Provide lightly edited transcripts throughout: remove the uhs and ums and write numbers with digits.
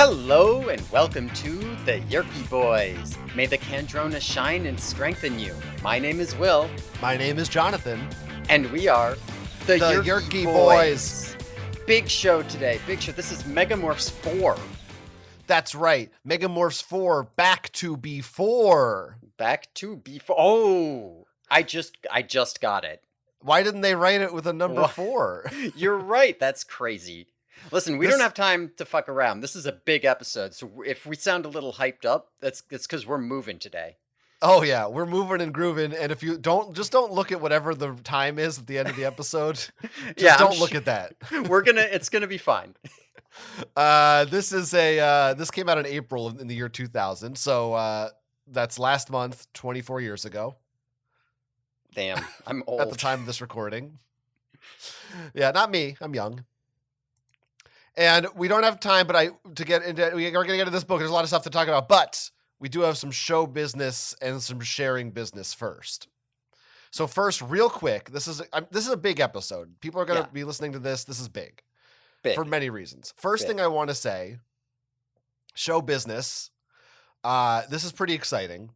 Hello and welcome to the Yerky Boys. May the Candrona shine and strengthen you. My name is Will. My name is Jonathan. And we are the Yerky Boys. Big show today. Big show. This is Megamorphs 4. That's right. Megamorphs 4, back to before. Back to before. Oh, I just got it. Why didn't they write it with a number 4? You're right. That's crazy. Listen, we don't have time to fuck around. This is a big episode, so if we sound a little hyped up, that's because we're moving today. Oh yeah, we're moving and grooving, and if you don't look at whatever the time is at the end of the episode. Don't look at that. It's gonna be fine. This came out in April in the year 2000, so that's last month, 24 years ago. Damn, I'm old. At the time of this recording. Yeah, not me. I'm young. And we don't have time, but we're going to get into this book. There's a lot of stuff to talk about, but we do have some show business and some sharing business first. So first, real quick, this is a big episode. People are going to be listening to this. This is big for many reasons. First thing I want to say, show business. This is pretty exciting.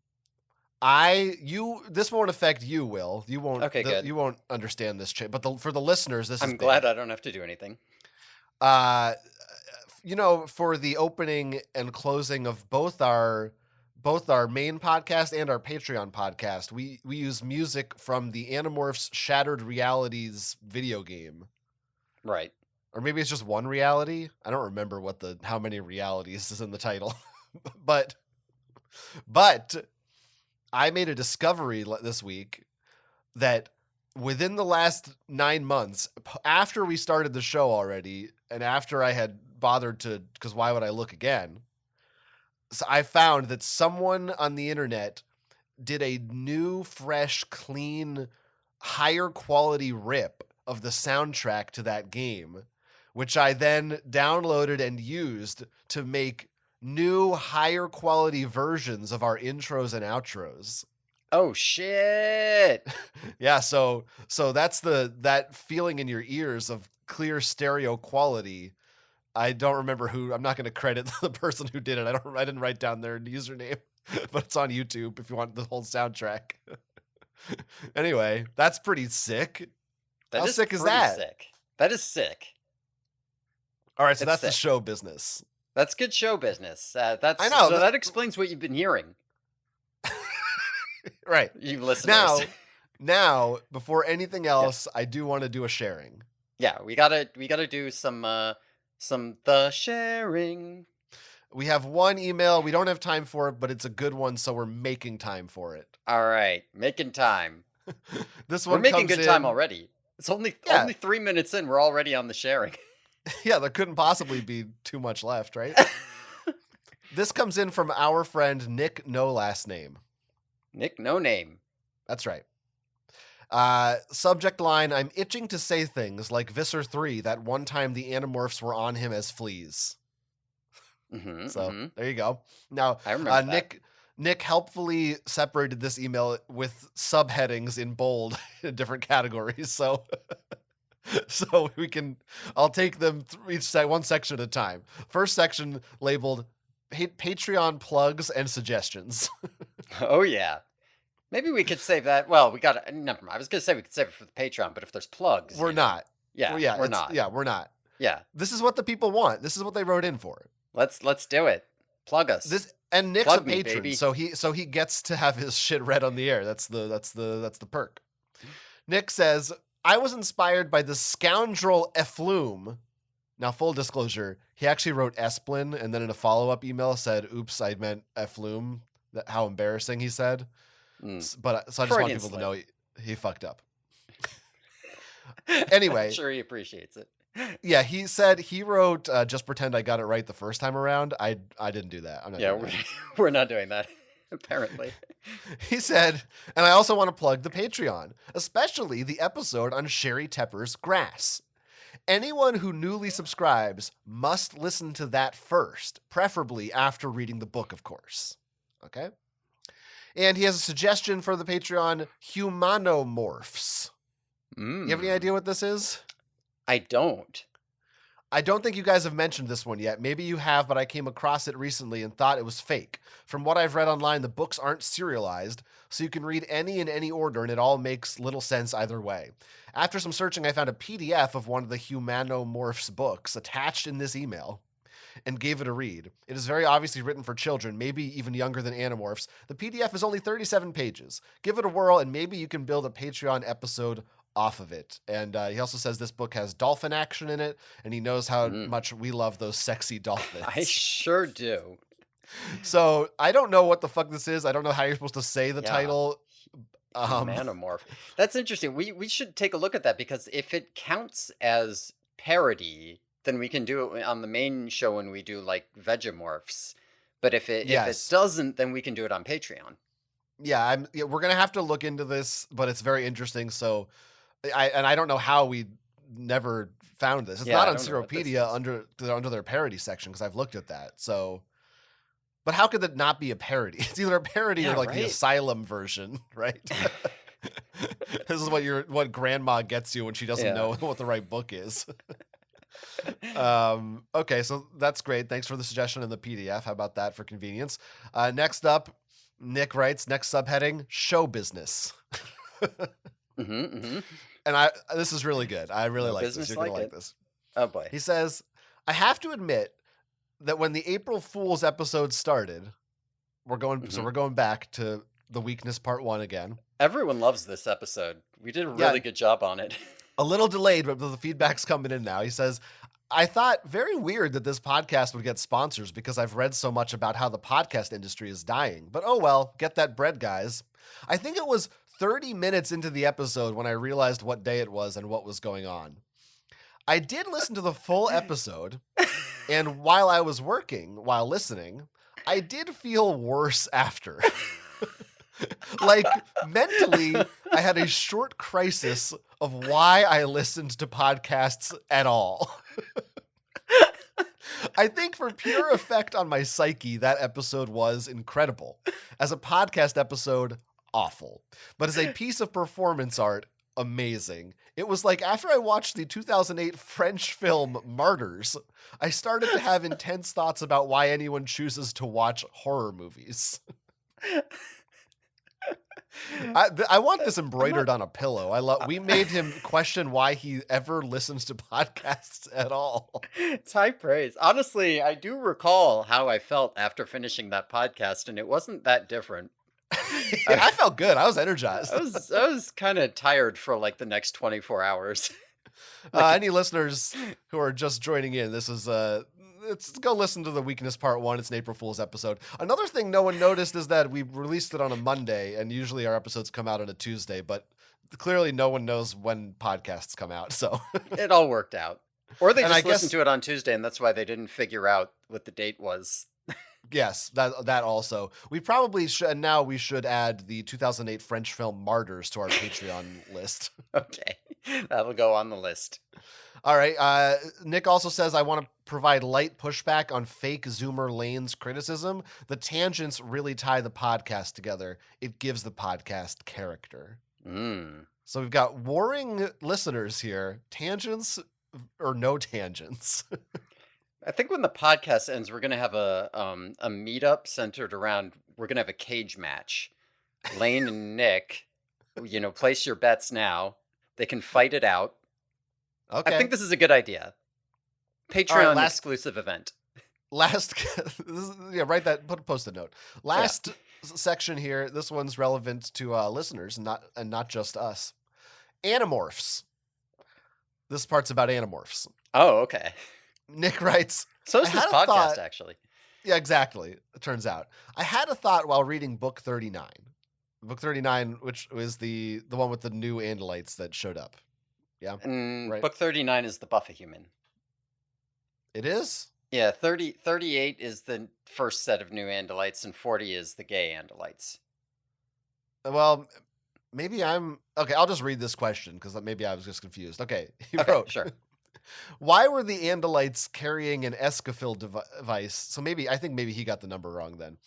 This won't affect you, Will. You won't. Okay, good. You won't understand this, but for the listeners, this is. I'm glad I don't have to do anything. For the opening and closing of both our main podcast and our Patreon podcast, we use music from the Animorphs Shattered Realities video game. Right. Or maybe it's just one reality. I don't remember how many realities is in the title. but I made a discovery this week that within the last 9 months, after we started the show already, and after I had bothered to, because why would I look again? So I found that someone on the internet did a new, fresh, clean, higher quality rip of the soundtrack to that game, which I then downloaded and used to make new, higher quality versions of our intros and outros. Oh shit. Yeah, so that's that feeling in your ears of clear stereo quality. I don't remember who. I'm not going to credit the person who did it. I didn't write down their username, but it's on YouTube if you want the whole soundtrack. Anyway, that's pretty sick. How sick is that? Sick. That is sick. All right, so that's sick. The show business. That's good show business. I know. So that explains what you've been hearing. Right. You listeners. Now, before anything else, I do want to do a sharing. Yeah, we gotta do some the sharing. We have one email. We don't have time for it, but it's a good one, so we're making time for it. All right, making time. This one we're making good time already. It's only 3 minutes in. We're already on the sharing. Yeah, there couldn't possibly be too much left, right? This comes in from our friend Nick, no last name. Nick, no name. That's right. Subject line, I'm itching to say things like Visser 3, that one time the Animorphs were on him as fleas. There you go. Now, I remember Nick helpfully separated this email with subheadings in bold in different categories, so I'll take them one section at a time. First section labeled Patreon plugs and suggestions. Oh yeah. Maybe we could save that. Well, never mind. I was going to say we could save it for the Patreon, but if there's plugs, we're not. Yeah, we're not. Yeah, we're not. Yeah. This is what the people want. This is what they wrote in for. Let's do it. Plug us. And Nick's a patron, so he gets to have his shit read on the air. That's the perk. Nick says, I was inspired by the scoundrel Efflume. Now, full disclosure, he actually wrote Esplin, and then in a follow-up email said, oops, I meant Efflume. How embarrassing, he said. But so I just want people to know he fucked up. Anyway. I'm sure he appreciates it. Yeah, he said he wrote, just pretend I got it right the first time around. I didn't do that. I'm not doing that. We're not doing that, apparently. He said, and I also want to plug the Patreon, especially the episode on Sherry Tepper's Grass. Anyone who newly subscribes must listen to that first, preferably after reading the book, of course. Okay? And he has a suggestion for the Patreon, Humanomorphs. You have any idea what this is? I don't. I don't think you guys have mentioned this one yet. Maybe you have, but I came across it recently and thought it was fake. From what I've read online, the books aren't serialized, so you can read any in any order, and it all makes little sense either way. After some searching, I found a PDF of one of the Humanomorphs books attached in this email and gave it a read. It is very obviously written for children, maybe even younger than Animorphs. The PDF is only 37 pages. Give it a whirl, and maybe you can build a Patreon episode off of it. And he also says this book has dolphin action in it, and he knows how much we love those sexy dolphins. I sure do. So I don't know what the fuck this is. I don't know how you're supposed to say the title. Megamorph. That's interesting. We should take a look at that, because if it counts as parody, then we can do it on the main show when we do like Vegemorphs. But if it doesn't, then we can do it on Patreon. Yeah, we're gonna have to look into this, but it's very interesting. So, I don't know how we never found this. It's not on Seropedia under their parody section, because I've looked at that. So, but how could that not be a parody? It's either a parody or like the Asylum version, right? This is what grandma gets you when she doesn't know what the right book is. Okay, so that's great. Thanks for the suggestion in the PDF. How about that for convenience? Next up, Nick writes, next subheading, show business. And this is really good. I really like this. You're going to like this. Oh boy. He says, I have to admit that when the April Fool's episode started, we're going back to the weakness part 1 again. Everyone loves this episode. We did a really good job on it. A little delayed, but the feedback's coming in now. He says, I thought very weird that this podcast would get sponsors because I've read so much about how the podcast industry is dying. But oh well, get that bread, guys. I think it was 30 minutes into the episode when I realized what day it was and what was going on. I did listen to the full episode, and while I was working, while listening, I did feel worse after. Like, mentally, I had a short crisis of why I listened to podcasts at all. I think for pure effect on my psyche, that episode was incredible. As a podcast episode, awful. But as a piece of performance art, amazing. It was like after I watched the 2008 French film Martyrs, I started to have intense thoughts about why anyone chooses to watch horror movies. I want this embroidered on a pillow. We made him question why he ever listens to podcasts at all. It's high praise. Honestly, I do recall how I felt after finishing that podcast, and it wasn't that different. I felt good. I was energized. I was kind of tired for like the next 24 hours. Any listeners who are just joining in, this is let's go listen to the weakness part 1. It's an April Fool's episode. Another thing no one noticed is that we released it on a Monday, and usually our episodes come out on a Tuesday, but clearly no one knows when podcasts come out, so it all worked out. Or they just listened to it on Tuesday, and that's why they didn't figure out what the date was. Yes, that also. We probably should, and now we should add the 2008 French film Martyrs to our Patreon list. Okay, that'll go on the list. All right. Nick also says, I want to provide light pushback on fake Zoomer Lane's criticism. The tangents really tie the podcast together. It gives the podcast character. So we've got warring listeners here. Tangents or no tangents? I think when the podcast ends, we're going to have a meetup centered around, we're going to have a cage match. Lane and Nick, place your bets now. They can fight it out. Okay. I think this is a good idea. Patreon exclusive event. Write that, put a post-it note. Last section here, this one's relevant to listeners and not just us. Animorphs. This part's about Animorphs. Oh, okay. Nick writes, so is this podcast, actually. Yeah, exactly. It turns out. I had a thought while reading book 39. Book 39, which was the one with the new Andalites that showed up. Yeah. Right. Book 39 is the Buffahuman. It is? Yeah, 38 is the first set of new Andalites, and 40 is the gay Andalites. Well, maybe I'm... Okay, I'll just read this question, because maybe I was just confused. Okay, he wrote... Sure. Why were the Andalites carrying an escafil device? So I think maybe he got the number wrong then.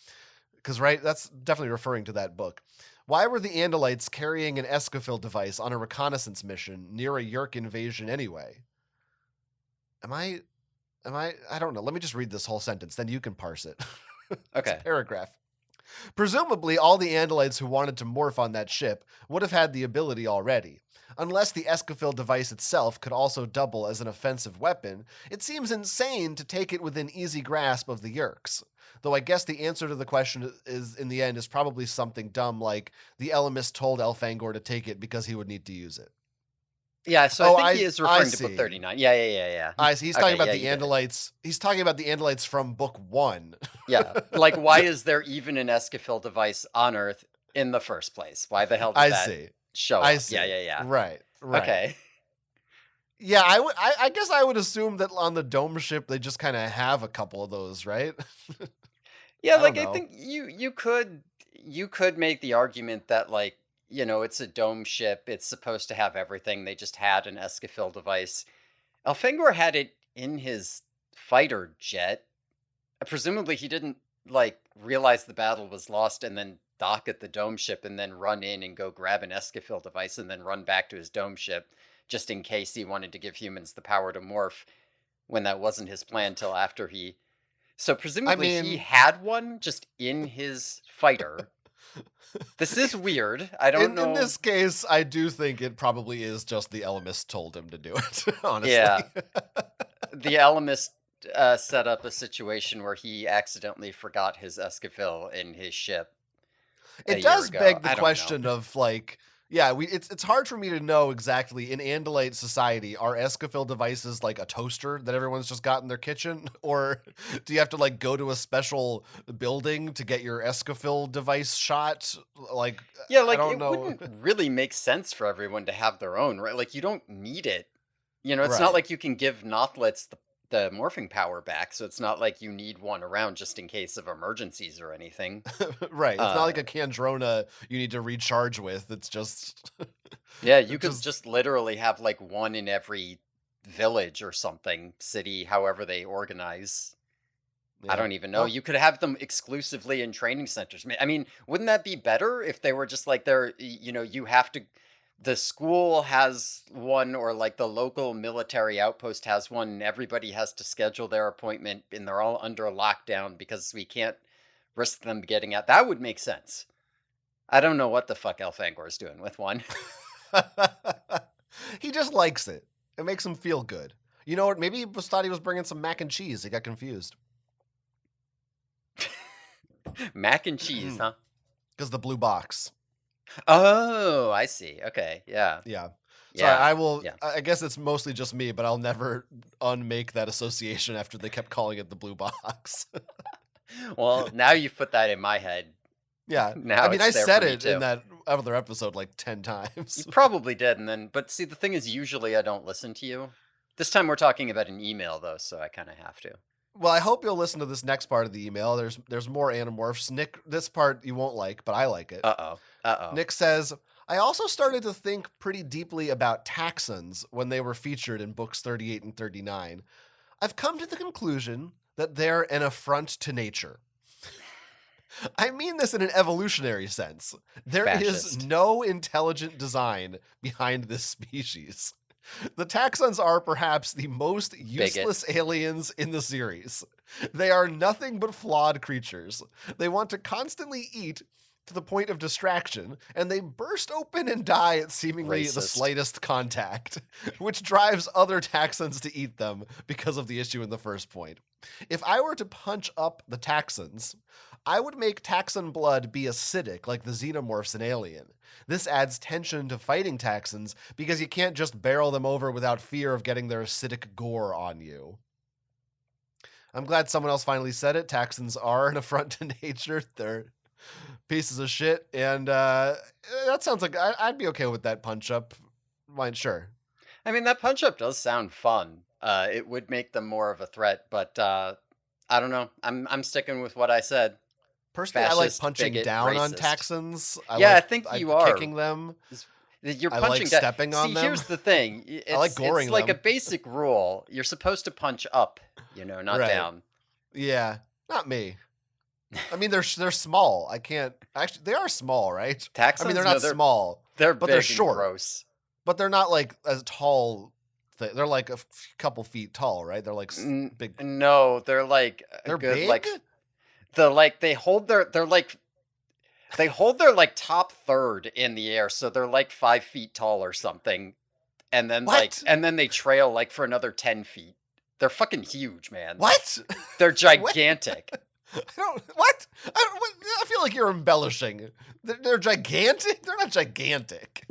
Because, right, that's definitely referring to that book. Why were the Andalites carrying an escafil device on a reconnaissance mission near a Yeerk invasion anyway? Am I I don't know. Let me just read this whole sentence, then you can parse it. It's a Okay. paragraph. Presumably, all the Andalites who wanted to morph on that ship would have had the ability already. Unless the Escafil device itself could also double as an offensive weapon, it seems insane to take it within easy grasp of the Yeerks. Though I guess the answer to the question is, in the end, is probably something dumb like the Ellimist told Elfangor to take it because he would need to use it. Yeah, so I think he is referring to book see. 39. Yeah. I see. He's talking about the you get it. Andalites. He's talking about the Andalites from book 1. Yeah, like why is there even an Escafil device on Earth in the first place? Why the hell did that show I up? see. Yeah. Right. Okay. Yeah, I guess I would assume that on the dome ship they just kind of have a couple of those, right? Yeah, I like I think you could make the argument that like, it's a dome ship, it's supposed to have everything. They just had an Escafil device. Elfangor had it in his fighter jet. Presumably he didn't like realize the battle was lost and then dock at the dome ship and then run in and go grab an Escafil device and then run back to his dome ship just in case he wanted to give humans the power to morph when that wasn't his plan till after he. So presumably he had one just in his fighter. This is weird. I don't know. In this case, I do think it probably is just the Ellimist told him to do it, honestly. Yeah. The Ellimist set up a situation where he accidentally forgot his Escafil in his ship. It does beg the question of like, yeah, it's hard for me to know exactly in Andalite society, are Escafil devices like a toaster that everyone's just got in their kitchen? Or do you have to like go to a special building to get your Escafil device shot? Like, yeah, like I don't it know. wouldn't really make sense for everyone to have their own, right? Like you don't need it. It's not like you can give Nothlets the morphing power back, so it's not like you need one around just in case of emergencies or anything. Right. It's not like a Kandrona you need to recharge with. It's just yeah, you could just literally have like one in every village or something, city, however they organize. Yeah. I don't even know. Well, you could have them exclusively in training centers. I mean, wouldn't that be better if they were just like you have to. The school has one, or like the local military outpost has one, and everybody has to schedule their appointment, and they're all under lockdown because we can't risk them getting out. That would make sense. I don't know what the fuck Elfangor is doing with one. He just likes it. It makes him feel good. You know what? Maybe he thought he was bringing some mac and cheese. He got confused. Mac and cheese, huh? Because the blue box. Oh, I see. Okay, yeah. Sorry, I will. Yeah. I guess it's mostly just me, but I'll never unmake that association after they kept calling it the blue box. Well, now you've put that in my head. Yeah. Now I mean, I said it in that other episode like 10 times. You probably did, but see, the thing is, usually I don't listen to you. This time we're talking about an email, though, so I kind of have to. Well, I hope you'll listen to this next part of the email. There's more Animorphs. Nick, this part you won't like, but I like it. Uh-oh. Nick says, I also started to think pretty deeply about taxons when they were featured in books 38 and 39. I've come to the conclusion that they're an affront to nature. I mean this in an evolutionary sense. There is no intelligent design behind this species. The taxons are perhaps the most useless aliens in the series. They are nothing but flawed creatures. They want to constantly eat to the point of distraction, and they burst open and die at seemingly the slightest contact, which drives other taxons to eat them because of the issue in the first point. If I were to punch up the taxons, I would make taxon blood be acidic like the xenomorphs in Alien. This adds tension to fighting taxons because you can't just barrel them over without fear of getting their acidic gore on you. I'm glad someone else finally said it. Taxons are an affront to nature. They're pieces of shit. And that sounds like I'd be okay with that punch-up. Sure. I mean, that punch-up does sound fun. It would make them more of a threat, but I don't know. I'm sticking with what I said. Personally, fascist, I like punching down on taxons. I think you are kicking them. You're punching like stepping on them. Here's the thing. I like goring them. It's like them. a basic rule. You're supposed to punch up, not down. Yeah, not me. I mean, they're small. I can't actually. They are small, right? Taxons. I mean, they're not small. They're big they're short. And gross. But they're not like as tall They're like a couple feet tall, right? They're like big. No, they're like a They're good big? like they hold their like top third in the air, so they're like 5 feet tall or something, and then What? and then they trail like for another 10 feet. They're fucking huge, man. What? They're gigantic. What? I feel like you're embellishing. They're gigantic. They're not gigantic.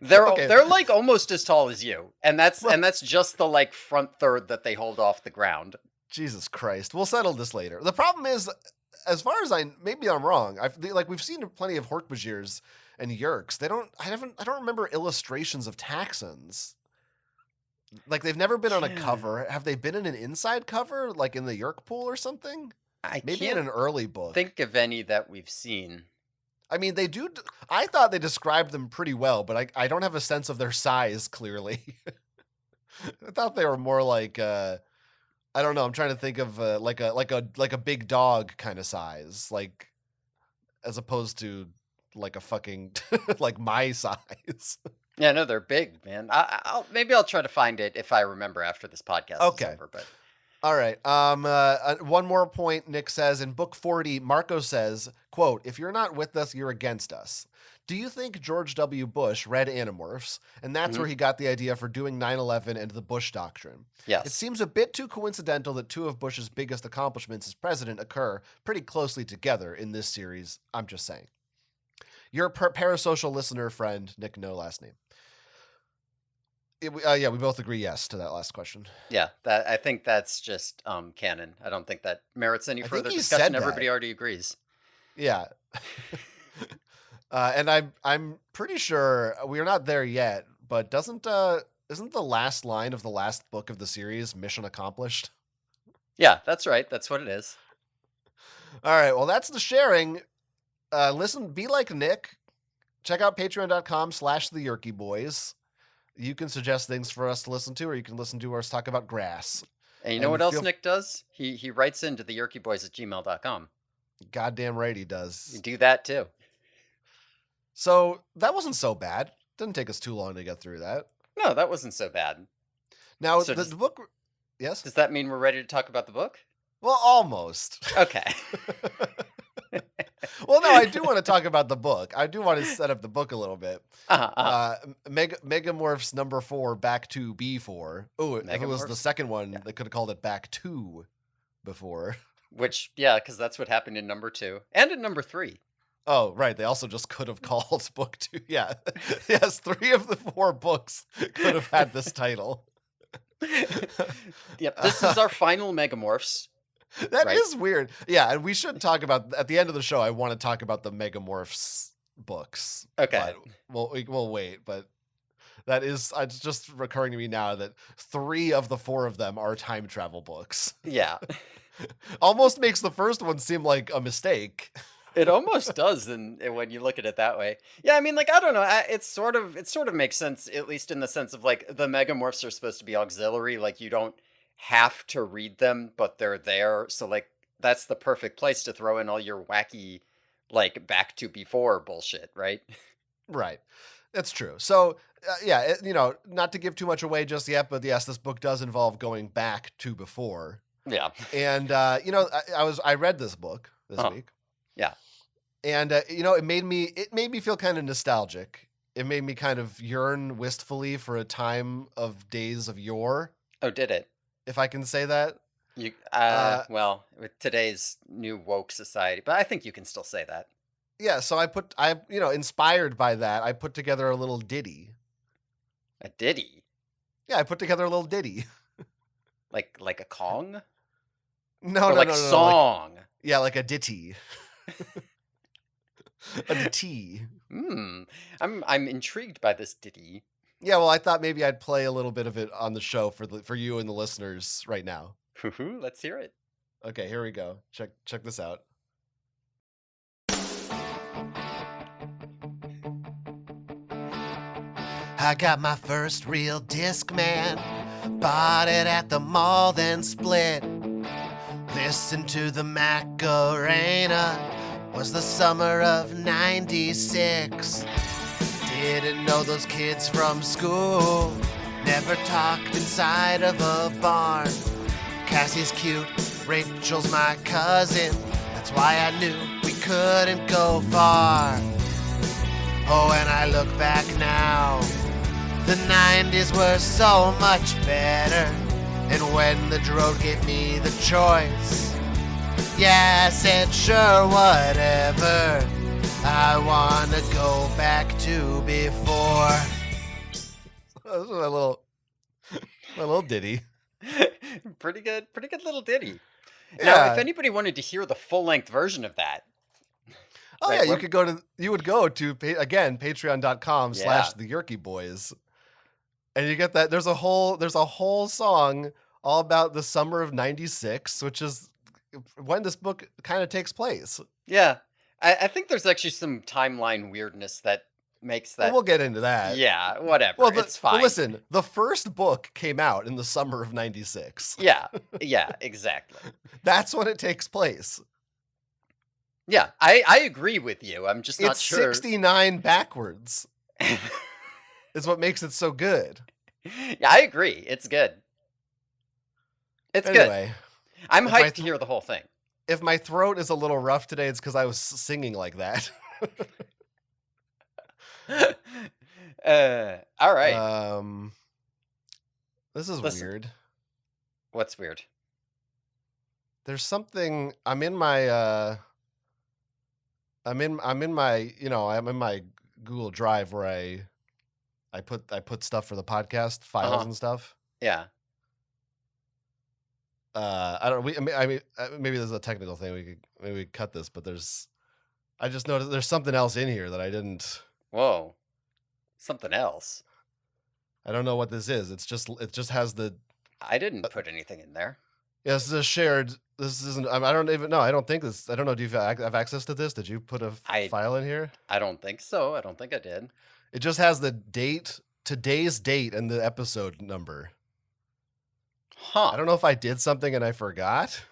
They're like almost as tall as you, and that's just the like front third that they hold off the ground. Jesus Christ. We'll settle this later. The problem is, as far as maybe I'm wrong. We've seen plenty of Hork-Bajirs and Yerks. I don't remember illustrations of Taxons. Like they've never been on a cover. Have they been in an inside cover, like in the Yerk pool or something? Maybe in an early book. Think of any that we've seen. I mean, they do. I thought they described them pretty well, but I don't have a sense of their size clearly. I thought they were more like I don't know. I'm trying to think of like a big dog kind of size, like as opposed to like a fucking like my size. Yeah, no, they're big, man. Maybe I'll try to find it if I remember after this podcast is over. But all right. One more point. Nick says in book 40, Marco says, "Quote: If you're not with us, you're against us." Do you think George W. Bush read Animorphs, and that's where he got the idea for doing 9/11 and the Bush Doctrine? Yes. It seems a bit too coincidental that two of Bush's biggest accomplishments as president occur pretty closely together in this series. I'm just saying. Your parasocial listener friend, Nick, no last name. Yeah, we both agree yes to that last question. Yeah, I think that's just canon. I don't think that merits any further discussion. Everybody already agrees. Yeah. And I'm pretty sure we're not there yet, but isn't the last line of the last book of the series mission accomplished? Yeah, that's right. That's what it is. All right, well, that's the sharing. Listen, be like Nick. Check out patreon.com/the Yerky Boys. You can suggest things for us to listen to, or you can listen to us talk about grass. And you know what else Nick does? He writes into the yerkyboys@gmail.com. Goddamn right he does. You do that too. So that wasn't so bad. Didn't take us too long to get through that. No, that wasn't so bad. Now, so the book... Yes? Does that mean we're ready to talk about the book? Well, almost. Okay. Well, no, I do want to talk about the book. I do want to set up the book a little bit. Megamorphs number 4, Back to B4. Oh, if it was the second one, they could have called it Back to before. Which, yeah, because that's what happened in number 2 and in number 3. Oh, right. They also just could have called book 2. Yeah. Yes, 3 of the 4 books could have had this title. Yep, this is our final Megamorphs. That is weird. Yeah, and we should talk about, at the end of the show, I want to talk about the Megamorphs books. Okay. We'll wait, but it's just recurring to me now that 3 of the 4 of them are time travel books. Yeah. Almost makes the first one seem like a mistake. It almost does, and when you look at it that way. Yeah, I mean, like, I don't know. It sort of makes sense, at least in the sense of, like, the Megamorphs are supposed to be auxiliary. Like, you don't have to read them, but they're there. So, like, that's the perfect place to throw in all your wacky, like, back to before bullshit, right? Right. That's true. So, not to give too much away just yet, but yes, this book does involve going back to before. Yeah. And, I read this book this week. Yeah. And, it made me feel kind of nostalgic. It made me kind of yearn wistfully for a time of days of yore. Oh, did it? If I can say that. Well, with today's new woke society, but I think you can still say that. Yeah. So inspired by that, I put together a little ditty. A ditty? Yeah. I put together a little ditty. Like a Kong? No, or song. Like a ditty. A ditty. I'm intrigued by this ditty. Yeah, well, I thought maybe I'd play a little bit of it on the show for you and the listeners right now. Let's hear it. Okay, here we go. Check this out. I got my first real Discman. Bought it at the mall, then split. Listened to the Macarena. Was the summer of 96. Didn't know those kids from school. never talked inside of a barn. Cassie's cute, Rachel's my cousin. That's why I knew we couldn't go far. Oh, and I look back now, the 90s were so much better. And when the Drode gave me the choice, yeah, I said sure, whatever. I wanna go back to before. That was my little ditty. Pretty good little ditty. Yeah. Now, if anybody wanted to hear the full-length version of that, Oh right, yeah, you would go to again patreon.com/the Yerky Boys, and you get that. There's a whole song all about the summer of '96, which is when this book kind of takes place. Yeah, I think there's actually some timeline weirdness that makes that. Well, we'll get into that. Yeah, whatever. Well, it's fine. Well, listen, the first book came out in the summer of '96. Yeah, exactly. That's when it takes place. Yeah, I agree with you. I'm just not It's sure. 69 backwards. Is what makes it so good. Yeah, I agree. It's good. It's Anyway, good. I'm if my hyped to hear the whole thing. if my throat is a little rough today, it's because I was singing like that. All right. This is Listen. weird. What's weird? There's something. I'm in my Google Drive where I put stuff for the podcast files and stuff. Yeah. I don't. Maybe there's a technical thing. We could cut this, but I just noticed there's something else in here that I didn't. Whoa. Something else. I don't know what this is. It just has the. I didn't put anything in there. Yeah, this is a shared. This isn't. I don't even know. I don't think this. I don't know. Do you have access to this? Did you put a file in here? I don't think so. I don't think I did. It just has the date, today's date, and the episode number. Huh. I don't know if I did something and I forgot.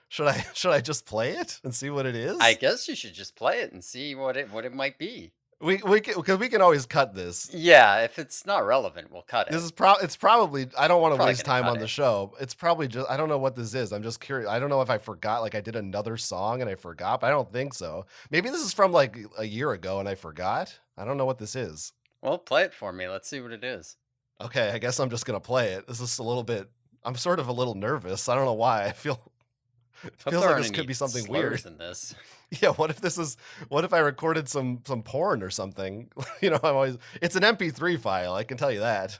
Should I just play it and see what it is? I guess you should just play it and see what it might be. We can always cut this. Yeah, if it's not relevant, we'll cut it. This is it's probably. I don't want to waste time on cut the it. show. It's probably just. I don't know what this is. I'm just curious. I don't know if I forgot. Like I did another song and I forgot. But I don't think so. Maybe this is from like a year ago and I forgot. I don't know what this is. Well, play it for me. Let's see what it is. Okay, I guess I'm just gonna play it. This is a little bit. I'm sort of a little nervous. I don't know why. It feels like this could be something weird. In this. Yeah, what if I recorded some porn or something? You know, it's an MP3 file, I can tell you that.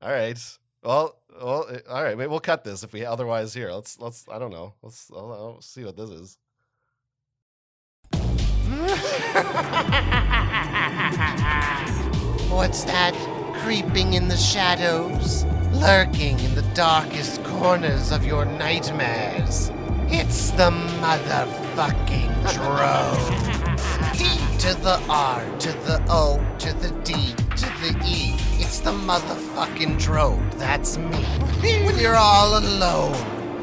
All right. Well, all right, maybe we'll cut this if we otherwise here. Let's I don't know. I'll see what this is. What's that creeping in the shadows, lurking in the darkest corners of your nightmares? It's the motherfucking Drode. D to the R to the O to the D to the E. It's the motherfucking Drode. That's me. When you're all alone,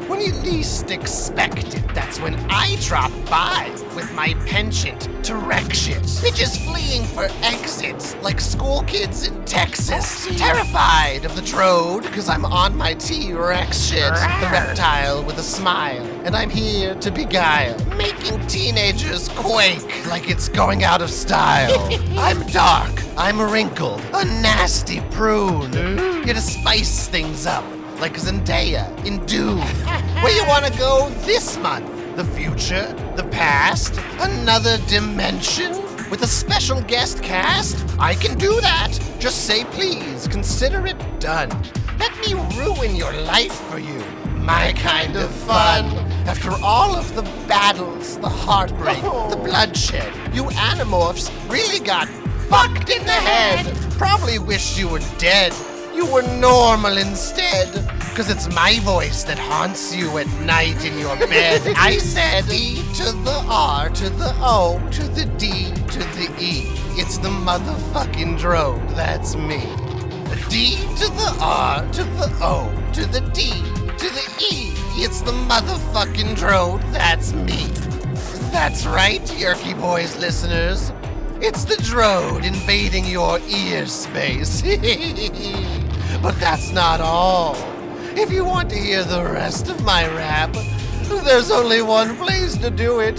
when you least expect it, that's when I drop by with my penchant to wreck shit. Bitches fleeing for exits like school kids in Texas. Terrified of the Drode because I'm on my T-Rex shit. The reptile with a smile. And I'm here to beguile, making teenagers quake like it's going out of style. I'm dark, I'm wrinkled, a nasty prune. Here to spice things up like Zendaya in Dune. Where you wanna go this month? The future? The past? Another dimension? With a special guest cast? I can do that. Just say please, consider it done. Let me ruin your life for you. My kind of fun. After all of the battles, the heartbreak, the bloodshed, you Animorphs really got fucked in the head. Probably wished you were dead. You were normal instead, cause it's my voice that haunts you at night in your bed. I said E to the R to the O to the D to the E. It's the motherfucking Drode, that's me. D to the R to the O to the D to the E. It's the motherfucking Drode, that's me. That's right, Yerky Boys listeners. It's the Drode invading your ear space. But that's not all. If you want to hear the rest of my rap, there's only one place to do it.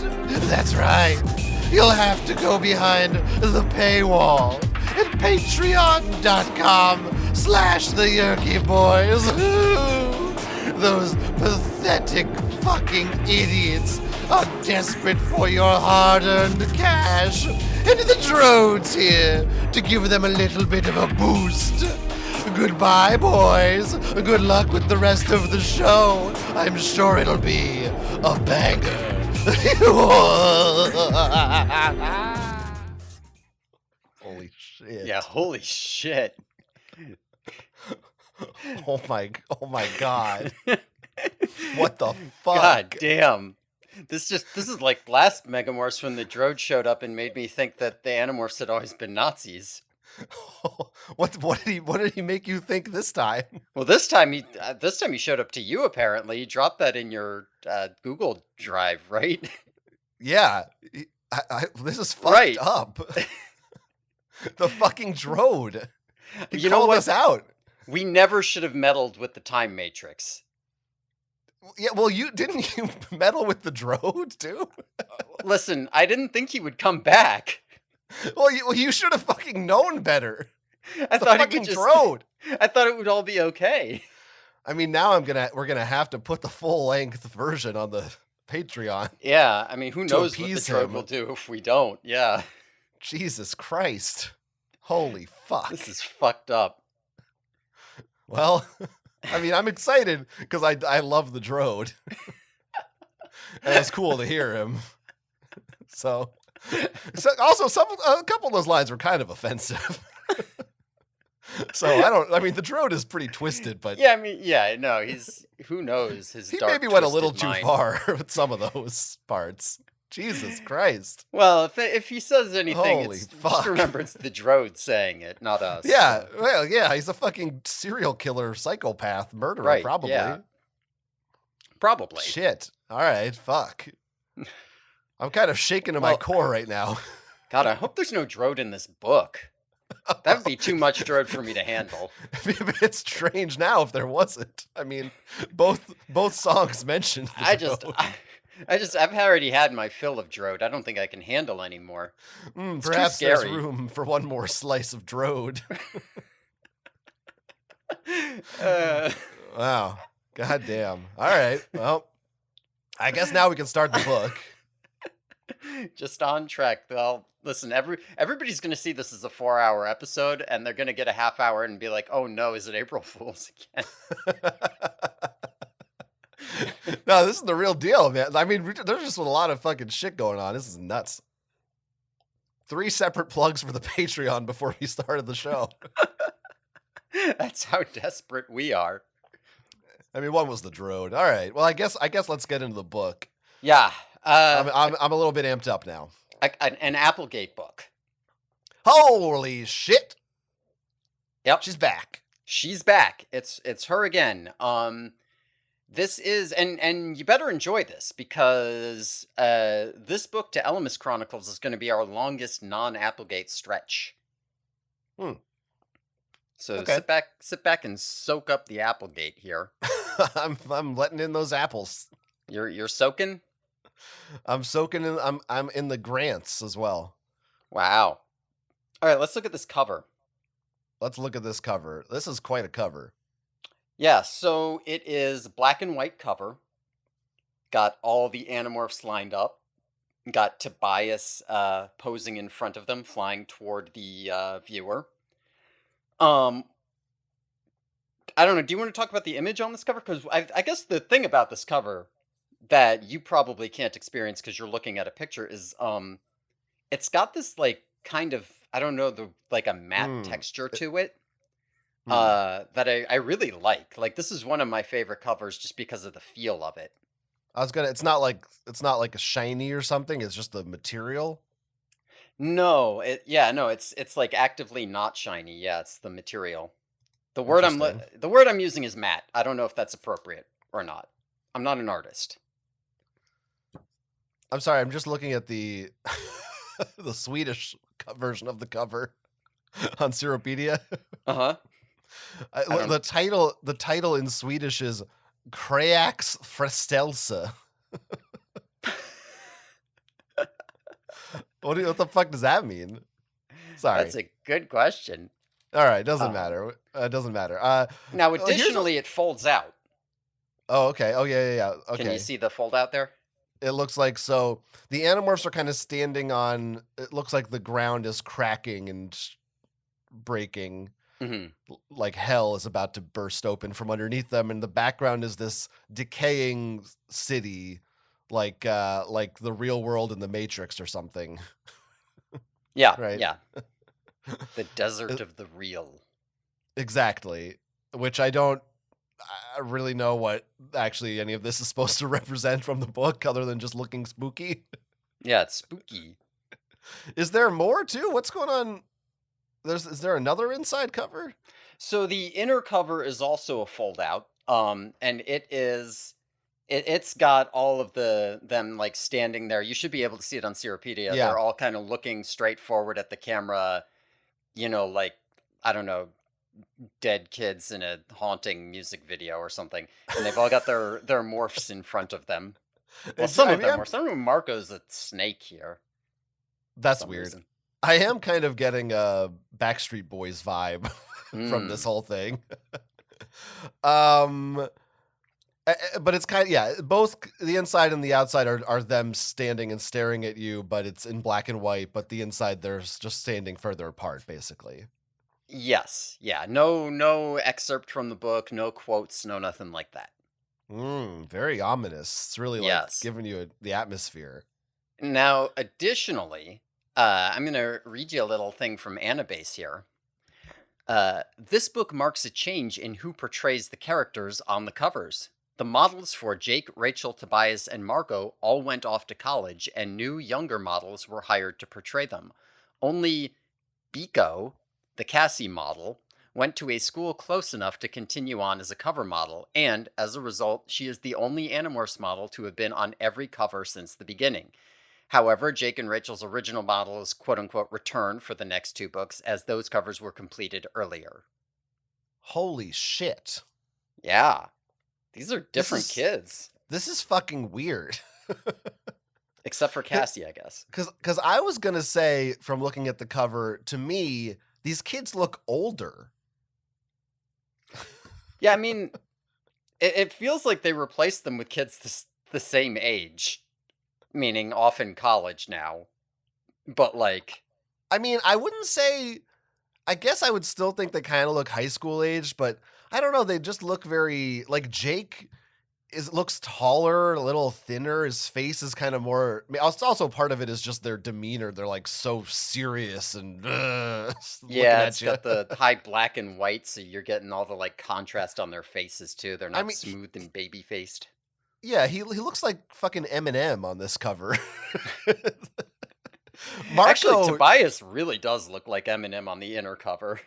That's right. You'll have to go behind the paywall at patreon.com/the Yerky Boys. Those pathetic fucking idiots are desperate for your hard-earned cash, and the Drode's here to give them a little bit of a boost. Goodbye, boys. Good luck with the rest of the show. I'm sure it'll be a banger. Holy shit. Yeah, holy shit. Oh my god. What the fuck? God damn. This is like last Megamorphs when the Drode showed up and made me think that the Animorphs had always been Nazis. What did he make you think this time? Well, this time he showed up to you apparently. You dropped that in your Google Drive, right? Yeah. This is fucked up. The fucking Drode. He called us out. We never should have meddled with the time matrix. Yeah, well, didn't you meddle with the Drode too? Listen, I didn't think he would come back. Well, you should have fucking known better. I thought he would just Drode. I thought it would all be okay. I mean, now we're gonna have to put the full length version on the Patreon. Yeah, I mean, who knows what the Drode him. will do if we don't? Yeah. Jesus Christ. Holy fuck. This is fucked up. Well, I mean, I'm excited because I love the Drode. And it's cool to hear him. So also a couple of those lines were kind of offensive. So the Drode is pretty twisted, but yeah, I mean, yeah, no, who knows his he dark, maybe went a little twisted too mind. far with some of those parts. Jesus Christ. Well, if he says anything, Holy just fuck. remember it's the Drode saying it, not us. Yeah, so. well, yeah, he's a fucking serial killer, psychopath, murderer, Right, probably. yeah. Probably. Shit. All right, fuck. I'm kind of shaking to my core right now. God, I hope there's no Drode in this book. That would be too much Drode for me to handle. It's strange now if there wasn't. I mean, both songs mentioned the Drode. I've already had my fill of Drode. I don't think I can handle anymore. Perhaps there's room for one more slice of Drode. Wow. God damn. All right. Well, I guess now we can start the book. Just on track. Well, listen, everybody's going to see this as a 4-hour episode, and they're going to get a half hour and be like, oh no, is it April Fool's again? No, this is the real deal, man. I mean, there's just a lot of fucking shit going on. This is nuts. 3 separate plugs for the Patreon before we started the show. That's how desperate we are. I mean, one was the Drode. All right. Well, I guess let's get into the book. Yeah. I'm a little bit amped up now. An Applegate book. Holy shit. Yep. She's back. She's back. It's her again. This is, and you better enjoy this because this book to Elemis Chronicles is going to be our longest non-Applegate stretch. So okay. sit back and soak up the Applegate here. I'm letting in those apples. You're soaking? I'm soaking in. I'm in the grants as well. Wow. All right, let's look at this cover. Let's look at this cover. This is quite a cover. Yeah, so it is black and white cover. Got all the Animorphs lined up. Got Tobias posing in front of them, flying toward the viewer. I don't know. Do you want to talk about the image on this cover? Because I guess the thing about this cover that you probably can't experience because you're looking at a picture is it's got this like kind of, I don't know, like a matte texture to it. That I really like. Like, this is one of my favorite covers just because of the feel of it. It's not like a shiny or something. It's just the material. No, it's like actively not shiny. Yeah, it's the material. The word I'm using is matte. I don't know if that's appropriate or not. I'm not an artist. I'm sorry. I'm just looking at the the Swedish version of the cover on Seropedia. Uh-huh. The title in Swedish is Kreax Frestelse. What the fuck does that mean? Sorry. That's a good question. All right, doesn't matter. Doesn't matter. Now, additionally, it folds out. Oh, okay. Oh, yeah. Okay. Can you see the fold out there? It looks like so. The Animorphs are kind of standing on. It looks like the ground is cracking and breaking. Like hell is about to burst open from underneath them, and the background is this decaying city, like the real world in the Matrix or something. Yeah, right. Yeah. The desert of the real. Exactly. Which I don't really know what actually any of this is supposed to represent from the book, other than just looking spooky. Yeah, it's spooky. Is there more too? What's going on? Is there another inside cover? So the inner cover is also a fold out. And it's got all of them like standing there. You should be able to see it on Seropedia. Yeah. They're all kind of looking straight forward at the camera, like, I don't know, dead kids in a haunting music video or something. And they've all got their morphs in front of them. Well, some of them Marco's a snake here. That's weird. Reason. I am kind of getting a Backstreet Boys vibe from this whole thing. But it's kind of, both the inside and the outside are them standing and staring at you, but it's in black and white, but the inside they're just standing further apart, basically. Yes. Yeah. No excerpt from the book, no quotes, no nothing like that. Very ominous. It's really like giving you the atmosphere. Now, additionally, I'm going to read you a little thing from Annabase here. This book marks a change in who portrays the characters on the covers. The models for Jake, Rachel, Tobias, and Marco all went off to college, and new, younger models were hired to portray them. Only Biko, the Cassie model, went to a school close enough to continue on as a cover model, and, as a result, she is the only Animorphs model to have been on every cover since the beginning. However, Jake and Rachel's original model is quote-unquote returned for the next 2 books, as those covers were completed earlier. Holy shit. Yeah. These are different kids. This is fucking weird. Except for Cassie, I guess. Because I was going to say, from looking at the cover, to me, these kids look older. Yeah, I mean, it feels like they replaced them with kids the same age. Meaning off in college now. But like... I mean, I wouldn't say... I guess I would still think they kind of look high school age, but I don't know, they just look very... Like, Jake looks taller, a little thinner. His face is kind of more... I mean, also part of it is just their demeanor. They're like so serious and... yeah, it's got the high black and white, so you're getting all the like contrast on their faces too. They're not smooth and baby-faced. Yeah, he looks like fucking Eminem on this cover. Actually, Tobias really does look like Eminem on the inner cover.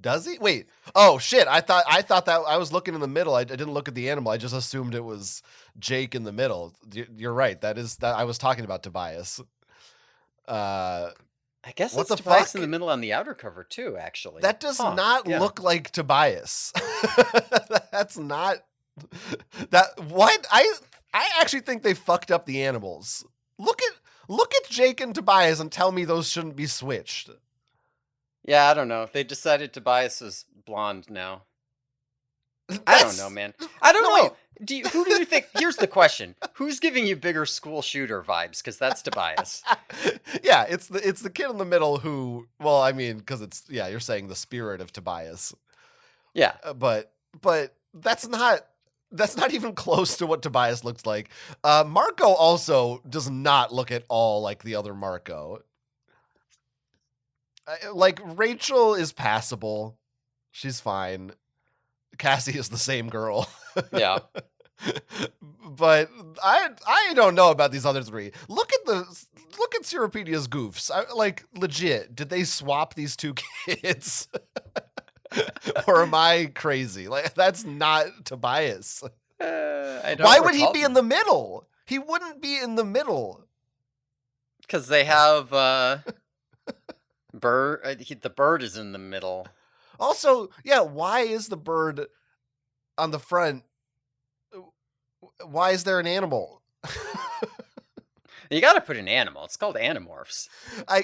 Does he? Wait. Oh shit! I thought that I was looking in the middle. I didn't look at the animal. I just assumed it was Jake in the middle. You're right. That I was talking about Tobias. I guess it's Tobias in the middle on the outer cover too. Actually, that does not look like Tobias. That's not. I actually think they fucked up the animals. Look at Jake and Tobias and tell me those shouldn't be switched. Yeah, I don't know. They decided Tobias is blonde now. I don't know, man. I don't know. Who do you think? Here's the question: who's giving you bigger school shooter vibes? Because that's Tobias. Yeah, it's the kid in the middle who. Well, I mean, because you're saying the spirit of Tobias. Yeah, but that's not. That's not even close to what Tobias looks like. Marco also does not look at all like the other Marco. Like, Rachel is passable. She's fine. Cassie is the same girl. Yeah. But I don't know about these other 3. Look at Seropedia's goofs. Like, legit, did they swap these 2 kids? Or am I crazy? Like, that's not Tobias. Why would he be in the middle? He wouldn't be in the middle. Because they have The bird is in the middle. Also, yeah, why is the bird on the front? Why is there an animal? You got to put an animal. It's called Animorphs.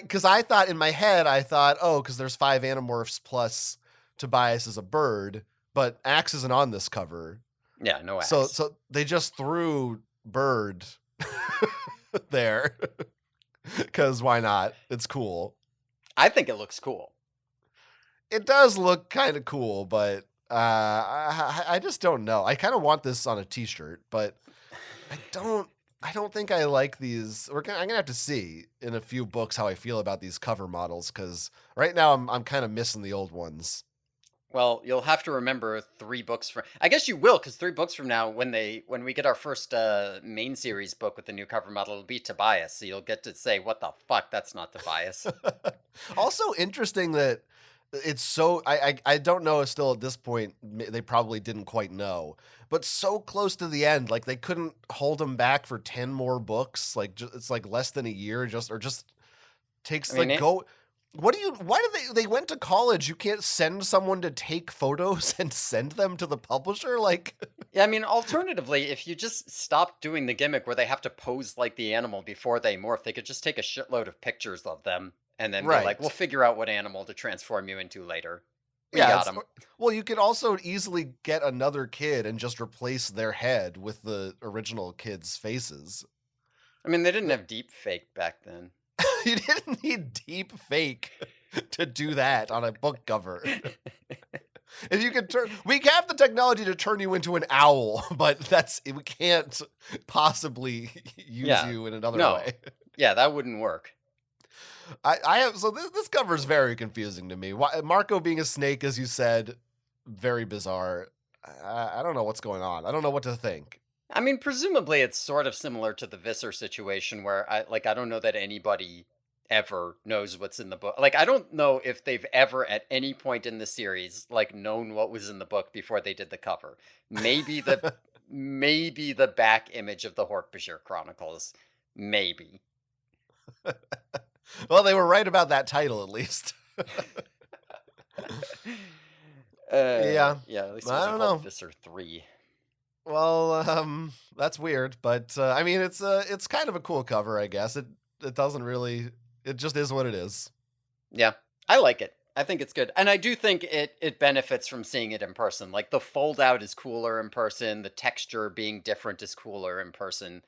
Because I thought in my head, because there's 5 Animorphs plus Tobias is a bird, but Axe isn't on this cover. Yeah, no Axe. So they just threw bird there. Because why not? It's cool. I think it looks cool. It does look kind of cool, but I just don't know. I kind of want this on a t-shirt, but I don't think I like these. I'm gonna have to see in a few books how I feel about these cover models, because right now I'm kind of missing the old ones. Well, you'll have to remember 3 books from. I guess you will, because 3 books from now, when we get our first main series book with the new cover model, it'll be Tobias. So you'll get to say, "What the fuck? That's not Tobias." Also interesting that it's so. I don't know. Still at this point, they probably didn't quite know, but so close to the end, like they couldn't hold him back for 10 more books. Like it's like less than a year, just takes I mean, go. Why did they went to college? You can't send someone to take photos and send them to the publisher? Like, yeah, I mean, alternatively, if you just stopped doing the gimmick where they have to pose like the animal before they morph, they could just take a shitload of pictures of them and then be like, we'll figure out what animal to transform you into later. We got them. Well, you could also easily get another kid and just replace their head with the original kids' faces. I mean, they didn't have deep fake back then. You didn't need deep fake to do that on a book cover. If you could we have the technology to turn you into an owl, but we can't possibly use you in another way. Yeah, that wouldn't work. This cover is very confusing to me. Marco being a snake, as you said, very bizarre. I don't know what's going on. I don't know what to think. I mean, presumably it's sort of similar to the Visser situation where I don't know that anybody ever knows what's in the book. Like, I don't know if they've ever at any point in the series known what was in the book before they did the cover. Maybe the back image of the Hork-Bajir Chronicles. Maybe. Well, they were right about that title, at least. Yeah. At least it I don't know. Visser 3. Well, that's weird, but I mean, it's kind of a cool cover, I guess. It doesn't really. It just is what it is. Yeah, I like it. I think it's good, and I do think it benefits from seeing it in person. Like, the fold out is cooler in person. The texture being different is cooler in person.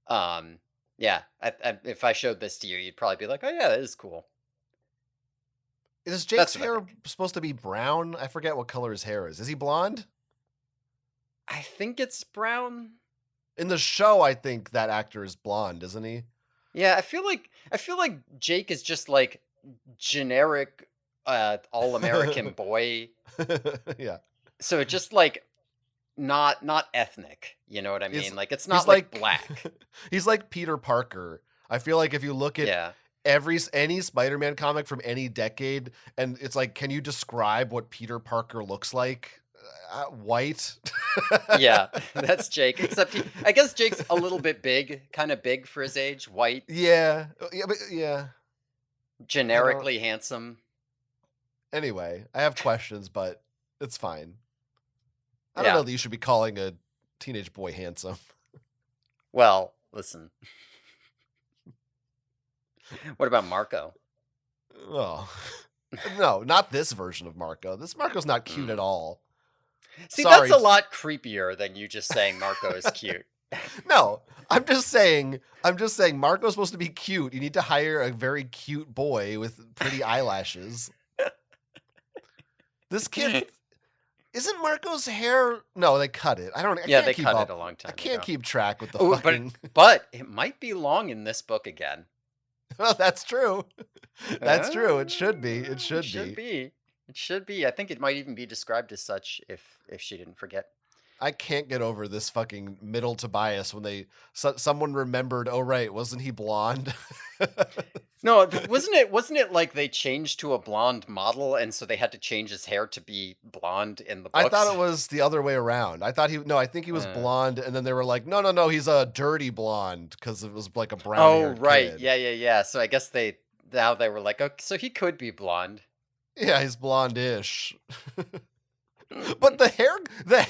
Yeah. If I showed this to you, you'd probably be like, "Oh yeah, that is cool." Is Jake's hair supposed to be brown? I forget what color his hair is. Is he blonde? I think it's brown. In the show, I think that actor is blonde, isn't he? Yeah, I feel like Jake is just like generic all-American boy. Yeah. So it just not ethnic, you know what I mean? It's not black. He's like Peter Parker. I feel like if you look at any Spider-Man comic from any decade, and it's like, can you describe what Peter Parker looks like? White. Yeah, that's Jake. Except I guess Jake's a little bit big, kind of big for his age. White. Yeah. Generically handsome. Anyway, I have questions, but it's fine. I don't know that you should be calling a teenage boy handsome. Well, listen. What about Marco? Oh, no, not this version of Marco. This Marco's not cute at all. See, that's a lot creepier than you just saying Marco is cute. No, I'm just saying Marco's supposed to be cute. You need to hire a very cute boy with pretty eyelashes. This kid, isn't Marco's hair? No, they cut it. They cut it a long time. I can't keep track with the fucking. But it might be long in this book again. Well, that's true. That's true. It should be. It should be. It should be. I think it might even be described as such if she didn't forget. I can't get over this fucking middle Tobias when someone remembered, oh right, wasn't he blonde? No, wasn't it like they changed to a blonde model and so they had to change his hair to be blonde in the books? I thought it was the other way around. I think he was blonde, and then they were like, no, he's a dirty blonde because it was like a brown. Oh, right. Kid. Yeah. So I guess they now they were like, okay, so he could be blonde. Yeah, he's blonde-ish. But the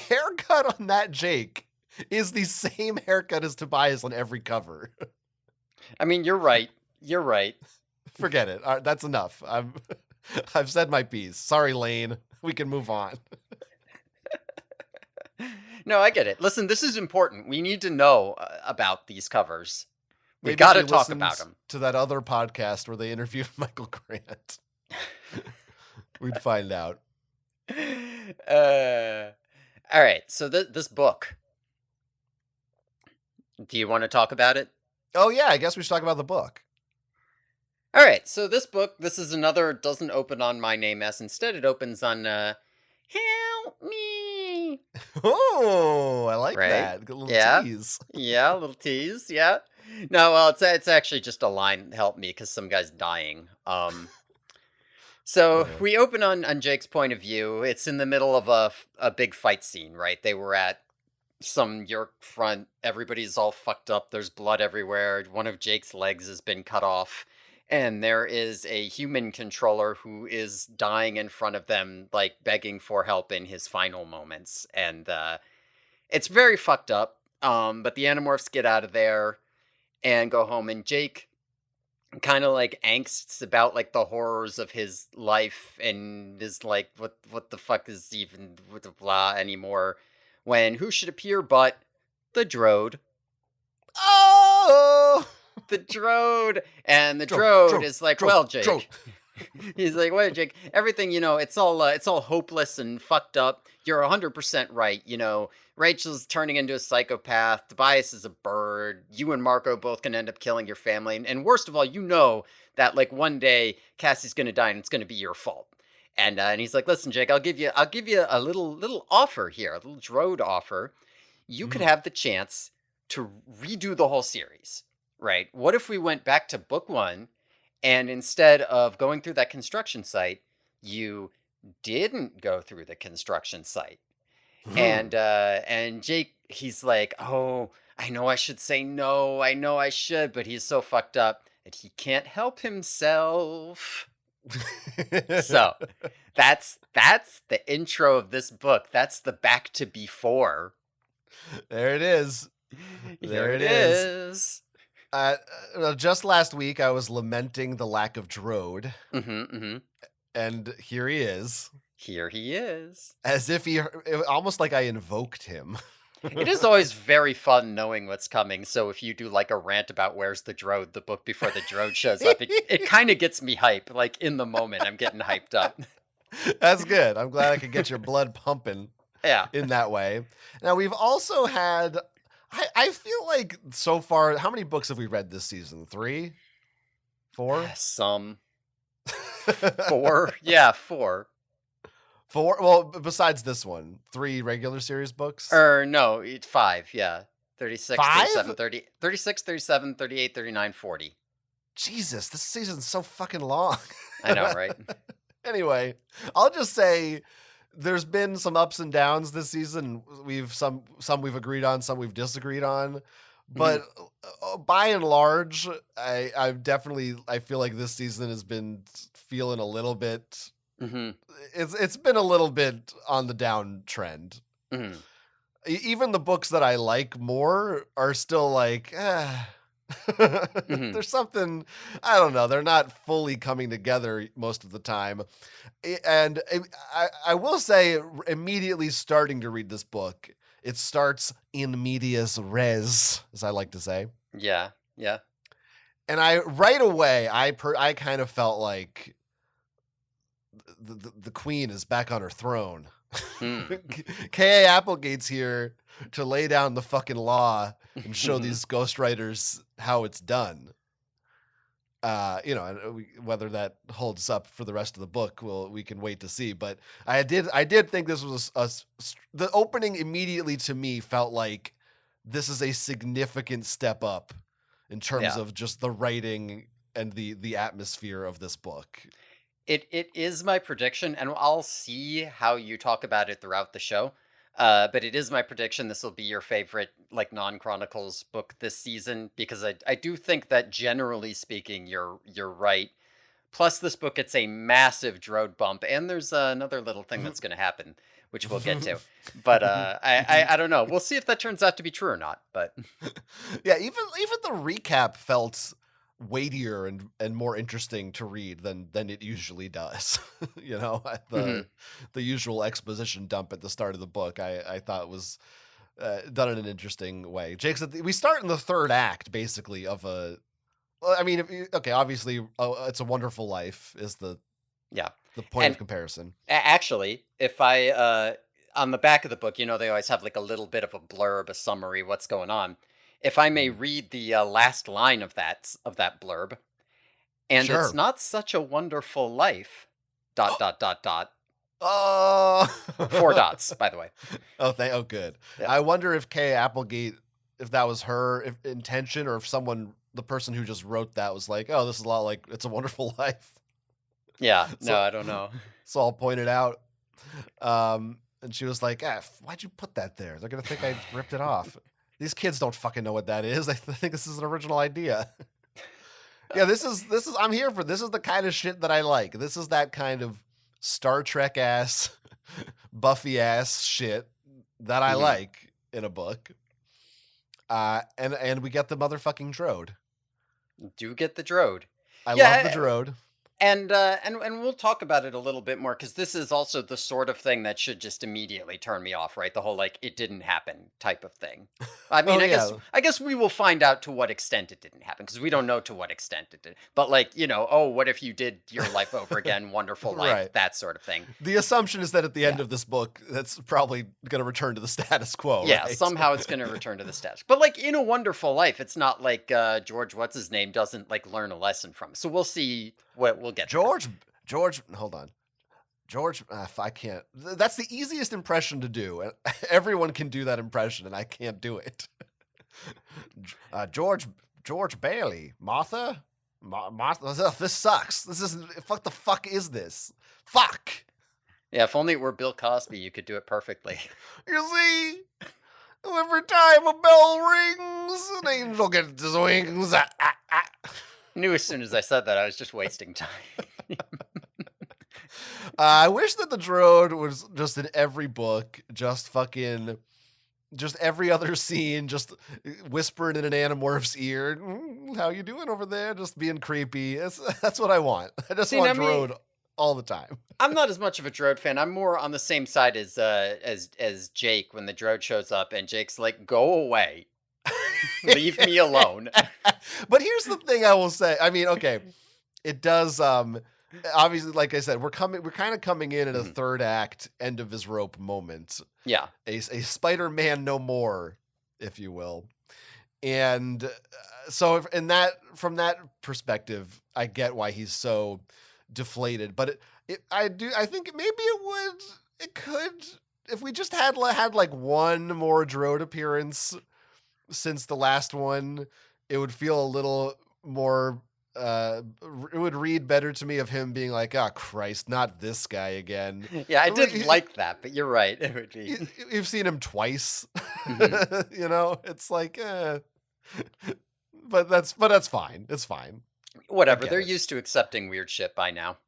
haircut on that Jake is the same haircut as Tobias on every cover. I mean, you're right. You're right. Forget it. That's enough. I've said my piece. Sorry, Lane. We can move on. No, I get it. Listen, this is important. We need to know about these covers. We Maybe got she to talk listened about them. to that other podcast where they interviewed Michael Grant. We'd find out. All right. So this book. Do you want to talk about it? Oh yeah, I guess we should talk about the book. All right. So this book, this is another doesn't open on my name as instead it opens on help me. Oh, I like Right? that. Good little Yeah. tease. Yeah, a little tease. Yeah. No, well, it's actually just a line. Help me, because some guy's dying. So we open on Jake's point of view. It's in the middle of a big fight scene, right? They were at some York front. Everybody's all fucked up. There's blood everywhere. One of Jake's legs has been cut off. And there is a human controller who is dying in front of them, like begging for help in his final moments. And it's very fucked up. But the Animorphs get out of there and go home. And Jake kind of like angsts about like the horrors of his life and is like, what the fuck is even with the blah anymore? When who should appear but the Drode? Oh, the Drode, and the Drode is like, well, Jake. Drode. He's like, well, Jake, everything, it's all hopeless and fucked up. You're 100% right. Rachel's turning into a psychopath. Tobias is a bird. You and Marco both can end up killing your family. And worst of all, that like one day Cassie's going to die and it's going to be your fault. And he's like, listen, Jake, I'll give you a little offer here, a little Drode offer. You could have the chance to redo the whole series, right? What if we went back to book 1 and instead of going through that construction site, you didn't go through the construction site? And Jake, he's like, oh, I know I should say no. I know I should, but he's so fucked up that he can't help himself. So that's the intro of this book. That's the back to before. There it is. There it is. Just last week, I was lamenting the lack of Drode. And here he is. Here he is. As if almost like I invoked him. It is always very fun knowing what's coming. So if you do like a rant about where's the Drode, the book before the Drode shows up, it kind of gets me hype. Like in the moment, I'm getting hyped up. That's good. I'm glad I could get your blood pumping. Yeah. In that way. Now we've also had. I feel like so far, how many books have we read this season? 3? 4? Some. 4. Yeah, 4. 4? Well, besides this one, 3 regular series books? No, 5, yeah. 36, 5? 37, 30, 36, 37, 38, 39, 40. Jesus, this season's so fucking long. I know, right? Anyway, I'll just say there's been some ups and downs this season. Some we've agreed on, some we've disagreed on. But by and large, I feel like this season has been feeling a little bit. It's been a little bit on the downtrend. Even the books that I like more are still like, there's something, I don't know. They're not fully coming together most of the time. And I will say, immediately starting to read this book, it starts in medias res, as I like to say. Yeah, yeah. And right away, I kind of felt like the queen is back on her throne. K.A. Applegate's here to lay down the fucking law and show these ghostwriters how it's done. Whether that holds up for the rest of the book, we can wait to see. But I did think this was the opening immediately to me felt like this is a significant step up in terms of just the writing and the atmosphere of this book. It is my prediction, and I'll see how you talk about it throughout the show. But it is my prediction this will be your favorite like non-Chronicles book this season, because I do think that generally speaking you're right. Plus, this book gets a massive Drode bump, and there's another little thing that's going to happen, which we'll get to. But I don't know. We'll see if that turns out to be true or not. But yeah, even the recap felt weightier and more interesting to read than it usually does. You know, the usual exposition dump at the start of the book, I thought was done in an interesting way. Jake said we start in the third act, basically, of a. I mean, obviously, It's a Wonderful Life is the point of comparison. Actually, if I on the back of the book, you know, they always have like a little bit of a blurb, a summary, what's going on. If I may read the last line of that blurb, and Sure. It's not such a wonderful life. ... Oh, 4 dots, by the way. Oh, good. Yeah. I wonder if Kay Applegate, if that was her intention, or if the person who just wrote that was like, oh, this is a lot like It's a Wonderful Life. Yeah, no, I don't know. So I'll point it out. And she was like, why'd you put that there? They're going to think I ripped it off. These kids don't fucking know what that is. I think this is an original idea. Yeah, this is I'm here for. This is the kind of shit that I like. This is that kind of Star Trek ass, Buffy ass shit that I like in a book. And we get the motherfucking Drode. Do get the Drode. I love the Drode. And we'll talk about it a little bit more, because this is also the sort of thing that should just immediately turn me off, right? The whole like it didn't happen type of thing. I mean, I guess we will find out to what extent it didn't happen, because we don't know to what extent it did. But like, you know, oh, what if you did your life over again? Wonderful life, right. That sort of thing. The assumption is that at the end of this book, that's probably going to return to the status quo. Yeah, right? Somehow it's going to return to the status. But like in A Wonderful Life, it's not like George what's his name doesn't like learn a lesson from it. So we'll see what we'll get. George, hold on. George, I can't. That's the easiest impression to do. Everyone can do that impression, and I can't do it. George Bailey, Martha. This sucks. This is what the fuck is this? Fuck. Yeah, if only it were Bill Cosby, you could do it perfectly. You see, every time a bell rings, an angel gets his wings. Knew as soon as I said that I was just wasting time. I wish that the Drode was just in every book, just every other scene, just whispering in an Animorph's ear. How you doing over there? Just being creepy. That's what I want. I just want Drode all the time. I'm not as much of a Drode fan. I'm more on the same side as Jake when the Drode shows up and Jake's like, "Go away. Leave me alone." But here's the thing I will say. I mean, okay, it does. Obviously, like I said, we're kind of coming in at a third act, end of his rope moment. Yeah, a Spider-Man no more, if you will. And so, from that perspective, I get why he's so deflated. But I think maybe it could, if we just had like one more Drode appearance since the last one, it would feel a little more, it would read better to me of him being like, oh Christ, not this guy again. Yeah, I did like that, but you're right. It would be. You've seen him twice. You know, it's like, but that's fine. It's fine. Whatever. They're used to accepting weird shit by now.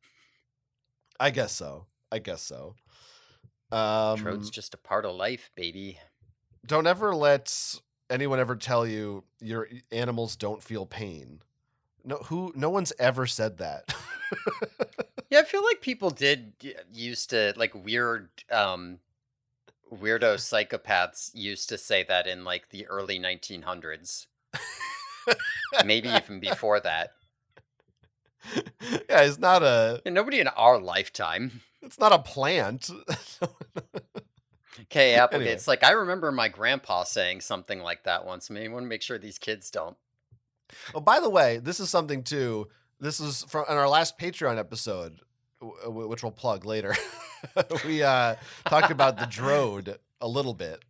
I guess so. Drode's just a part of life, baby. Don't ever let anyone ever tell you your animals don't feel pain. No one's ever said that. Yeah, I feel like people did used to, like, weirdo psychopaths used to say that in like the early 1900s. Maybe even before that. Yeah, it's not nobody in our lifetime. It's not a plant. Okay, Applegate. Anyway. It's like, I remember my grandpa saying something like that once. I want to make sure these kids don't. Oh, by the way, this is something too. This is from in our last Patreon episode, which we'll plug later. We talked about the Drode a little bit.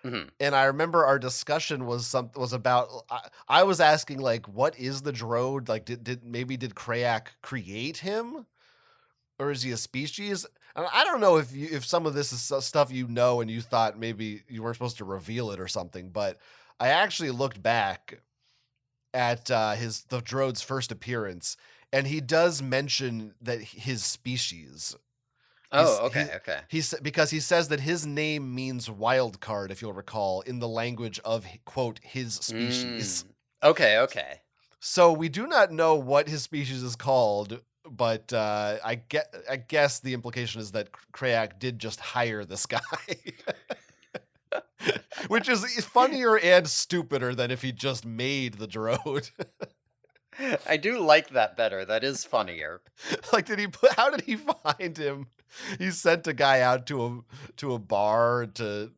Mm-hmm. And I remember our discussion was about, I was asking, like, what is the Drode? Like, did Krayak create him? Or is he a species? And I don't know if some of this is stuff you know and you thought maybe you weren't supposed to reveal it or something, but I actually looked back at the Drode's first appearance, and he does mention that his species. Oh, okay. Because he says that his name means wild card, if you'll recall, in the language of, quote, his species. Okay. So we do not know what his species is called, but I guess the implication is that Krayak did just hire this guy. Which is funnier and stupider than if he just made the Drode. I do like that better. That is funnier. Like, how did he find him? He sent a guy out to a bar to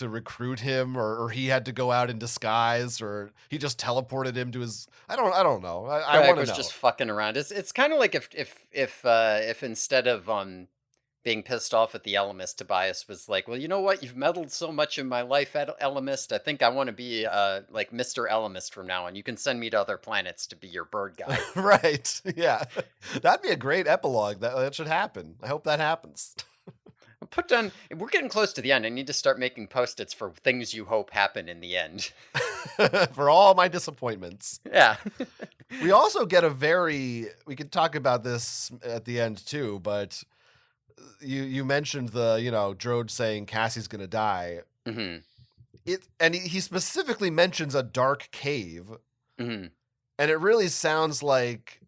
recruit him, or he had to go out in disguise, or he just teleported him to his. I don't know. I want to know. Was just fucking around. It's kind of like if instead of being pissed off at the Ellimist, Tobias was like, well, you know what? You've meddled so much in my life, Ellimist. I think I want to be like Mr. Ellimist from now on. You can send me to other planets to be your bird guy. Right. Yeah. That'd be a great epilogue. That should happen. I hope that happens. Put down. We're getting close to the end. I need to start making post-its for things you hope happen in the end. For all my disappointments. Yeah. We also get we could talk about this at the end too, but you mentioned the, Drode saying Cassie's gonna die. Mm-hmm. And he specifically mentions a dark cave. Mm-hmm. And it really sounds like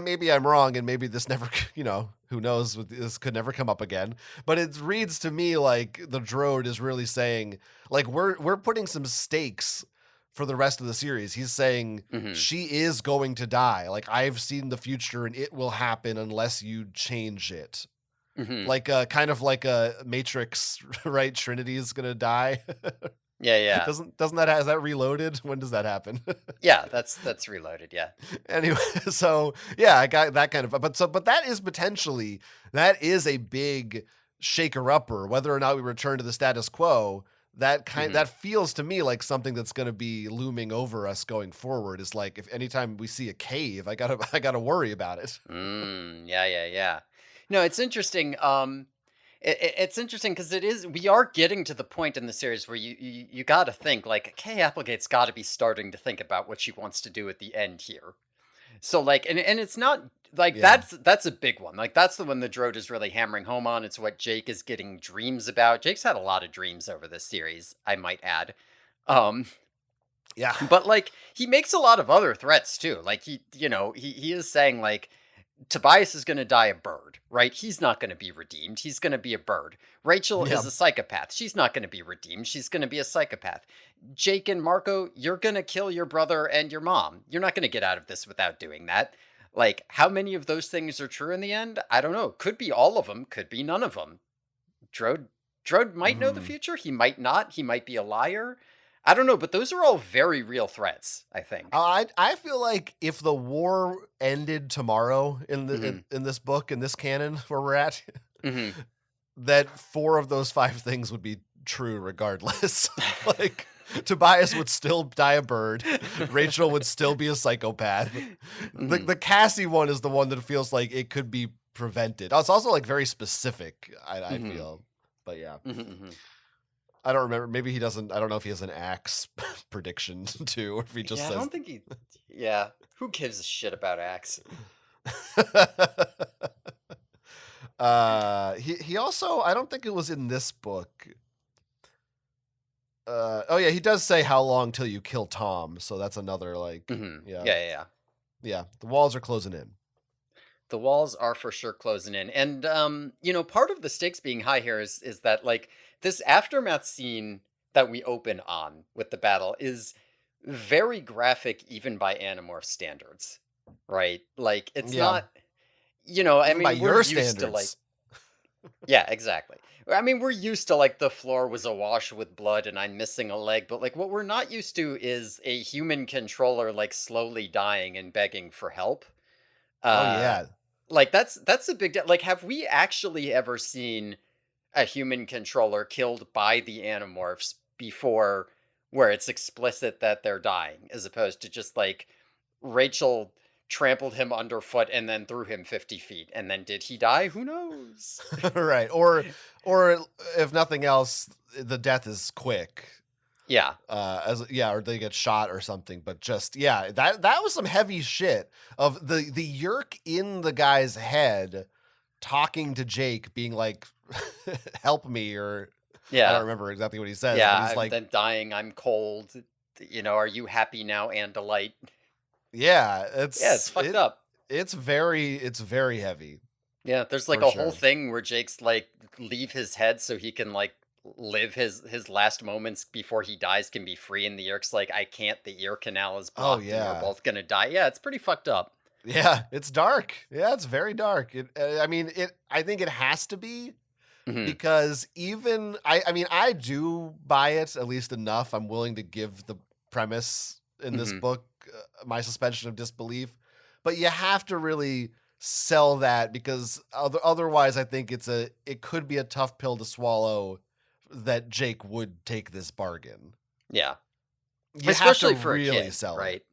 maybe I'm wrong, and maybe this never, who knows, this could never come up again. But it reads to me like the Drode is really saying, like, we're putting some stakes for the rest of the series. He's saying she is going to die. Like, I've seen the future, and it will happen unless you change it. Mm-hmm. Like kind of like a Matrix, right? Trinity is gonna die. Yeah. Doesn't that is that Reloaded? When does that happen? Yeah, that's Reloaded. Yeah. Anyway, so yeah, I got that kind of. But that is a big shaker upper. Whether or not we return to the status quo, that feels to me like something that's going to be looming over us going forward. Is like, if anytime we see a cave, I gotta worry about it. Yeah. No, it's interesting. It's interesting because we are getting to the point in the series where you got to think, like, Kay Applegate's got to be starting to think about what she wants to do at the end here. So, like, and it's not like that's a big one. Like, that's the one the Drode is really hammering home on. It's what Jake is getting dreams about. Jake's had a lot of dreams over this series, I might add. Yeah, but like, he makes a lot of other threats too. Like, he is saying, like, Tobias is going to die a bird, right? He's not going to be redeemed. He's going to be a bird. Rachel is a psychopath. She's not going to be redeemed. She's going to be a psychopath. Jake and Marco, you're going to kill your brother and your mom. You're not going to get out of this without doing that. Like, how many of those things are true in the end? I don't know. Could be all of them. Could be none of them. Drode might know the future. He might not. He might be a liar. I don't know, but those are all very real threats, I think. I feel like if the war ended tomorrow in this book, in this canon where we're at, that 4 of those 5 things would be true regardless. Like, Tobias would still die a bird. Rachel would still be a psychopath. The Cassie one is the one that feels like it could be prevented. It's also like very specific, I feel. But yeah. I don't remember. Maybe he doesn't. I don't know if he has an axe prediction too, or if he just says. I don't think he. Yeah. Who gives a shit about axe? He also. I don't think it was in this book. Oh yeah, he does say how long till you kill Tom. So that's another like. Yeah. The walls are closing in. The walls are for sure closing in, and part of the stakes being high here is that, like, this aftermath scene that we open on with the battle is very graphic, even by Animorph standards, right? Like, it's not, I mean, by we're your used standards. to, like, yeah, exactly. I mean, we're used to, like, the floor was awash with blood and I'm missing a leg, but, like, what we're not used to is a human controller, like, slowly dying and begging for help. Like, that's a big deal. Like, have we actually ever seen a human controller killed by the Animorphs before, where it's explicit that they're dying, as opposed to just, like, Rachel trampled him underfoot and then threw him 50 feet, and then did he die? Who knows? Right. Or if nothing else, the death is quick. Yeah. Or they get shot or something. But just that was some heavy shit of the yerk in the guy's head talking to Jake, being like, "Help me," or I don't Yeah. remember exactly what he says, Yeah. but he's I'm like, then dying. I'm cold. Are you happy now and delight? "Yeah, Yeah, it's fucked up. it's very heavy Yeah, there's like for a whole sure." thing where Jake's like leave his head so he can like live his last moments before he dies can be free, and the Yeerk's like, I can't, the ear canal is Oh blocked and we're yeah. both gonna die. Yeah, it's pretty fucked up. Yeah, it's dark. Yeah, it's very dark. I think it has to be Hmm. because I do buy it at least enough. I'm willing to give the premise in this Hmm. book my suspension of disbelief, but you have to really sell that because otherwise, I think it could be a tough pill to swallow that Jake would take this bargain. Yeah. You have to Especially for a really kid, sell it. right?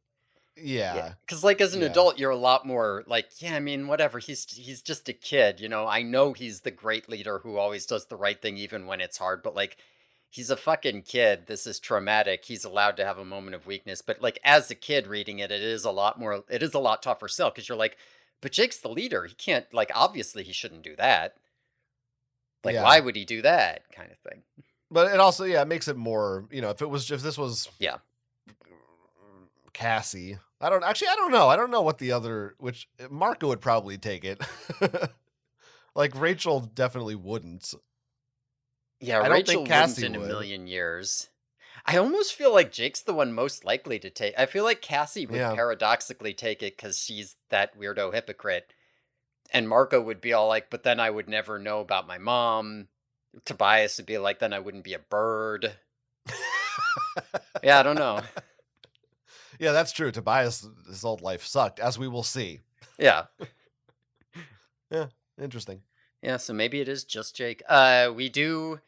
Yeah. Yeah, Cause like as an yeah. adult, you're a lot more like, yeah, I mean, whatever. He's just a kid, I know he's the great leader who always does the right thing even when it's hard, but like he's a fucking kid. This is traumatic. He's allowed to have a moment of weakness. But like as a kid reading it, it is a lot tougher sell because you're like, but Jake's the leader. He can't, like, obviously he shouldn't do that. Like, Yeah. why would he do that? Kind of thing. But it also, it makes it more, if this was Yeah. Cassie, I don't know. I don't know what the other, which Marco would probably take it. Like Rachel definitely wouldn't. Yeah, I don't think Rachel wouldn't Cassie in a would. million years. I almost feel like Jake's the one most likely to take. I feel like Cassie would Yeah. paradoxically take it because she's that weirdo hypocrite. And Marco would be all like, but then I would never know about my mom. Tobias would be like, then I wouldn't be a bird. Yeah, I don't know. Yeah, that's true. Tobias, his old life sucked, as we will see. Yeah. Yeah, interesting. Yeah, so maybe it is just Jake. We do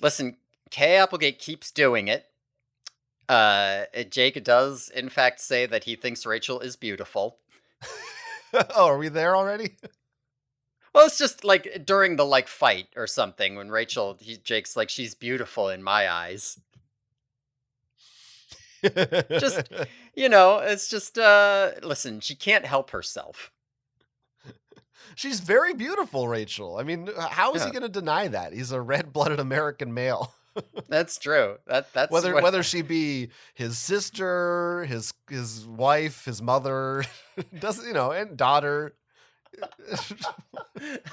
listen, Kay Applegate keeps doing it. Jake does in fact say that he thinks Rachel is beautiful. Oh, are we there already? Well, it's just like during the like fight or something when Jake's like, she's beautiful in my eyes. Just, it's just listen, she can't help herself. She's very beautiful, Rachel. I mean, how is he Yeah, going to deny that? He's a red-blooded American male. that's true. That's what Whether she be his sister, his wife, his mother, doesn't and daughter.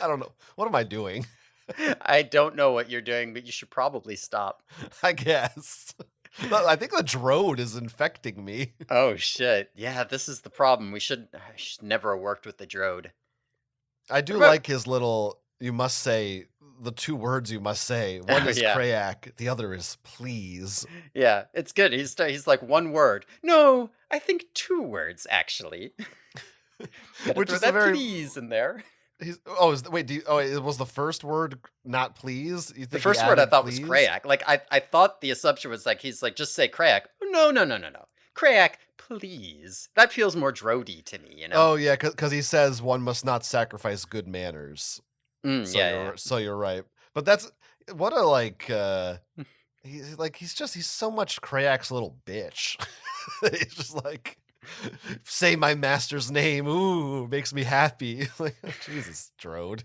I don't know. What am I doing? I don't know what you're doing, but you should probably stop. I guess. I think the Drode is infecting me. Oh shit. Yeah, this is the problem. I should never have worked with the Drode. I do Remember, like his little. You must say the two words you must say. One oh is yeah. Krayak. The other is please. Yeah, it's good. He's like one word. No, I think two words actually. Gotta Which throw is a that very. please in there. Wait. It was the first word not please? You The think he first word I added thought was please? Krayak. Like I thought the assumption was like he's like just say Krayak. No, no, no, no, no. Krayak, please. That feels more Drody to me. Oh yeah, because he says one must not sacrifice good manners. Mm, yeah, yeah. So you're right. But that's what a like. He's so much Krayak's little bitch. He's just like say my master's name. Ooh, makes me happy. Like Jesus, Drode.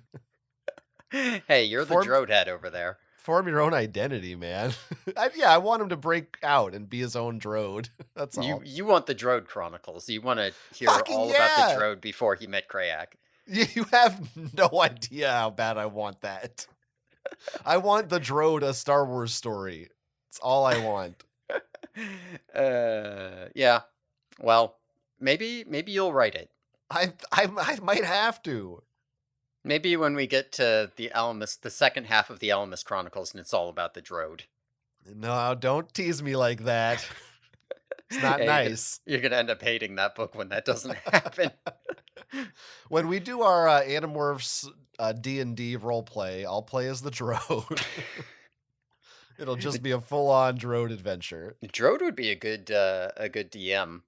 Hey, you're the Form Drode head over there. form your own identity, man. I want him to break out and be his own Drode. That's You all. you want the Drode Chronicles. You want to hear Fucking all about the yeah. Drode before he met Krayak. You have no idea how bad I want that. I want the Drode a Star Wars story. It's all I want. Yeah. Well, maybe you'll write it. I might have to. Maybe when we get to the second half of the Alamus Chronicles, and it's all about the Drode. No, don't tease me like that. It's not Yeah, nice. you're gonna end up hating that book when that doesn't happen. When we do our Animorphs D&D role play, I'll play as the Drode. It'll just be a full-on Drode adventure. Drode would be a good DM.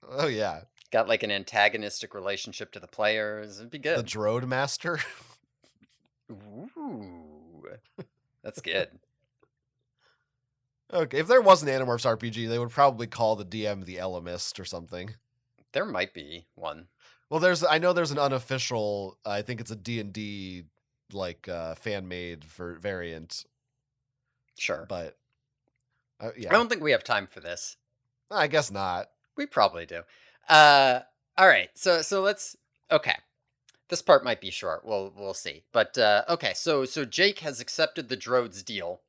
Oh yeah, Got like an antagonistic relationship to the players. It'd be the good. Drode Master. Ooh, that's good. Okay, if there was an Animorphs RPG, they would probably call the DM the Elemist or something. There might be one. Well, I know there's an unofficial. I think it's a D&D like fan made for variant, Sure. but I yeah, don't think we have time for this. I guess not. We probably do. All right. So let's. Okay. This part might be short. We'll see. But okay. So Jake has accepted the Drode's deal,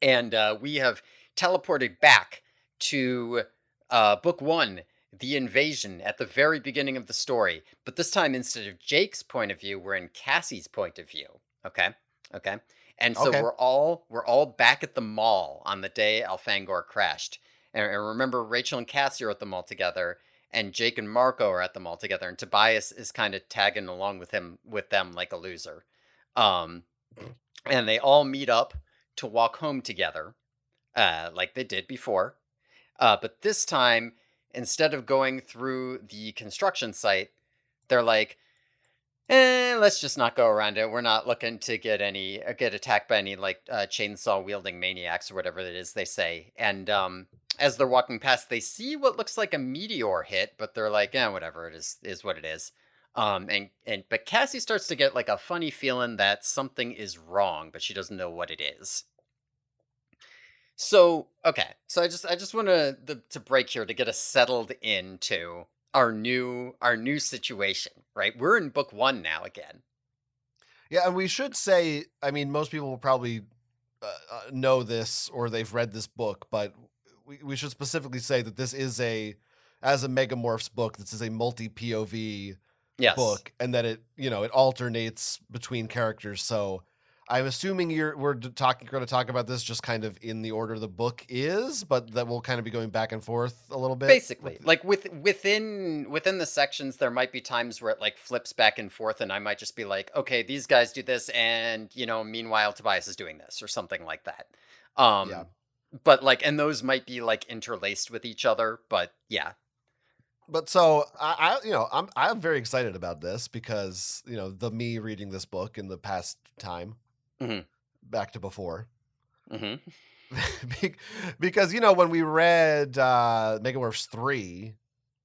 and we have teleported back to book one, the invasion at the very beginning of the story. But this time, instead of Jake's point of view, we're in Cassie's point of view. Okay. Okay. And so Okay. we're all back at the mall on the day Alfangor crashed. And remember, Rachel and Cassie are at the mall together, and Jake and Marco are at the mall together, and Tobias is kind of tagging along with them like a loser. Um, and they all meet up to walk home together, like they did before. But this time, instead of going through the construction site, they're like, let's just not go around it. We're not looking to get attacked by any like chainsaw wielding maniacs or whatever it is they say. And as they're walking past, they see what looks like a meteor hit, but they're like, whatever it is what it is. But Cassie starts to get like a funny feeling that something is wrong, but she doesn't know what it is. So okay, so I just want to break here to get us settled into our new situation, right? We're in book one now again. Yeah, and we should say, I mean, most people will probably know this or they've read this book, but we should specifically say that this is as a Megamorphs book, this is a multi POV Yes, book, and that it alternates between characters. So I'm assuming we're going to talk about this just kind of in the order the book is, but that we'll kind of be going back and forth a little bit. basically, like within the sections, there might be times where it like flips back and forth, and I might just be like, okay, these guys do this, and meanwhile Tobias is doing this or something like that. Yeah. Um, but like, and those might be like interlaced with each other, but yeah. But so I'm very excited about this because the me reading this book in the past time Hmm. back to before. Hmm. Because when we read Megamorphs 3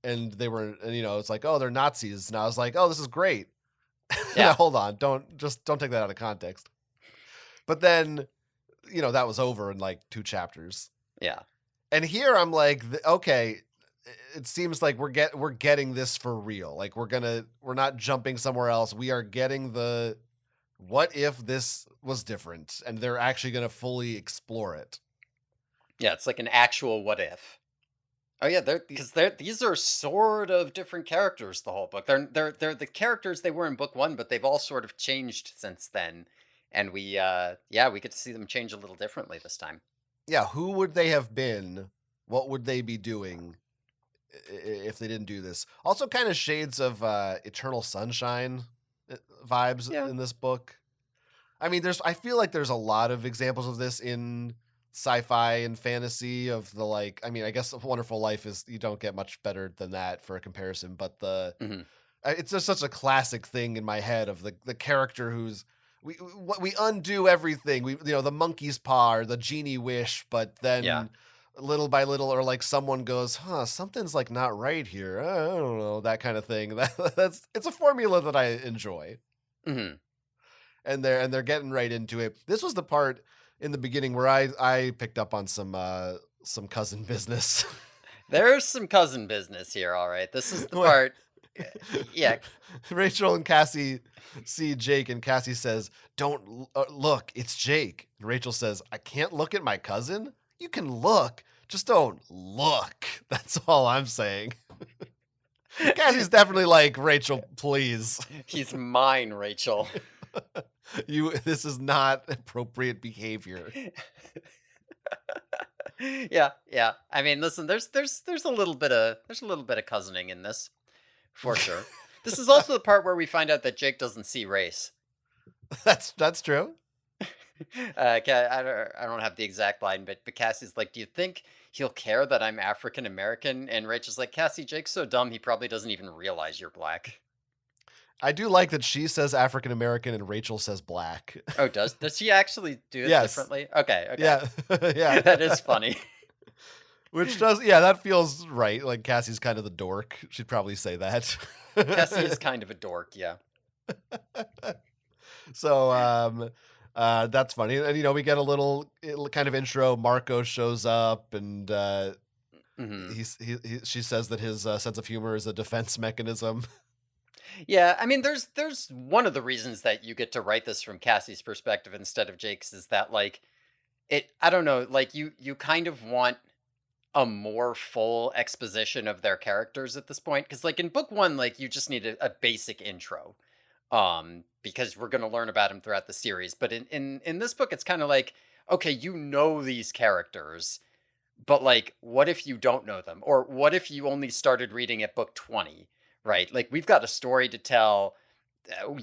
and they were and, it's like, oh, they're Nazis, and I was like, oh, this is great. Now, Yeah, hold on, don't take that out of context. But then that was over in like 2 chapters, yeah. and here I'm like, okay, it seems like we're getting this for real. Like we're not jumping somewhere else. We are getting the what if this was different, and they're actually going to fully explore it. Yeah, it's like an actual what if. Oh yeah, they're these are sort of different characters the whole book. They're the characters they were in book one, but they've all sort of changed since then. And we get to see them change a little differently this time. Yeah, who would they have been? What would they be doing if they didn't do this? Also, kind of shades of Eternal Sunshine vibes Yeah. in this book. I mean, I feel like there's a lot of examples of this in sci-fi and fantasy of the like. I mean, I guess Wonderful Life is you don't get much better than that for a comparison, but Hmm. it's just such a classic thing in my head of the character who's we undo everything. We the monkey's paw or the genie wish, but Yeah. then little by little, or like someone goes, huh, something's like not right here. I don't know, that kind of thing. It's a formula that I enjoy, Hmm. and they're getting right into it. This was the part in the beginning where I picked up on some cousin business. There's some cousin business here. All right, this is the Where part. Yeah. Rachel and Cassie see Jake, and Cassie says, "Don't look, it's Jake." And Rachel says, "I can't look at my cousin. You can look, just don't look." That's all I'm saying. Cassie's definitely like, Rachel, please. He's mine, Rachel. This is not appropriate behavior. Yeah, yeah. I mean, listen, there's a little bit of cousining in this, for sure. This is also the part where we find out that Jake doesn't see race. That's true. I don't have the exact line, but Cassie's like, "Do you think he'll care that I'm African American?" And Rachel's like, "Cassie, Jake's so dumb he probably doesn't even realize you're black." I do like that she says African American and Rachel says black. Oh, does she actually do it Yes. differently? Okay, okay. Yeah. Yeah. That is funny. Which does, yeah, that feels right. Like Cassie's kind of the dork. She'd probably say that. Cassie is kind of a dork, yeah. So, that's funny. And, we get a little kind of intro. Marco shows up and, Hmm. she says that his sense of humor is a defense mechanism. Yeah, I mean, there's one of the reasons that you get to write this from Cassie's perspective instead of Jake's is that like I don't know, like you kind of want a more full exposition of their characters at this point because like in book one, like you just need a basic intro, because we're going to learn about him throughout the series. But in this book, it's kind of like, okay, you know these characters, but like what if you don't know them, or what if you only started reading at book 20, right? Like we've got a story to tell.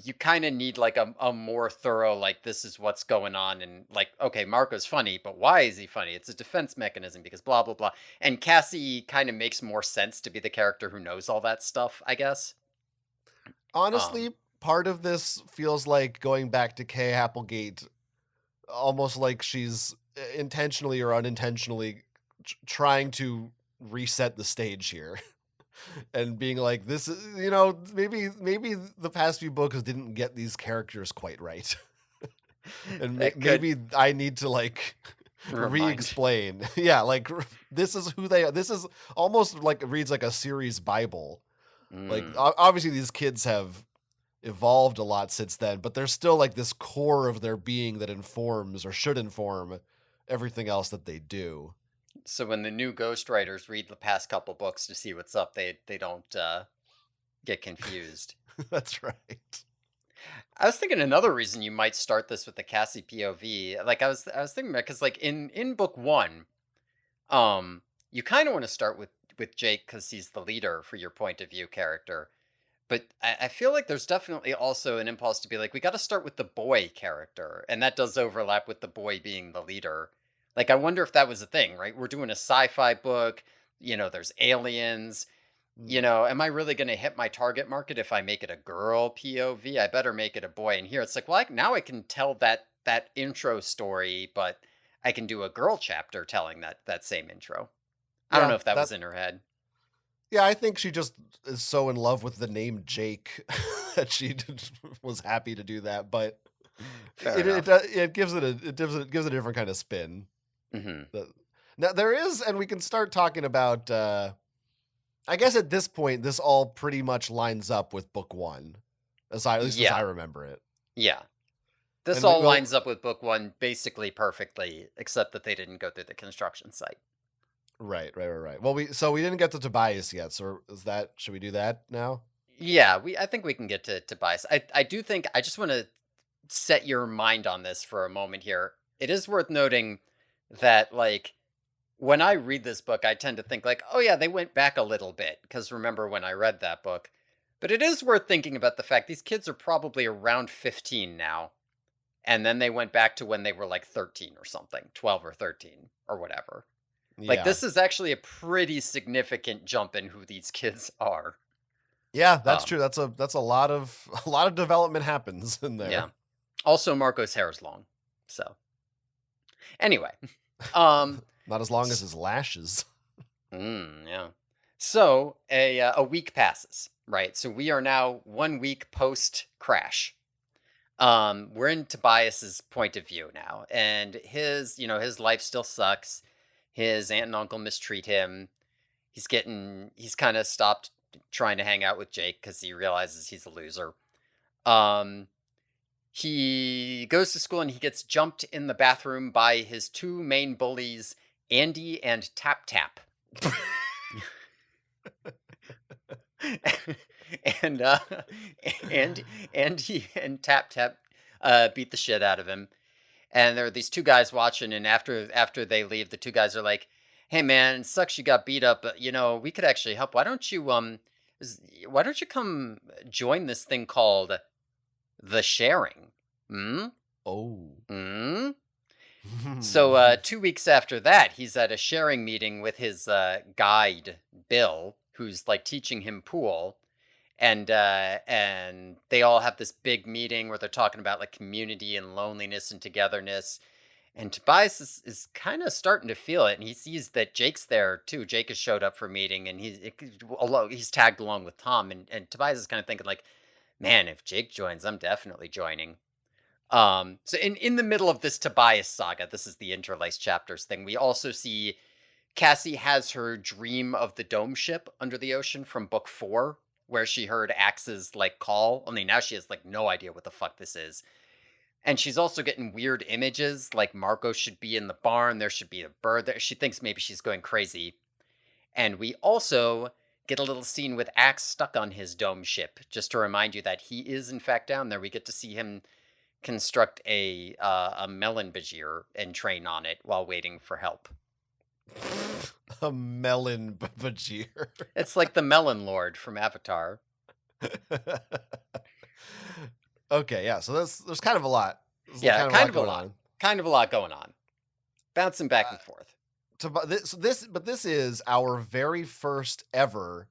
You kind of need like a more thorough, like this is what's going on, and like, okay, Marco's funny, but why is he funny? It's a defense mechanism because blah blah blah. And Cassie kind of makes more sense to be the character who knows all that stuff, I guess. Honestly, um part of this feels like going back to Kay Applegate, almost like she's intentionally or unintentionally trying to reset the stage here. And being like, this is, maybe the past few books didn't get these characters quite right. And that could maybe I need to like remind. re-explain. Yeah, like this is who they are. This is almost like reads like a series Bible. Like Mm. obviously these kids have evolved a lot since then, but there's still like this core of their being that informs or should inform everything else that they do. So when the new ghostwriters read the past couple books to see what's up, they don't get confused. That's right. I was thinking another reason you might start this with the Cassie POV. Like I was thinking about because like in book one, you kind of want to start with Jake because he's the leader for your point of view character. But I feel like there's definitely also an impulse to be like, we got to start with the boy character. And that does overlap with the boy being the leader. Like, I wonder if that was a thing, right? We're doing a sci fi book, there's aliens. Mm. Am I really going to hit my target market if I make it a girl POV? I better make it a boy. And here it's like, well, now I can tell that intro story, but I can do a girl chapter telling that same intro. I don't Yeah, know if that that was in her head. yeah, I think she just is so in love with the name Jake that was happy to do that, but Fair enough. it gives it a different kind of spin. Hmm. The- Now there is, and we can start talking about. I guess at this point, this all pretty much lines up with book one, at least as I Yeah. remember it. Yeah. This And we all will. lines up with book one basically perfectly, except that they didn't go through the construction site. Right. Well, we didn't get to Tobias yet, so should we do that now? Yeah, I think we can get to Tobias. I do think I just want to set your mind on this for a moment here. It is worth noting that like when I read this book, I tend to think like, oh yeah, they went back a little bit because remember when I read that book. But it is worth thinking about the fact these kids are probably around 15 now, and then they went back to when they were like 13 or something, 12 or 13 or whatever. Like Yeah, this is actually a pretty significant jump in who these kids are. yeah, that's Um, true. That's a lot of a lot of development happens in there. yeah. Also, Marco's hair is long. So anyway, um, Not as long as his lashes. yeah. So a week passes, right? So we are now 1 week post crash. We're in Tobias's point of view now, and his life still sucks. His aunt and uncle mistreat him. He's kind of stopped trying to hang out with Jake because he realizes he's a loser. Um, he goes to school and he gets jumped in the bathroom by his two main bullies, Andy and Tap Tap. and and Andy and Tap Tap beat the shit out of him. And there are these two guys watching, and after they leave, the two guys are like, "Hey man, it sucks you got beat up, but we could actually help. Why don't you come join this thing called the sharing?" Hmm? Oh. Hmm? So 2 weeks after that, he's at a sharing meeting with his guide, Bill, who's like teaching him pool. and they all have this big meeting where they're talking about like community and loneliness and togetherness. And Tobias is kind of starting to feel it, and he sees that Jake's there too. Jake has showed up for a meeting, and he's tagged along with Tom, and Tobias is kind of thinking like, man, if Jake joins, I'm definitely joining. So in the middle of this Tobias saga, this is the interlaced chapters thing. We also see Cassie has her dream of the dome ship under the ocean from book 4, where she heard Axe's like call. Only now she has like no idea what the fuck this is. And she's also getting weird images, like Marco should be in the barn, there should be a bird there. She thinks maybe she's going crazy. And we also get a little scene with Axe stuck on his dome ship, just to remind you that he is in fact down there. We get to see him construct a melon bajir and train on it while waiting for help. A melon bajir. It's like the Melon Lord from Avatar. Okay, yeah. So there's kind of a lot. Yeah, kind of a lot. Kind of a lot going on. Bouncing back and forth. But this is our very first ever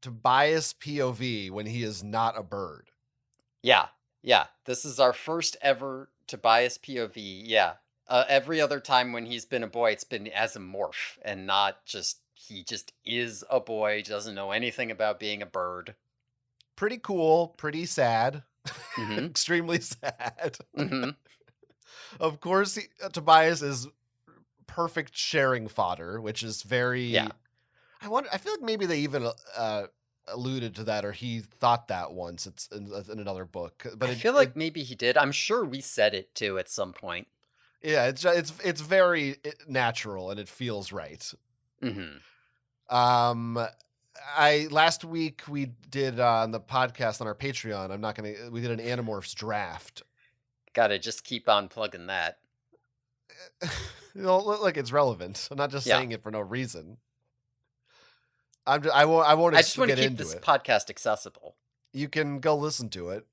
Tobias POV when he is not a bird. Yeah. This is our first ever Tobias POV. Yeah. Every other time when he's been a boy, it's been as a morph and not just, he just is a boy, doesn't know anything about being a bird. Pretty cool, pretty sad, extremely sad. Of course, Tobias is perfect sharing fodder, which is very. Yeah. I feel like maybe they even alluded to that, or he thought that once. It's in another book, but I feel like maybe he did. I'm sure we said it too at some point. Yeah, it's very natural and it feels right. Last week we did on the podcast on our Patreon. We did an Animorphs draft. Gotta just keep on plugging that. Look, it's relevant. I'm not just saying it for no reason. I just want to keep this podcast accessible. You can go listen to it.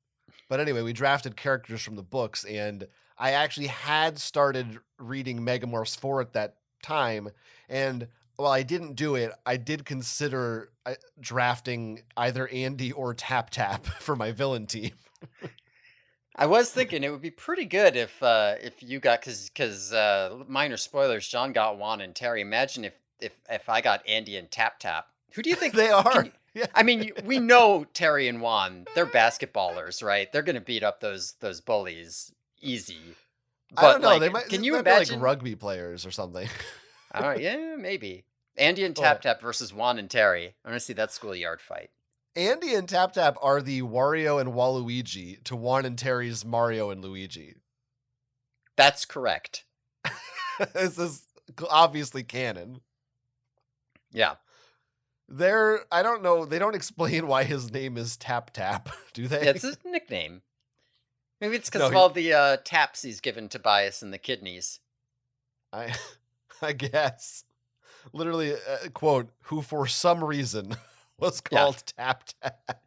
But anyway, we drafted characters from the books, and I actually had started reading Megamorphs 4 at that time, and while I didn't do it, I did consider drafting either Andy or Tap Tap for my villain team. I was thinking it would be pretty good if you got, because minor spoilers, John got Juan and Terry. Imagine if I got Andy and Tap Tap. Who do you think they are? Yeah. I mean, we know Terry and Juan. They're basketballers, right? They're going to beat up those bullies easy. But I don't know. They might. Can you imagine like rugby players or something? All right, yeah, maybe. Andy and Tap Tap versus Juan and Terry. I want to see that schoolyard fight. Andy and Tap Tap are the Wario and Waluigi to Juan and Terry's Mario and Luigi. That's correct. This is obviously canon. Yeah. I don't know. They don't explain why his name is Tap Tap, do they? Yeah, it's his nickname. Maybe it's because of all the taps he's given Tobias in the kidneys. I guess. Literally, quote, who for some reason was called Tap Tap.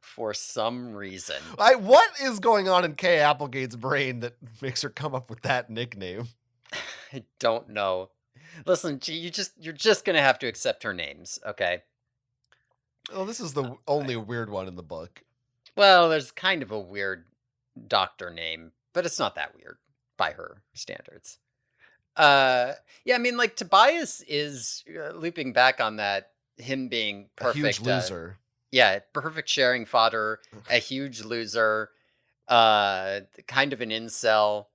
For some reason. What is going on in Kay Applegate's brain that makes her come up with that nickname? I don't know. Listen, you're just gonna have to accept her names, okay? Well, this is the only weird one in the book. Well, there's kind of a weird doctor name, but it's not that weird by her standards. Yeah, I mean, like Tobias is looping back on that, him being perfect, a huge loser. Yeah, perfect sharing fodder, a huge loser, kind of an incel,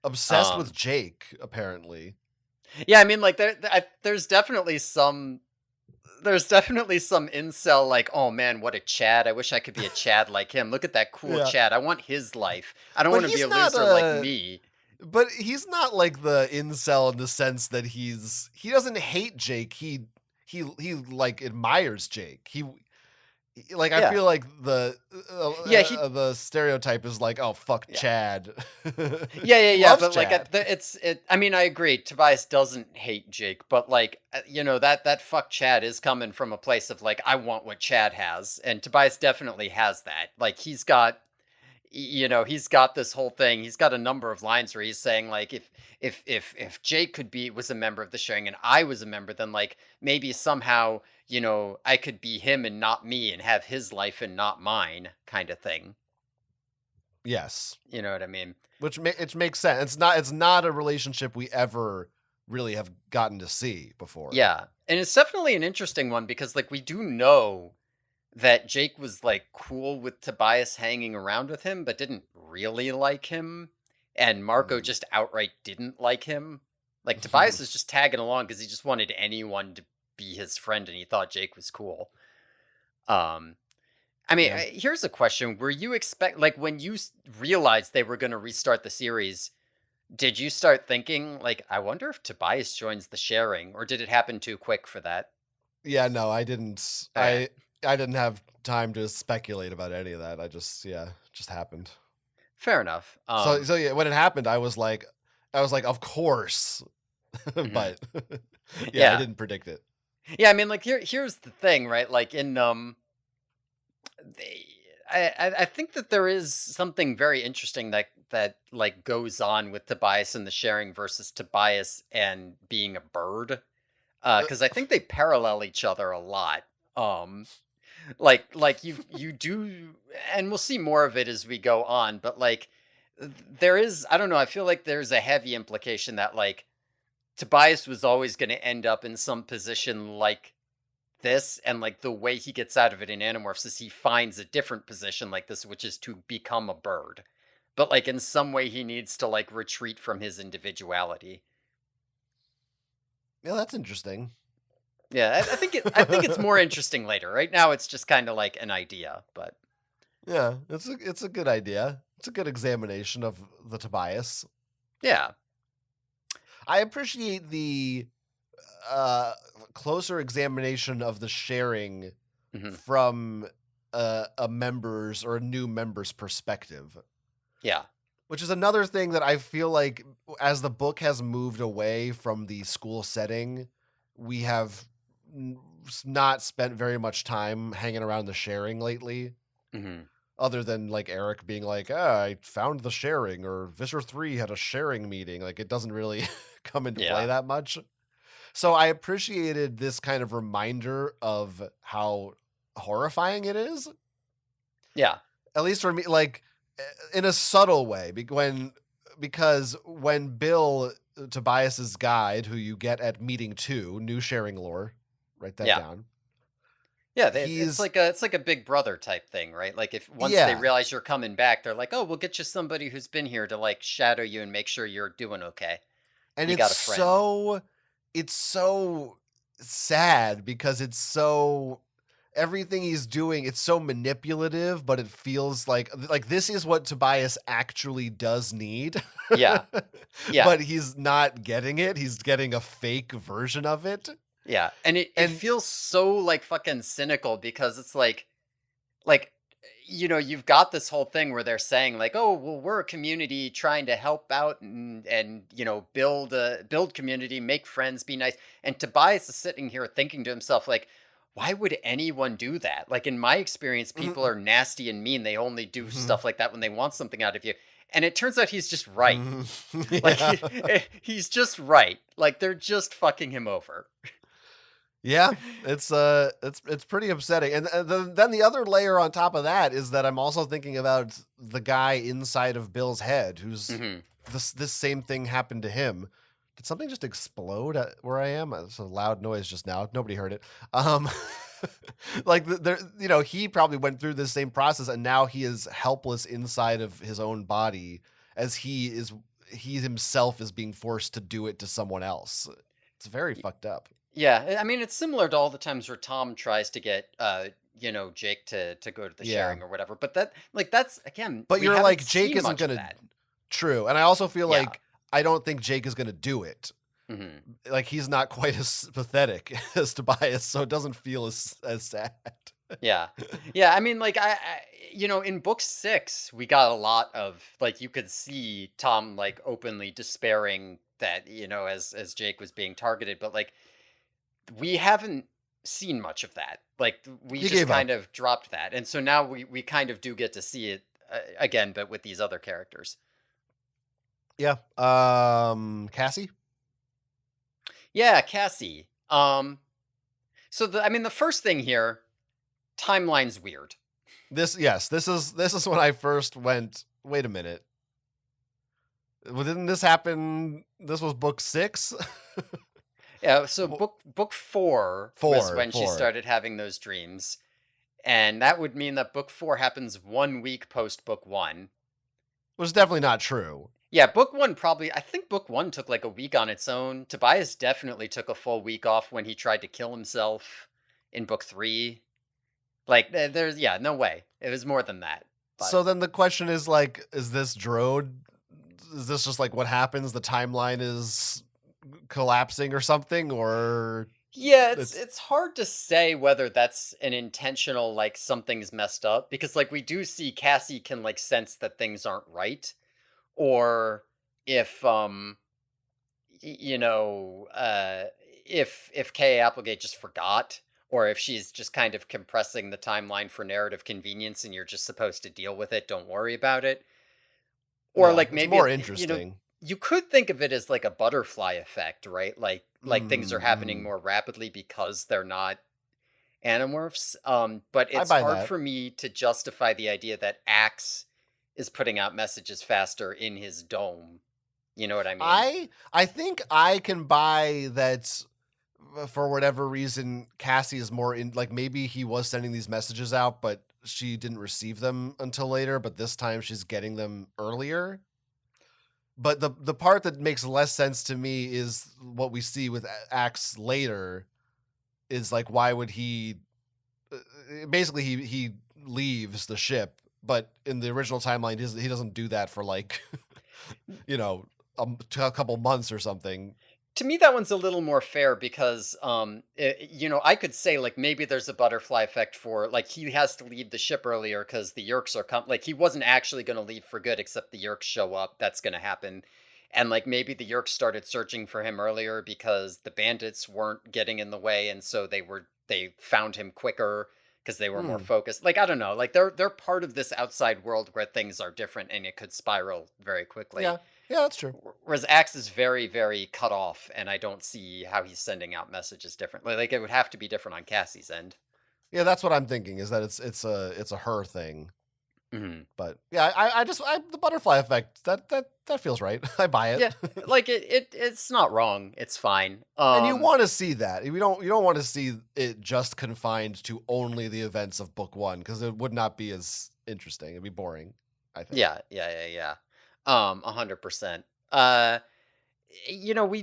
obsessed with Jake, apparently. Yeah, I mean, like there's definitely some incel like, oh man, what a Chad! I wish I could be a Chad like him. Look at that cool Chad. I want his life. I don't want to be a loser like me. But he's not like the incel in the sense that he doesn't hate Jake. He like admires Jake. I feel like the stereotype is like, oh fuck Chad. Yeah. But Chad. Like I mean, I agree. Tobias doesn't hate Jake, but like that fuck Chad is coming from a place of like, I want what Chad has, and Tobias definitely has that. Like he's got this whole thing. He's got a number of lines where he's saying like, if Jake was a member of the Sharing and I was a member, then like maybe somehow I could be him and not me and have his life and not mine kind of thing. Yes. You know what I mean? It makes sense. It's not a relationship we ever really have gotten to see before. Yeah. And it's definitely an interesting one because like we do know that Jake was like cool with Tobias hanging around with him, but didn't really like him. And Marco just outright didn't like him. Like Tobias is just tagging along because he just wanted anyone to be his friend and he thought Jake was cool. I mean, Yeah. here's a question. Were you like when you realized they were going to restart the series, did you start thinking like, I wonder if Tobias joins the sharing or did it happen too quick for that? Yeah, no, I didn't. Okay. I didn't have time to speculate about any of that. It just happened. Fair enough. So yeah, when it happened, I was like, of course, Mhm. but yeah, I Yeah. didn't predict it. Yeah, I mean, like here's the thing, right? Like in they, I think that there is something very interesting that like goes on with Tobias and the sharing versus Tobias and being a bird. Because I think they parallel each other a lot. Um, like you do, and we'll see more of it as we go on. But like, there is, I don't know. I feel like there's a heavy implication that like Tobias was always going to end up in some position like this, and like the way he gets out of it in Animorphs is he finds a different position like this, which is to become a bird. But like in some way, he needs to like retreat from his individuality. Yeah, that's interesting. Yeah, I think it's more interesting later. Right now, it's just kind of like an idea, but Yeah, it's a good idea. It's a good examination of the Tobias. yeah, I appreciate the uh closer examination of the sharing hmm from a member's or a new member's perspective, yeah, which is another thing that I feel like as the book has moved away from the school setting, we have not spent very much time hanging around the sharing lately, hmm other than like Eric being like, ah, I found the sharing, or Visser 3 had a sharing meeting. Like it doesn't really come into play yeah, that much. So I appreciated this kind of reminder of how horrifying it is, yeah, at least for me, like in a subtle way. Because when Bill, Tobias's guide, who you get at meeting 2, new sharing lore, write that yeah. down. Yeah, He's it's like a big brother type thing, right? Like if once they yeah, realize you're coming back, they're like, "Oh, we'll get you somebody who's been here to like shadow you and make sure you're doing okay. and You got a friend." it's so sad because it's so everything he's doing, it's so manipulative, but it feels like this is what Tobias actually does need. Yeah, yeah, But he's not getting it. He's getting a fake version of it. yeah, and it And feels so like fucking cynical because it's like you've got this whole thing where they're saying like, "Oh, well, we're a community trying to help out and build community, make friends, be nice." And Tobias is sitting here thinking to himself like, "Why would anyone do that?" Like in my experience, people are nasty and mean. They only do stuff like that when they want something out of you. And it turns out he's just right. Like yeah. he's just right. Like they're just fucking him over. Yeah, it's pretty upsetting. And then the other layer on top of that is that I'm also thinking about the guy inside of Bill's head who's hmm this same thing happened to him. Did something just explode where I am? It's a loud noise just now. Nobody heard it. Um like there, he probably went through this same process and now he is helpless inside of his own body as he himself is being forced to do it to someone else. It's very fucked up. Yeah, I mean, it's similar to all the times where Tom tries to get, Jake to go to the Yeah. sharing or whatever. But that's again, But we you're haven't like, Jake seen isn't much of gonna that. true. And I also feel Yeah. like I don't think Jake is gonna do it. hmm Like he's not quite as pathetic as Tobias, so it doesn't feel as sad. Yeah. Yeah. I mean, like, in book 6, we got a lot of, like, you could see Tom, like, openly despairing that, as Jake was being targeted. But, like, we haven't seen much of that. Like, we He just gave kind up. of dropped that. And so now we kind of do get to see it again, but with these other characters. Yeah. Cassie? Yeah, Cassie. So the first thing here, timeline's weird. This is when I first went, wait a minute. Well, didn't this happen? This was book 6? Yeah, so Well, book 4 was when she 4. started having those dreams. And that would mean that book 4 happens 1 week post book 1. Which is definitely not true. Yeah, book 1 probably, I think book 1 took like a week on its own. Tobias definitely took a full week off when he tried to kill himself in book 3. Like, there's, yeah, no way. It was more than that. But So then the question is like, is this Drode? Is this just like what happens? The timeline is collapsing or something, or yeah, it's it's it's hard to say whether that's an intentional like something's messed up because like we do see Cassie can like sense that things aren't right or if you know if Kay Applegate just forgot or if she's just kind of compressing the timeline for narrative convenience and you're just supposed to deal with it, don't worry about it. Or yeah, like it's maybe more you know interesting. you could think of it as like a butterfly effect, right? Like things are happening Mm-hmm. more rapidly because they're not Animorphs. But I it's buy hard that. for me to justify the idea that Axe is putting out messages faster in his dome. You know what I mean? I think I can buy that for whatever reason Cassie is more in, like maybe he was sending these messages out but she didn't receive them until later, but this time she's getting them earlier. But the part that makes less sense to me is what we see with Axe later is like why would he basically he leaves the ship, but in the original timeline he doesn't do that for like you know a couple months or something. To me, that one's a little more fair because, you know, I could say like maybe there's a butterfly effect for like he has to leave the ship earlier because the Yerks are like he wasn't actually going to leave for good, except the Yerks show up. That's going to happen, and like maybe the Yerks started searching for him earlier because the bandits weren't getting in the way, and so they found him quicker because they were more Hmm. focused. Like I don't know, like they're part of this outside world where things are different and it could spiral very quickly. Yeah, yeah, that's true. Whereas Axe is very, very cut off, and I don't see how he's sending out messages differently. Like it would have to be different on Cassie's end. Yeah, that's what I'm thinking, is that it's a her thing. Hmm. But yeah, the butterfly effect, that feels right. I buy it. Yeah, like it's not wrong. It's fine. And you want to see that. You don't want to see it just confined to only the events of book 1 because it would not be as interesting. It'd be boring, I think. yeah. 100%. Uh, you know, we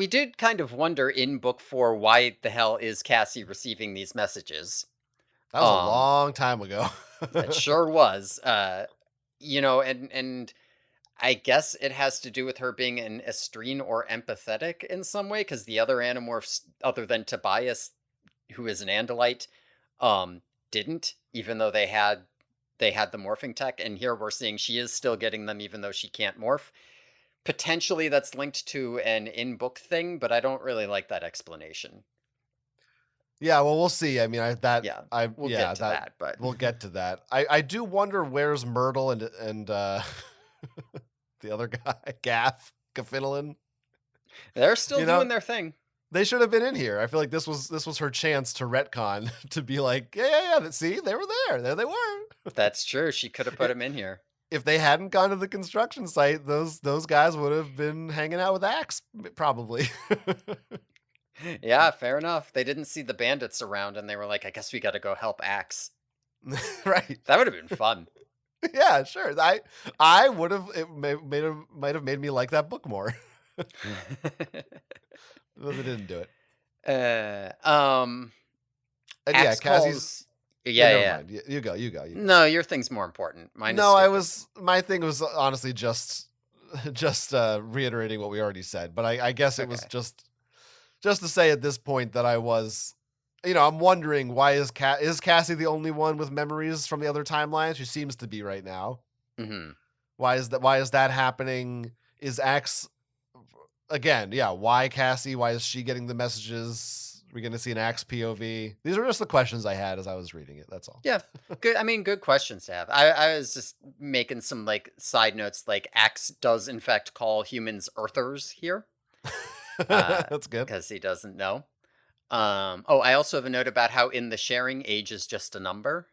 did kind of wonder in book 4 why the hell is Cassie receiving these messages. That was a Um, long time ago. it sure was. You know, and I guess it has to do with her being an estrine or empathetic in some way, because the other Animorphs, other than Tobias, who is an Andalite, um, didn't, even though they had the morphing tech, and here we're seeing she is still getting them even though she can't morph. Potentially that's linked to an in-book thing, but I don't really like that explanation. Yeah, well, we'll see. I mean, Yeah, we'll get yeah, to that that, but we'll get to that. I do wonder where's Myrtle and the other guy, Gaffinolan. they're still You know, doing their thing. they should have been in here. I feel like this was her chance to retcon to be like, yeah. See, they were there. There they were. That's true. She could have put him in here. If they hadn't gone to the construction site, those guys would have been hanging out with Axe probably. Yeah, fair enough. They didn't see the bandits around and they were like, I guess we got to go help Axe. Right. That would have been fun. Yeah, sure. I would have might have made me like that book more. But they didn't do it. uh, And yeah, Axe Cassie's calls. yeah, Yeah, never yeah. mind. You go, you go, you go. No, your thing's more important. Mine is No, stupid. my thing was honestly just reiterating what we already said, but I guess it was Okay. just to say at this point that I was, I'm wondering why is Cassie the only one with memories from the other timelines? She seems to be right now. Hmm. Why is that happening? Is Axe again, yeah, why Cassie? Why is she getting the messages? We're going to see an Axe POV. These are just the questions I had as I was reading it. That's all. Yeah, good. I mean, good questions to have. I was just making some like side notes. Like Axe does in fact call humans Earthers here, That's good. because he doesn't know. I also have a note about how in the sharing, age is just a number.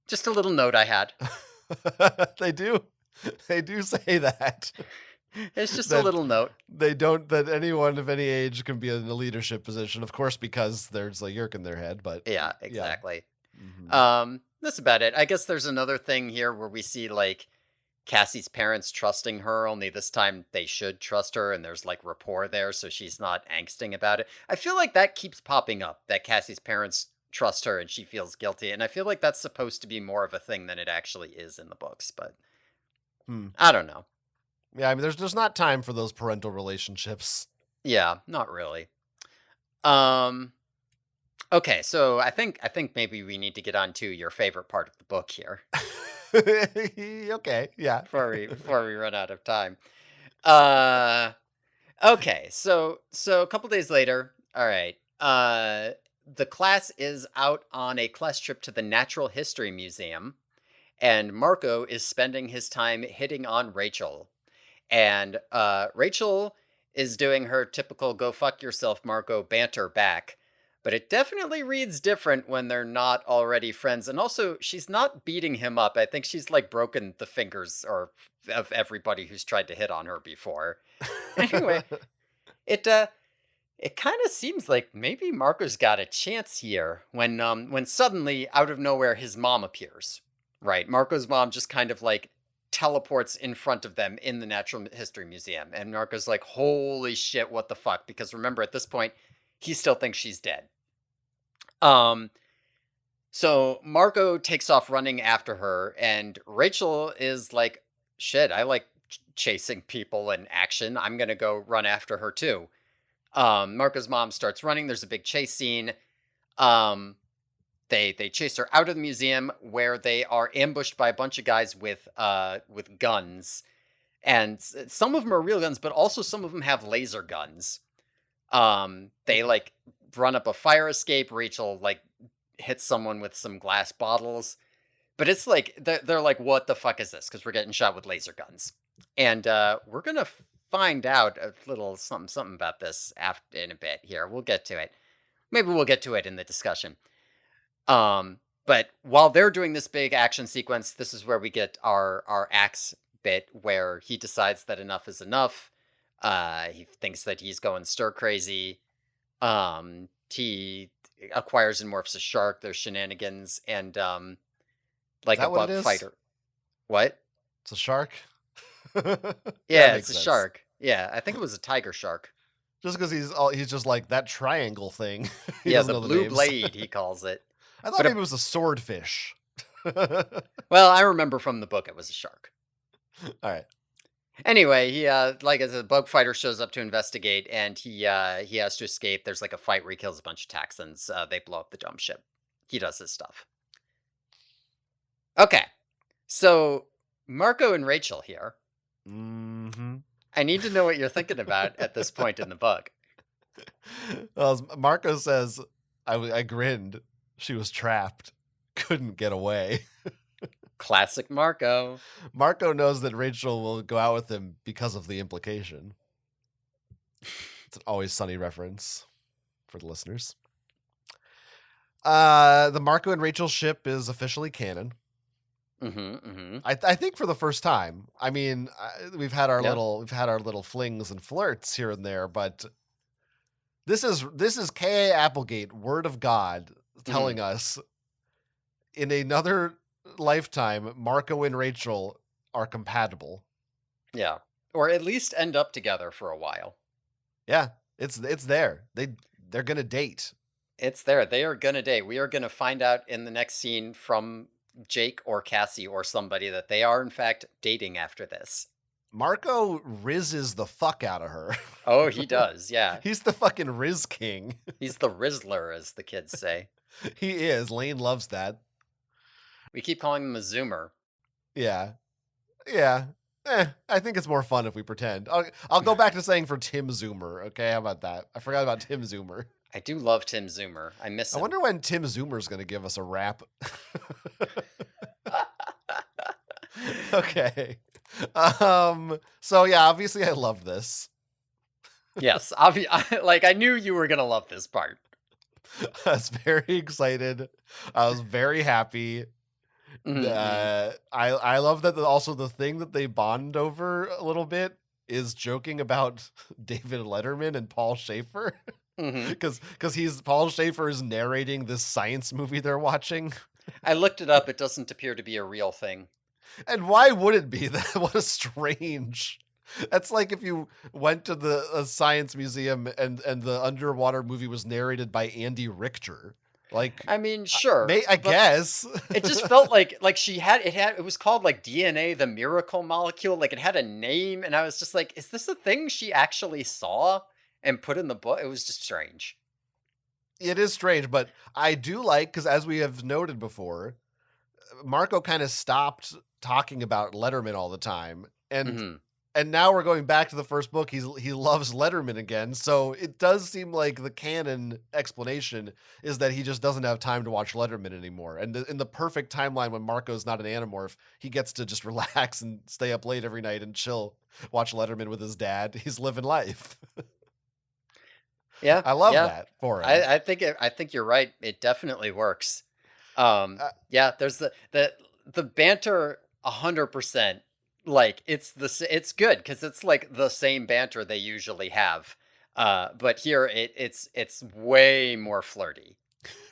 Just a little note I had. They do say that. It's just a That little note. that anyone of any age can be in a leadership position, of course, because there's a yerk in their head, but Yeah, exactly. Mhm. That's about it. I guess there's another thing here where we see like Cassie's parents trusting her, only this time they should trust her, and there's like rapport there, so she's not angsting about it. I feel like that keeps popping up, that Cassie's parents trust her and she feels guilty, and I feel like that's supposed to be more of a thing than it actually is in the books, but Hmm. I don't know. Yeah, I mean, there's not time for those parental relationships. Yeah, not really. Um, okay, so I think maybe we need to get on to your favorite part of the book here Okay, yeah. before we run out of time. Uh Okay, so a couple days later, all right. The class is out on a class trip to the Natural History Museum, and Marco is spending his time hitting on Rachel. And Rachel is doing her typical "go fuck yourself, Marco" banter back. But it definitely reads different when they're not already friends. And also, she's not beating him up. I think she's like broken the fingers or of everybody who's tried to hit on her before. Anyway, it it kind of seems like maybe Marco's got a chance here when suddenly out of nowhere his mom appears. Right, Marco's mom just kind of like teleports in front of them in the Natural History Museum, and Marco's like, "Holy shit, what the fuck?" Because remember, at this point, he still thinks she's dead. Um, so Marco takes off running after her, and Rachel is like, "Shit, I like chasing people in action. I'm gonna go run after her too." Marco's mom starts running. There's a big chase scene. Um, they chase her out of the museum where they are ambushed by a bunch of guys with guns, and some of them are real guns, but also some of them have laser guns. They like run up a fire escape. Rachel like hits someone with some glass bottles, but it's like they're like, "What the fuck is this?" Because we're getting shot with laser guns, and we're gonna find out a little something about this after in a bit. Here, we'll get to it. Maybe we'll get to it in the discussion. But while they're doing this big action sequence, this is where we get our axe bit where he decides that enough is enough. He thinks that he's going stir crazy. He acquires and morphs a shark. There's shenanigans and Is like a that what it bug is? fighter. What? It's a shark? That Yeah, it's makes a sense. shark. Yeah, I think it was a tiger shark. Just because he's just like that triangle thing. He Yeah, doesn't the know the blue names. blade, he calls it. I thought But maybe it was a swordfish. All well, I remember from the book it was a shark. right. Anyway, he like as a bug fighter shows up to investigate, and he has to escape. There's like a fight where he kills a bunch of Texans. They blow up the dump ship. He does his stuff. Okay, so Marco and Rachel here. Mm-hmm. I need to know what you're thinking about at this point in the book. Well, as Marco says, I grinned. She was trapped. Couldn't get away. Classic Marco. Marco knows that Rachel will go out with him because of the implication. It's an Always Sunny reference for the listeners. The Marco and Rachel ship is officially canon. I think for the first time. I mean, we've had our Yeah. little flings and flirts here and there, but this is K.A. Applegate, word of God, telling us in another lifetime, Marco and Rachel are compatible. Yeah, or at least end up together for a while. Yeah, it's there. They're gonna date. It's there. They are gonna date. We are gonna find out in the next scene from Jake or Cassie or somebody that they are in fact dating after this. Marco rizzes the fuck out of her. Oh, he does. Yeah, He's the fucking Riz King. he's the Rizzler, as the kids say. He is. Lane loves that. We keep calling him a Zoomer. Yeah. Yeah. I think it's more fun if we pretend. I'll go back to saying for Tim Zoomer. Okay, how about that? I forgot about Tim Zoomer. I do love Tim Zoomer. I miss I him. wonder when Tim Zoomer's going to give us a rap. Okay. So yeah, obviously I love this. Yes, like I knew you were gonna love this part. I was very excited. I was very happy. Mm-hmm. I love that also the thing that they bond over a little bit is joking about David Letterman and Paul Schaefer. Mm-hmm. Because he's Paul Schaefer is narrating this science movie they're watching. I looked it up. It doesn't appear to be a real thing. And why would it be that? What a strange. That's like if you went to the science museum and the underwater movie was narrated by Andy Richter. Like, I mean, sure, I but guess. it just felt like she had it was called like DNA, the miracle molecule. Like it had a name, and I was just like, is this a thing she actually saw and put in the book? It was just strange. It is strange, but I do like, because as we have noted before, Marco kind of stopped talking about Letterman all the time, Hmm. and now we're going back to the first book. He loves Letterman again, so it does seem like the canon explanation is that he just doesn't have time to watch Letterman anymore. And in the perfect timeline when Marco's not an Animorph, he gets to just relax and stay up late every night and chill, watch Letterman with his dad. He's living life. Yeah, I love yeah. that for him. I think you're right. It definitely works. Uh, Yeah. There's the banter 100%. Like it's good because it's like the same banter they usually have. But here it's way more flirty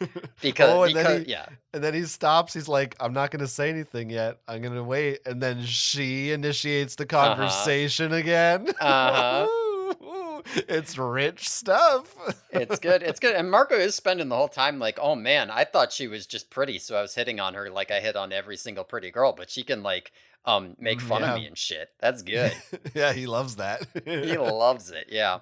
oh, because yeah. and then he stops. He's like, "I'm not going to say anything yet. I'm going to wait." And then she initiates the Uh huh. conversation again. Uh huh. It's rich stuff. It's good. It's good. And Marco is spending the whole time like, oh man, I thought she was just pretty, so I was hitting on her like I hit on every single pretty girl, but she can like make fun of Yeah. me and shit. That's good. Yeah, he loves that. He loves it. Yeah.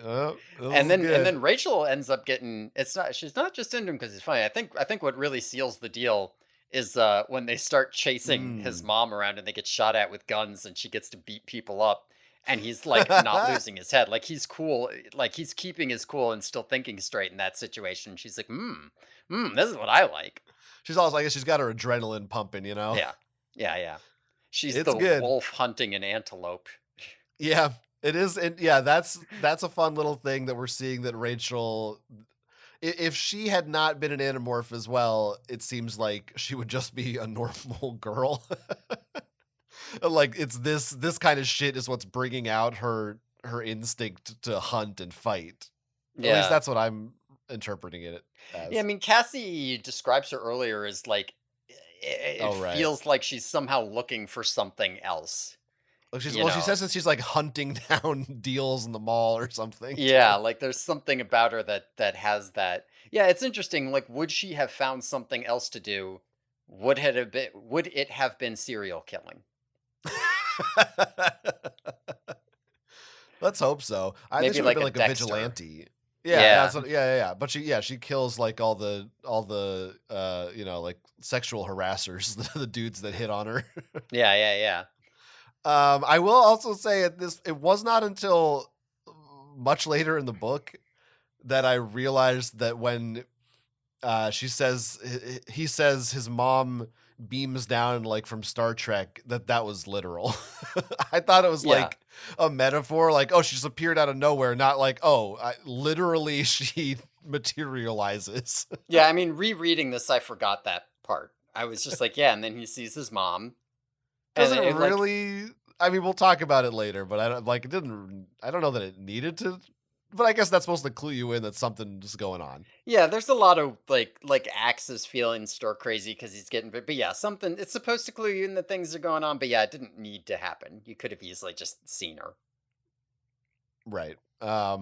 Oh, this And is then good. Rachel ends up getting it's not she's not just into him because he's funny. I think what really seals the deal is when they start chasing his Mm. mom around and they get shot at with guns and she gets to beat people up and he's like not losing his head. Like he's cool, like he's keeping his cool and still thinking straight in that situation. She's like, this is what I like. She's always like, she's got her adrenaline pumping, you know? Yeah. Yeah, yeah. She's It's the good. wolf hunting an antelope. Yeah, it is. And yeah, that's a fun little thing that we're seeing that Rachel, if she had not been an Animorph as well, it seems like she would just be a normal girl. Like it's this kind of shit is what's bringing out her instinct to hunt and fight. At least Yeah. that's what I'm interpreting it Yeah, I as. mean, Cassie describes her earlier as like it Oh right. feels like she's somehow looking for something else, you She know? says that she's like hunting down deals in the mall or something Yeah, too. like there's something about her that has that. Yeah, it's interesting. Like, would she have found something else to do? Would it have been serial killing? Let's hope so. I think Maybe she would have like been a like a Dexter. vigilante. Yeah, Yeah. yeah. But she kills like all the like sexual harassers, the dudes that hit on her. Yeah, yeah, yeah. I will also say it was not until much later in the book that I realized that when she says he says his mom beams down like from Star Trek, that was literal. I thought it was Yeah. like a metaphor, like, oh, she just appeared out of nowhere, not like, oh, literally she materializes. Yeah, I mean, rereading this, I forgot that part. I was just like, yeah, and then he sees his mom, and Doesn't then it like really. I mean, we'll talk about it later, but I don't like it. Didn't. I don't know that it needed to. But I guess that's supposed to clue you in that something's going on. yeah, there's a lot of like Axe's feeling stir crazy because he's getting but yeah, something it's supposed to clue you in that things are going on, but yeah, it didn't need to happen. You could have easily just seen her. Right. But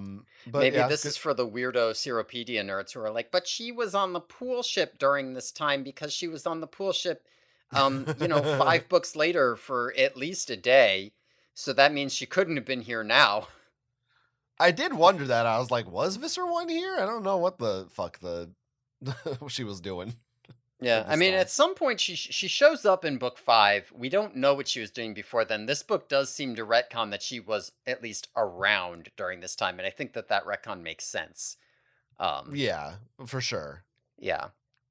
Maybe yeah, this good. is for the weirdo Seropedia nerds who are like, but she was on the pool ship during this time because she was on the pool ship, 5 books later for at least a day. So that means she couldn't have been here now. I did wonder that. I was like, was Visser one here? I don't know what the fuck she was doing Yeah, at I this mean, time. at some point she shows up in book 5. We don't know what she was doing before then. This book does seem to retcon that she was at least around during this time, and I think that retcon makes sense. Um, Yeah, for sure. yeah,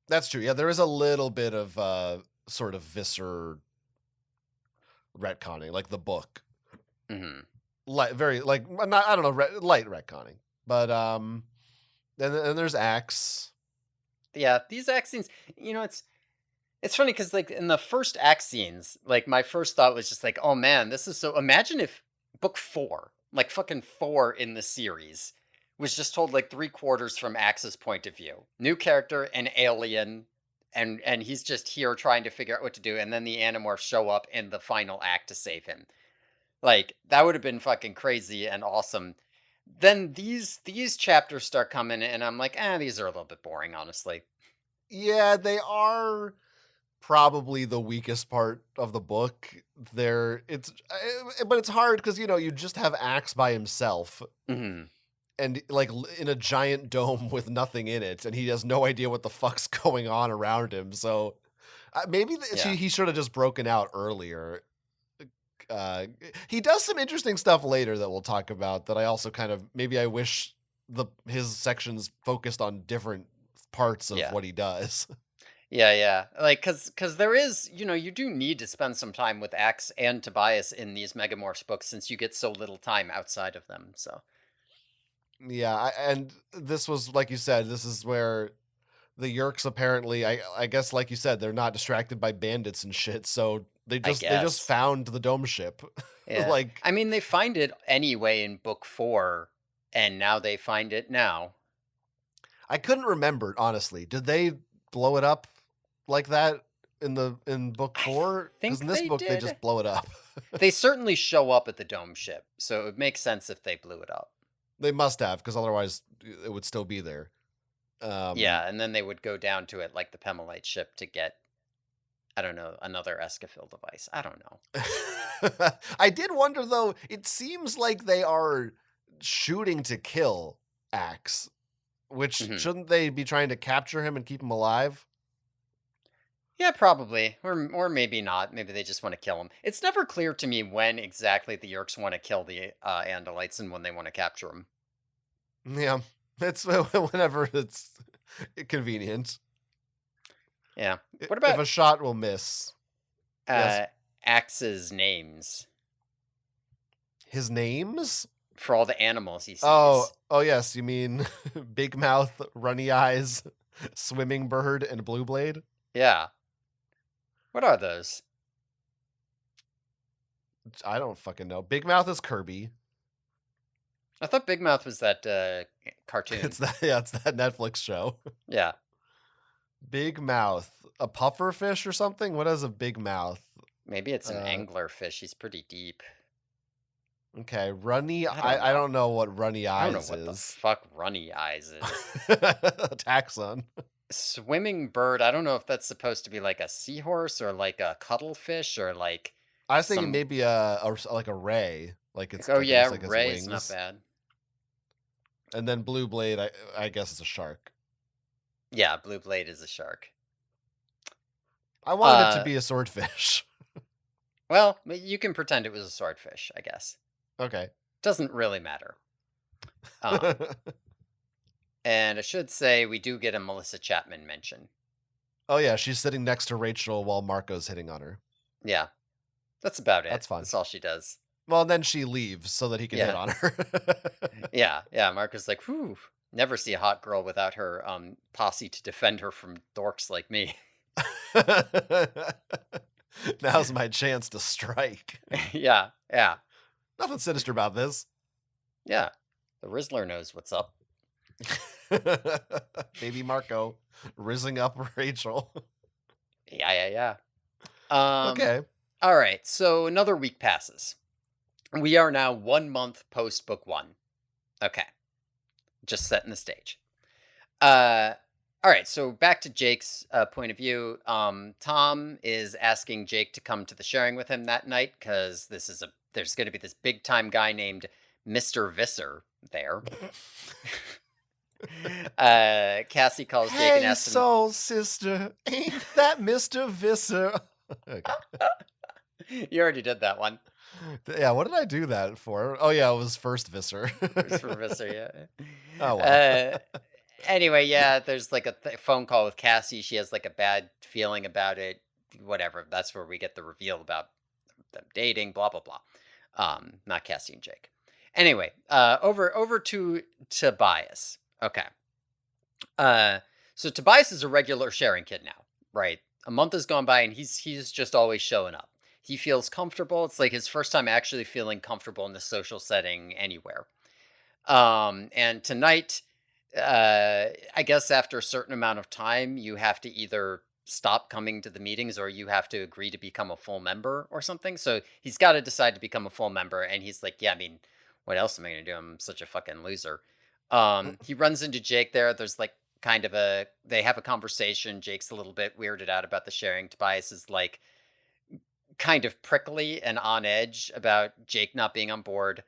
That's true. Yeah, there is a little bit of sort of Visser retconning, like the book. hmm very like not I don't know light retconning, but then there's Axe. Yeah, these act scenes, it's funny because like in the first act scenes, like my first thought was just like, oh man, this is so. Imagine if book four, like fucking four in the series, was just told like three quarters from Axe's point of view. New character, an alien, and he's just here trying to figure out what to do, and then the Animorphs show up in the final act to save him. Like that would have been fucking crazy and awesome. Then these chapters start coming, and I'm like, these are a little bit boring, honestly. Yeah, they are probably the weakest part of the book. But it's hard because you just have Axe by himself Hmm. and like in a giant dome with nothing in it, and he has no idea what the fuck's going on around him. So maybe Yeah. he should have just broken out earlier. Uh, he does some interesting stuff later that we'll talk about. That I also kind of maybe I wish his sections focused on different parts of Yeah. what he does. Yeah, yeah. Like, cause there is, you do need to spend some time with Axe and Tobias in these Megamorphs books since you get so little time outside of them. So Yeah, and this was like you said. This is where the Yerks apparently, I guess, like you said, they're not distracted by bandits and shit. So I they just guess. found the dome ship. Yeah. Like I mean, they find it anyway in book four, and now they find it now. I couldn't remember honestly. Did they blow it up like that in book I four? Because in think this they book they did. just blow it up. They certainly show up at the dome ship, so it would make sense if they blew it up. They must have, because otherwise it would still be there. Yeah, and then they would go down to it like the Pemelite ship to get, I don't know, another Escafil device. I don't know. I did wonder though. It seems like they are shooting to kill Axe. Which Hmm. shouldn't they be trying to capture him and keep him alive? Yeah, probably, or maybe not. Maybe they just want to kill him. It's never clear to me when exactly the Yerks want to kill the Andalites and when they want to capture them. Yeah, it's whenever it's convenient. Yeah. What If about a shot will miss. Yes, uh, Axe's names his names. for all the animals he Oh, sees? oh yes. You mean Big Mouth, Runny Eyes, Swimming Bird, and Blue Blade? Yeah. What are those? I don't fucking know. Big Mouth is Kirby. I thought Big Mouth was that It's cartoon. that. Yeah, it's that Netflix show. Yeah. Big Mouth, a puffer fish or something. What is a big mouth? Maybe it's an Uh, angler fish. He's pretty deep. Okay, runny. I don't I know. don't know what runny I don't know eyes what the is. fuck Runny Eyes is. Taxon. Swimming bird, I don't know if that's supposed to be like a seahorse or like a cuttlefish or like I was thinking some. maybe like a ray, like it's Oh like it yeah, looks like it's Ray's not wings, bad. and then blue blade. I guess it's a shark. Yeah, Blue Blade is a shark. I wanted it to Uh, be a swordfish. well, you can pretend it was a swordfish, I guess. Okay. Doesn't really matter. Um, and I should say we do get a Melissa Chapman mention. Oh yeah, she's sitting next to Rachel while Marco's hitting on her. Yeah, that's about it. That's fun. That's all she does. Well, then she leaves so that he can hit Yeah, on her. yeah, yeah. Marco's like, whew, never see a hot girl without her posse to defend her from dorks like me. Now's my chance to strike. Yeah, yeah, Nothing sinister about this. yeah. The Rizzler knows what's up. Baby Marco rizzing up Rachel. Yeah, yeah, yeah. Okay. All right. So another week passes. We are now 1 month post book one. Okay, just setting the stage. Uh, all right. So back to Jake's point of view. Tom is asking Jake to come to the sharing with him that night because there's going to be this big time guy named Mister Visser there. Cassie calls Jake and Hey, asks him. soul sister, ain't that Mr. Visser? Okay. You already did that one. Yeah, what did I do that for? Oh yeah, it was first Visser. It's for Visser, yeah. Oh well. Anyway, yeah, there's like a phone call with Cassie. She has like a bad feeling about it. Whatever. That's where we get the reveal about them dating. Blah blah blah. Not Cassie and Jake. Anyway, over to Tobias. Okay. So Tobias is a regular sharing kid now, right? A month has gone by and he's just always showing up. He feels comfortable. It's like his first time actually feeling comfortable in the social setting anywhere. And tonight, I guess after a certain amount of time, you have to either stop coming to the meetings or you have to agree to become a full member or something. So he's got to decide to become a full member. And he's like, yeah, I mean, what else am I going to do? I'm such a fucking loser. He runs into Jake there. There's like they have a conversation. Jake's a little bit weirded out about the sharing. Tobias is like kind of prickly and on edge about Jake not being on board.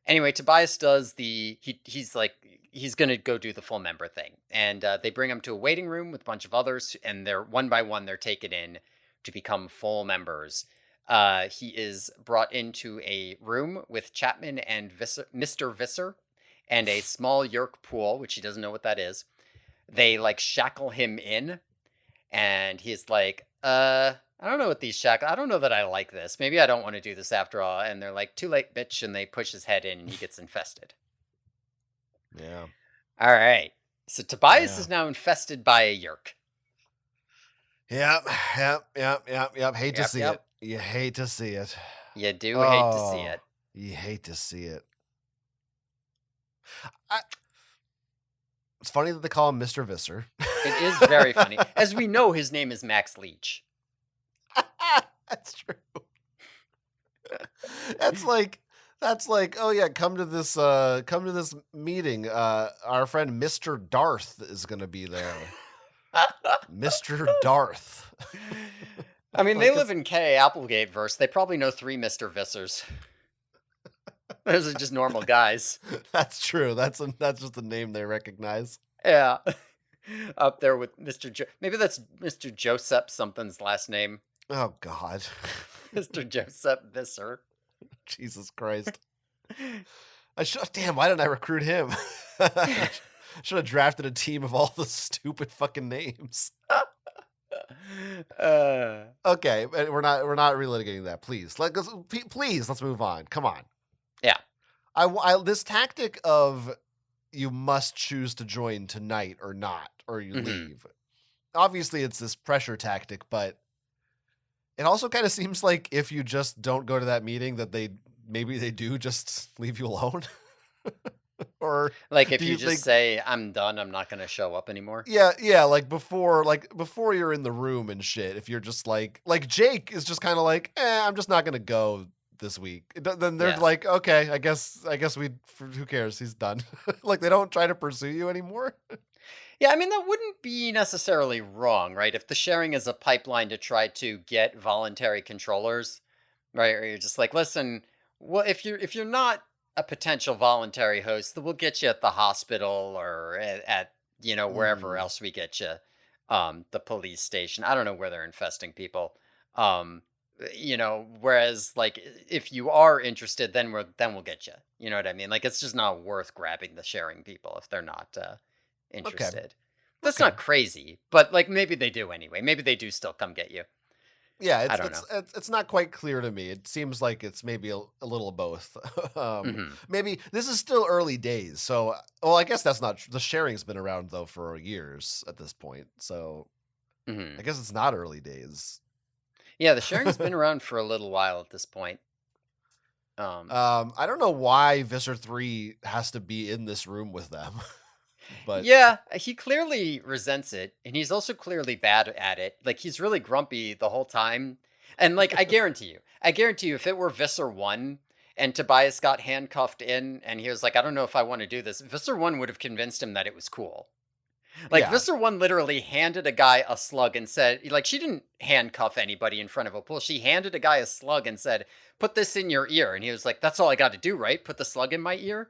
Anyway, Tobias does he's like he's gonna go do the full member thing, and they bring him to a waiting room with a bunch of others, and they're one by one they're taken in to become full members. He is brought into a room with Chapman and Mr. Visser, and a small yerk pool, which he doesn't know what that is. They like shackle him in, and he's like, I don't know what these shackles. I don't know that I like this. Maybe I don't want to do this after all. And they're like, too late, bitch. And they push his head in and he gets infested. Yeah. All right. So Tobias is now infested by a yerk. Yep. Hate to see it. You hate to see it. You do hate to see it. You hate to see it. It's funny that they call him Mr. Visser. It is very funny. As we know, his name is Max Leach. That's true. That's like, oh yeah, come to this meeting. Our friend Mr. Darth is gonna be there. Mr. Darth. I mean, they live in K. Applegate verse. They probably know 3 Mr. Vissers. Those are just normal guys. That's true. That's just the name they recognize. Yeah. Up there with Mr. Maybe that's Mr. Joseph something's last name. Oh God. Mr. Joseph Visser. Jesus Christ. Damn, why didn't I recruit him? Should have drafted a team of all the stupid fucking names. Okay, we're not relitigating that. Please, let's move on. Come on. Yeah. This tactic of you must choose to join tonight or not, or you leave. Obviously, it's this pressure tactic, but it also kind of seems like if you just don't go to that meeting, that maybe they do just leave you alone. Or like if you just say, I'm done, I'm not going to show up anymore. Yeah. Like before you're in the room and shit, if you're just like Jake is just kind of like, I'm just not going to go this week. Then they're like, okay, I guess who cares? He's done. Like they don't try to pursue you anymore. Yeah, I mean, that wouldn't be necessarily wrong, right? If the sharing is a pipeline to try to get voluntary controllers, right? Or you're just like, listen, well, if you're not a potential voluntary host, we'll get you at the hospital or at wherever else we get you, the police station. I don't know where they're infesting people. Whereas like if you are interested, then we'll get you. You know what I mean? Like it's just not worth grabbing the sharing people if they're not interested. Okay. That's not crazy, but like maybe they do anyway. Maybe they do still come get you. Yeah, I don't know. It's not quite clear to me. It seems like it's maybe a little of both. Maybe this is still early days. So, I guess that's not the sharing's been around though for years at this point. So, I guess it's not early days. Yeah, the sharing's been around for a little while at this point. I don't know why Visser 3 has to be in this room with them. But yeah, he clearly resents it, and he's also clearly bad at it. Like he's really grumpy the whole time. And like I guarantee you, if it were Visser 1 and Tobias got handcuffed in and he was like, I don't know if I want to do this, Visser 1 would have convinced him that it was cool. Like Visser 1 literally handed a guy a slug and said, like she didn't handcuff anybody in front of a pool. She handed a guy a slug and said, put this in your ear. And he was like, that's all I got to do, right? Put the slug in my ear.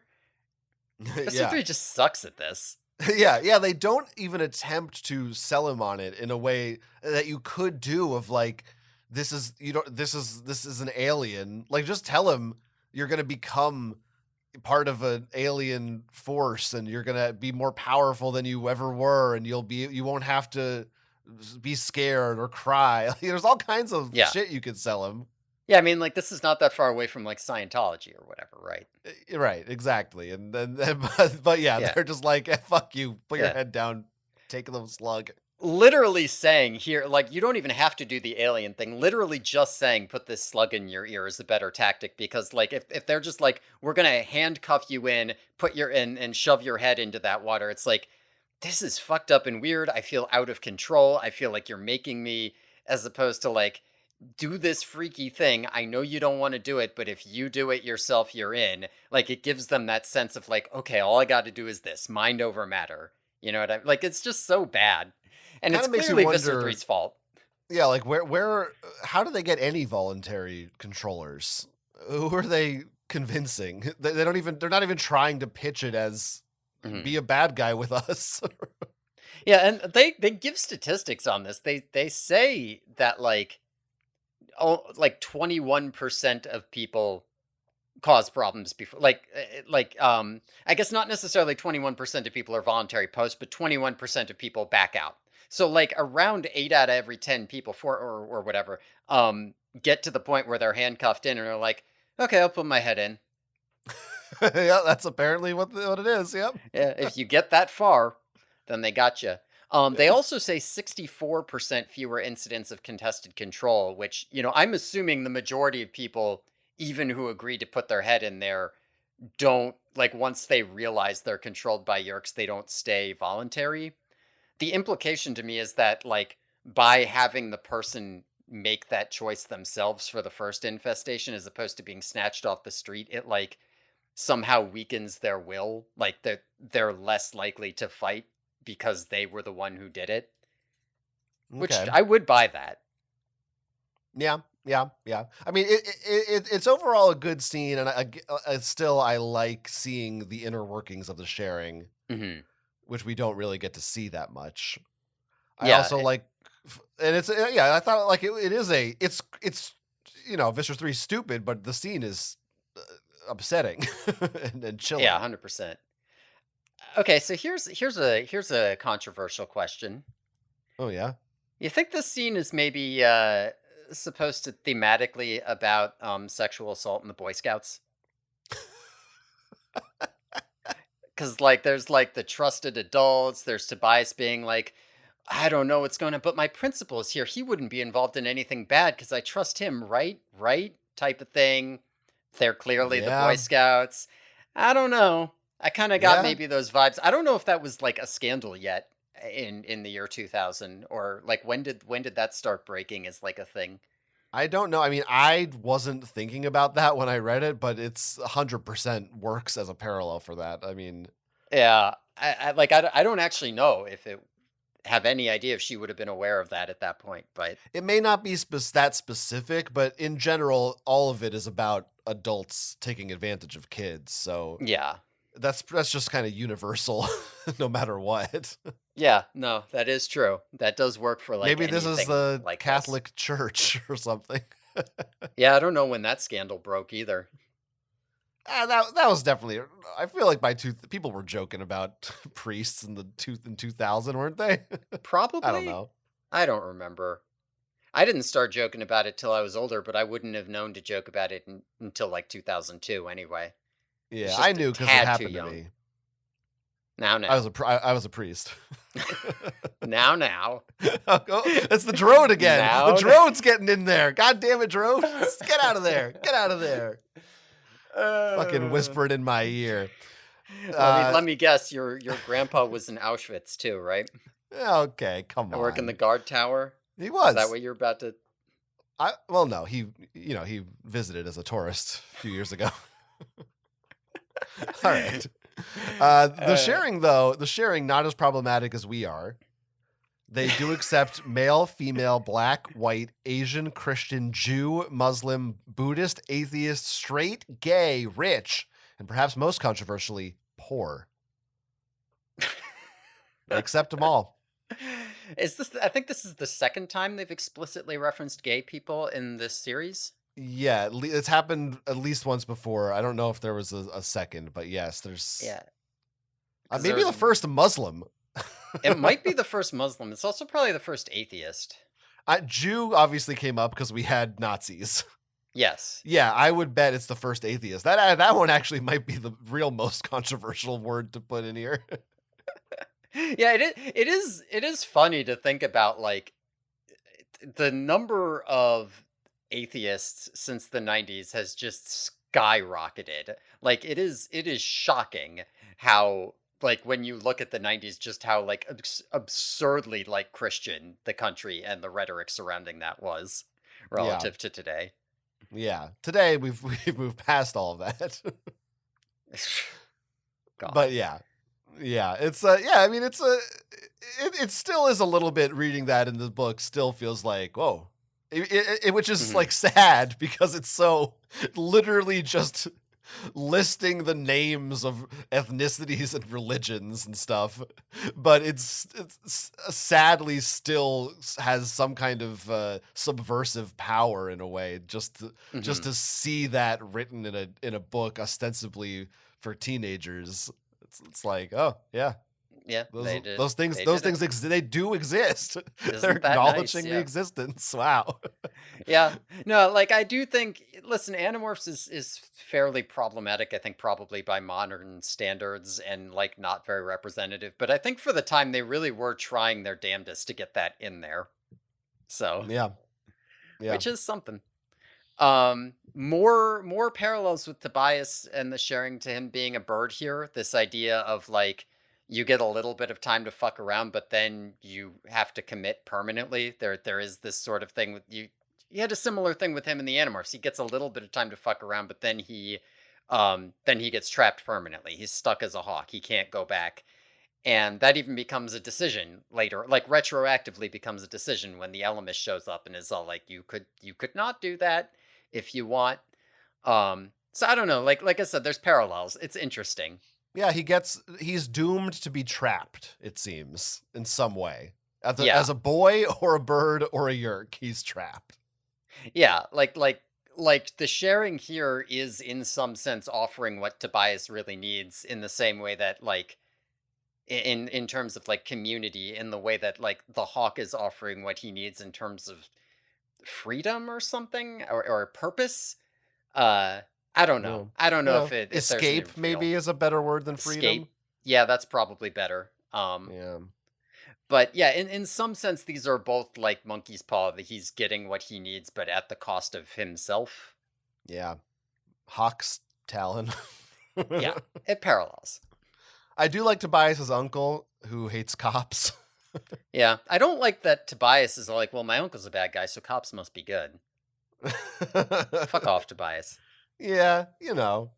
Visser 3 just sucks at this. Yeah, they don't even attempt to sell him on it in a way that you could do of like, this is an alien. Like just tell him you're going to become part of an alien force and you're going to be more powerful than you ever were. And you won't have to be scared or cry. There's all kinds of shit you could sell him. Yeah, I mean, like, this is not that far away from, like, Scientology or whatever, right? Right, exactly. And then, but yeah, Yeah, they're just like, fuck you, put your yeah. head down, take the slug. Literally saying here, like, you don't even have to do the alien thing. Literally just saying, "Put this slug in your ear," is a better tactic because, like, if they're just like, "We're gonna handcuff you in, put your in, and shove your head into that water," it's like, this is fucked up and weird. I feel out of control. I feel like you're making me, as opposed to like, do this freaky thing. I know you don't want to do it, but if you do it yourself, you're in. Like, it gives them that sense of like, okay, all I got to do is this, mind over matter. You know what I mean? Like, it's just so bad. And Kind it's of makes you clearly Visser wonder. Three's fault. Yeah, like how do they get any voluntary controllers? Who are they convincing? They don't even, they're not even trying to pitch it as Mhm. be a bad guy with us. Yeah, and they give statistics on this. They say that like, oh, like 21% of people cause problems before, I guess not necessarily 21% of people are voluntary posts, but 21% of people back out. So like around 8 out of every 10 people, for or whatever, get to the point where they're handcuffed in and are like, okay, I'll put my head in. Yeah, that's apparently what it is. Yep. Yeah, if you get that far, then they got you. They also say 64% fewer incidents of contested control, which, I'm assuming the majority of people, even who agree to put their head in there, don't, like, once they realize they're controlled by Yerks, they don't stay voluntary. The implication to me is that, like, by having the person make that choice themselves for the first infestation as opposed to being snatched off the street, it, like, somehow weakens their will. Like, they're less likely to fight because they were the one who did it, which Okay. I would buy that. Yeah, yeah, yeah. I mean, it's overall a good scene, and still I like seeing the inner workings of the sharing, Hmm. which we don't really get to see that much. I Yeah. also like, and it's yeah. I thought like it is a it's Visser 3 stupid, but the scene is upsetting and Yeah, chilling. 100%. Okay, so here's a controversial question. Oh yeah. You think this scene is maybe supposed to thematically about sexual assault in the Boy Scouts? Because like there's like the trusted adults, there's Tobias being like, I don't know what's going on, but my principal is here. He wouldn't be involved in anything bad because I trust him, right? Right? Type of thing. They're clearly the Boy Yeah, Scouts. I don't know. I kind of got yeah. maybe those vibes. I don't know if that was like a scandal yet in the year 2000, or like when did that start breaking as like a thing? I don't know. I mean, I wasn't thinking about that when I read it, but it's 100% works as a parallel for that. I mean, Yeah, I don't actually know if it have any idea if she would have been aware of that at that point, but it may not be that specific, but in general, all of it is about adults taking advantage of kids. So yeah. that's just kind of universal, no matter what. Yeah, no, that is true. That does work for like Maybe this is anything the like this. Catholic Church or something. Yeah, I don't know when that scandal broke either. That was definitely. I feel like people were joking about priests in the tooth in 2000, weren't they? I don't Probably? know. I don't remember. I didn't start joking about it till I was older, but I wouldn't have known to joke about it until like 2002 anyway. I was Yeah, I just a knew because it tad too happened to young. me. Now, I was now. I was a priest. Now, now. Oh, it's the Drode again. The Now, Drode's getting in there. God damn it, Drode. Get out of there. Get out of there. Fucking Uh, whispered in my ear. let me Uh, let me guess. Your grandpa was in Auschwitz too, right? okay, come I work in the on. guard tower. He Is that was. what you're about to? Well, no, he visited as a tourist a few years ago. All right. Uh, The sharing not as problematic as we are. They do accept male, female, black, white, Asian, Christian, Jew, Muslim, Buddhist, atheist, straight, gay, rich, and perhaps most controversially, poor. They accept them all. Is this? I think this is the second time they've explicitly referenced gay people in this series. Yeah, it's happened at least once before. I don't know if there was a second, but yes, there's Yeah, because maybe there's. the first Muslim. It might be the first Muslim. It's also probably the first atheist. Jew obviously came up because we had Nazis. Yes. Yeah, I would bet it's the first atheist. That one actually might be the real most controversial word to put in here. Yeah, it is funny to think about, like, the number of atheists since the 90s has just skyrocketed. Like, it is shocking how, like, when you look at the 90s, just how, like, absurdly, like, Christian the country and the rhetoric surrounding that was Yeah. relative to today. Yeah. Today we've moved past all of that. God. But yeah. Yeah, it's yeah, I mean it's it still is a little bit reading that in the book still feels like, whoa. Which is Mhm. like sad because it's so literally just listing the names of ethnicities and religions and stuff, but it's sadly still has some kind of subversive power in a way. Just Mhm. to see that written in a book ostensibly for teenagers, it's like, oh yeah, Yeah, those they did. those things They those did it. things they do exist. They're Isn't that nice? acknowledging the Yeah. existence. Wow. Yeah. No, like, I do think, listen, Animorphs is fairly problematic, I think, probably by modern standards, and, like, not very representative, but I think for the time they really were trying their damnedest to get that in there. So, Yeah. Yeah. which is something. More parallels with Tobias and the sharing to him being a bird here. This idea of, like, you get a little bit of time to fuck around, but then you have to commit permanently. There is this sort of thing with you. He had a similar thing with him in the Animorphs. He gets a little bit of time to fuck around, but then he gets trapped permanently. He's stuck as a hawk. He can't go back. And that even becomes a decision later, like, retroactively becomes a decision when the Elemist shows up and is all like, you could not do that if you want. So I don't know. Like I said, there's parallels. It's interesting. Yeah, he's doomed to be trapped, it seems, in some way. As Yeah. a boy or a bird or a yerk, he's trapped. Yeah. Like the sharing here is in some sense offering what Tobias really needs, in the same way that, like, in terms of, like, community, in the way that, like, the hawk is offering what he needs in terms of freedom or something, or purpose. Uh, I don't know. Yeah. I don't know Yeah. if there's any Escape real maybe is a better word than freedom. escape. Yeah, that's probably better. Yeah. But yeah, in some sense, these are both like monkey's paw. That he's getting what he needs, but at the cost of himself. Yeah. Hawk's Talon. Yeah, it parallels. I do like Tobias's uncle who hates cops. Yeah, I don't like that Tobias is like, well, my uncle's a bad guy, so cops must be good. Fuck off, Tobias. Yeah, you know.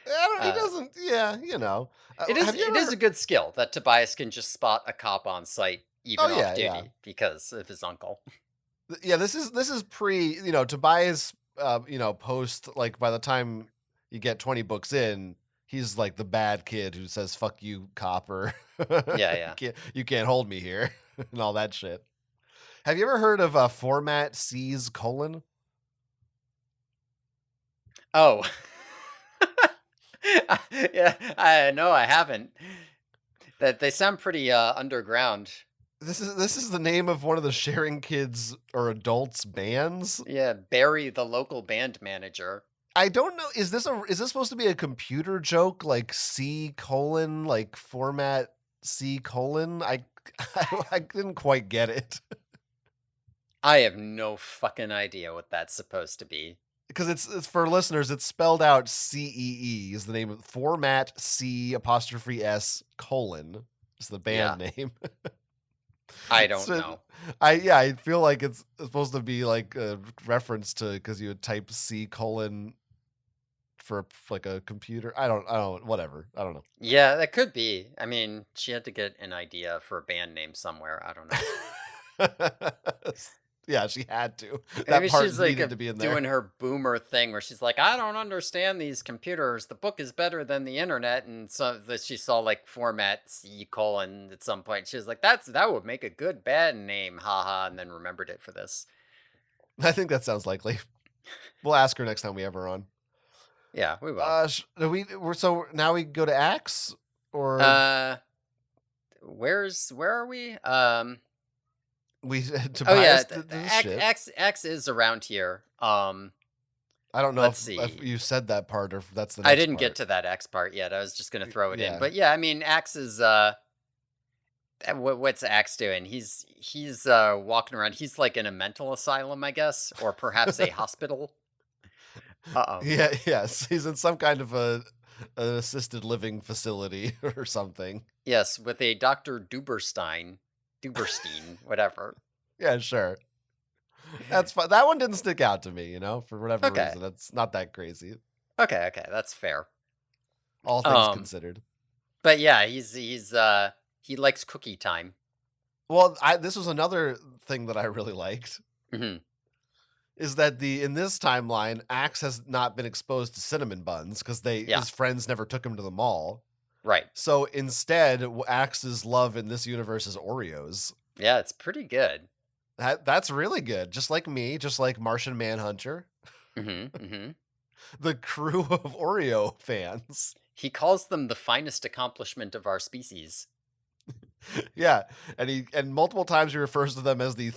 He Uh, doesn't. Yeah, you know. it is Have you it is ever? a good skill that Tobias can just spot a cop on site, Oh even off yeah, yeah, duty, because of his uncle. yeah. This is pre. Tobias. Post like by the time you get 20 books in, he's like the bad kid who says "fuck you, copper." Yeah, you yeah. can't hold me here and all that shit. Have you ever heard of format C's colon? Oh. Yeah, I know I haven't. That they sound pretty underground. This is the name of one of the sharing kids or adults bands. Yeah, Barry, the local band manager. I don't know. Is this supposed to be a computer joke like C colon like format C colon? I didn't quite get it I have no fucking idea what that's supposed to be. because it's for listeners. It's spelled out CEE is the name of format C apostrophe S colon is the Yeah, band name. I don't So know. I feel like it's supposed to be like a reference to because you would type C colon for like a computer. I don't whatever. I don't know. Yeah, that could be. I mean, she had to get an idea for a band name somewhere. I don't know. Yeah, she had to. That Maybe part she's like needed to be in there. doing her boomer thing where she's like, I don't understand these computers. The book is better than the internet. And so that she saw, like, format C colon at some point. She was like, that would make a good band name, haha, and then remembered it for this. I think that sounds likely. We'll ask her next time we have her on. Yeah, we will. So now we go to Axe or Where are we? We Oh yeah, Tobias did this X, shit. X is around here. I don't know Let's if see. you said that part or if that's the I next didn't get part. to that X part yet. I was just gonna throw it in, Yeah. but yeah, I mean, X is what's Axe doing? He's walking around. He's like in a mental asylum, I guess, or perhaps a hospital. Yeah, yes. He's in some kind of an assisted living facility or something. Yes, with a Dr. Duberstein, whatever. Yeah, sure. That's fine. That one didn't stick out to me, for whatever Okay, reason. It's not that crazy, okay, that's fair. all things Um, considered. but yeah, he likes cookie time. Well, this was another thing that I really liked Hmm. is that in this timeline, Axe has not been exposed to cinnamon buns because Yeah, his friends never took him to the mall. right. So instead, Axe's love in this universe is Oreos. Yeah, it's pretty good. That's really good. Just like me, just like Martian Manhunter, Hmm. the crew of Oreo fans. He calls them the finest accomplishment of our species. Yeah, and multiple times he refers to them as the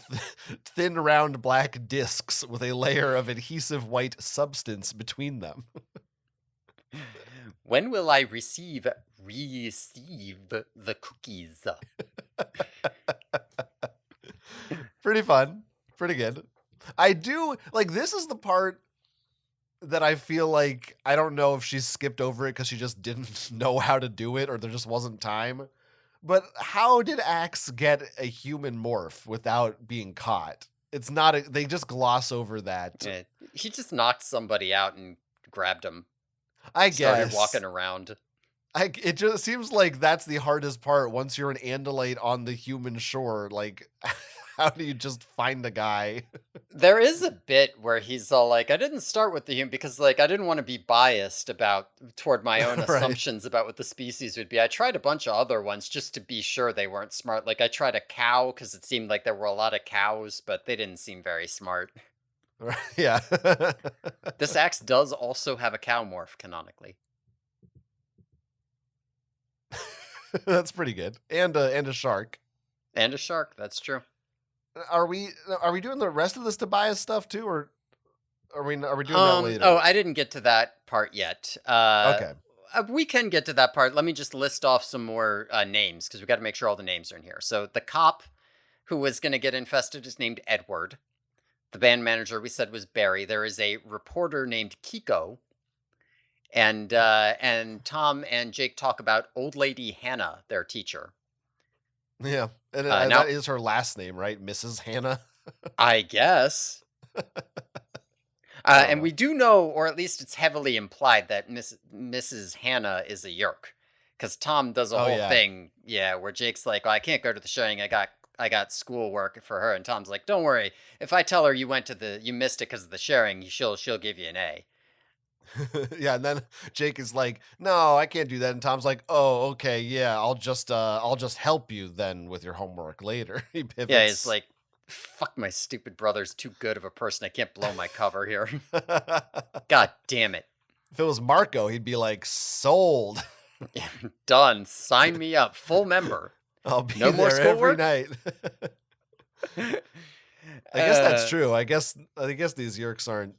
thin, round black discs with a layer of adhesive white substance between them. When will I receive the cookies? Pretty fun, pretty good. I do like this is the part that I feel like I don't know if she skipped over it because she just didn't know how to do it or there just wasn't time. But how did Axe get a human morph without being caught? It's not they just gloss over that. Eh, he just knocked somebody out and grabbed him. I Started guess. walking around. It just seems like that's the hardest part once you're an Andalite on the human shore. Like, how do you just find the guy? There is a bit where he's all like, I didn't start with the human because like I didn't want to be biased about toward my own Right. assumptions about what the species would be. I tried a bunch of other ones just to be sure they weren't smart. Like I tried a cow because it seemed like there were a lot of cows, but they didn't seem very smart. Yeah. This axe does also have a cow morph canonically. That's pretty good. And a shark. And a shark, that's true. Are we doing the rest of this Tobias stuff too, or are we doing that Oh, later? I didn't get to that part yet. Okay. We can get to that part. Let me just list off some more names because we got to make sure all the names are in here. So the cop who was going to get infested is named Edward. The band manager we said was Barry. There is a reporter named Kiko, and Tom and Jake talk about old lady Hannah, their teacher. Yeah. And Now that is her last name, right? Mrs. Hannah? I guess. I don't And know. we do know, or at least it's heavily implied, that Mrs. Hannah is a yerk, because Tom does a Oh whole yeah. thing, yeah, where Jake's like, oh, "I can't go to the showing. I got schoolwork for her," and Tom's like, "Don't worry. If I tell her you missed it because of the sharing, she'll give you an A." Yeah, and then Jake is like, "No, I can't do that." And Tom's like, "Oh, okay, yeah, I'll just help you then with your homework later." He Yeah, he's pivots. like, "Fuck, my stupid brother's too good of a person. I can't blow my cover here." If God damn it. it was Marco, he'd be like, "Sold. Done. Sign me up. Full member. I'll be No more there every schoolwork. night." I guess that's uh, true. I guess these yerks aren't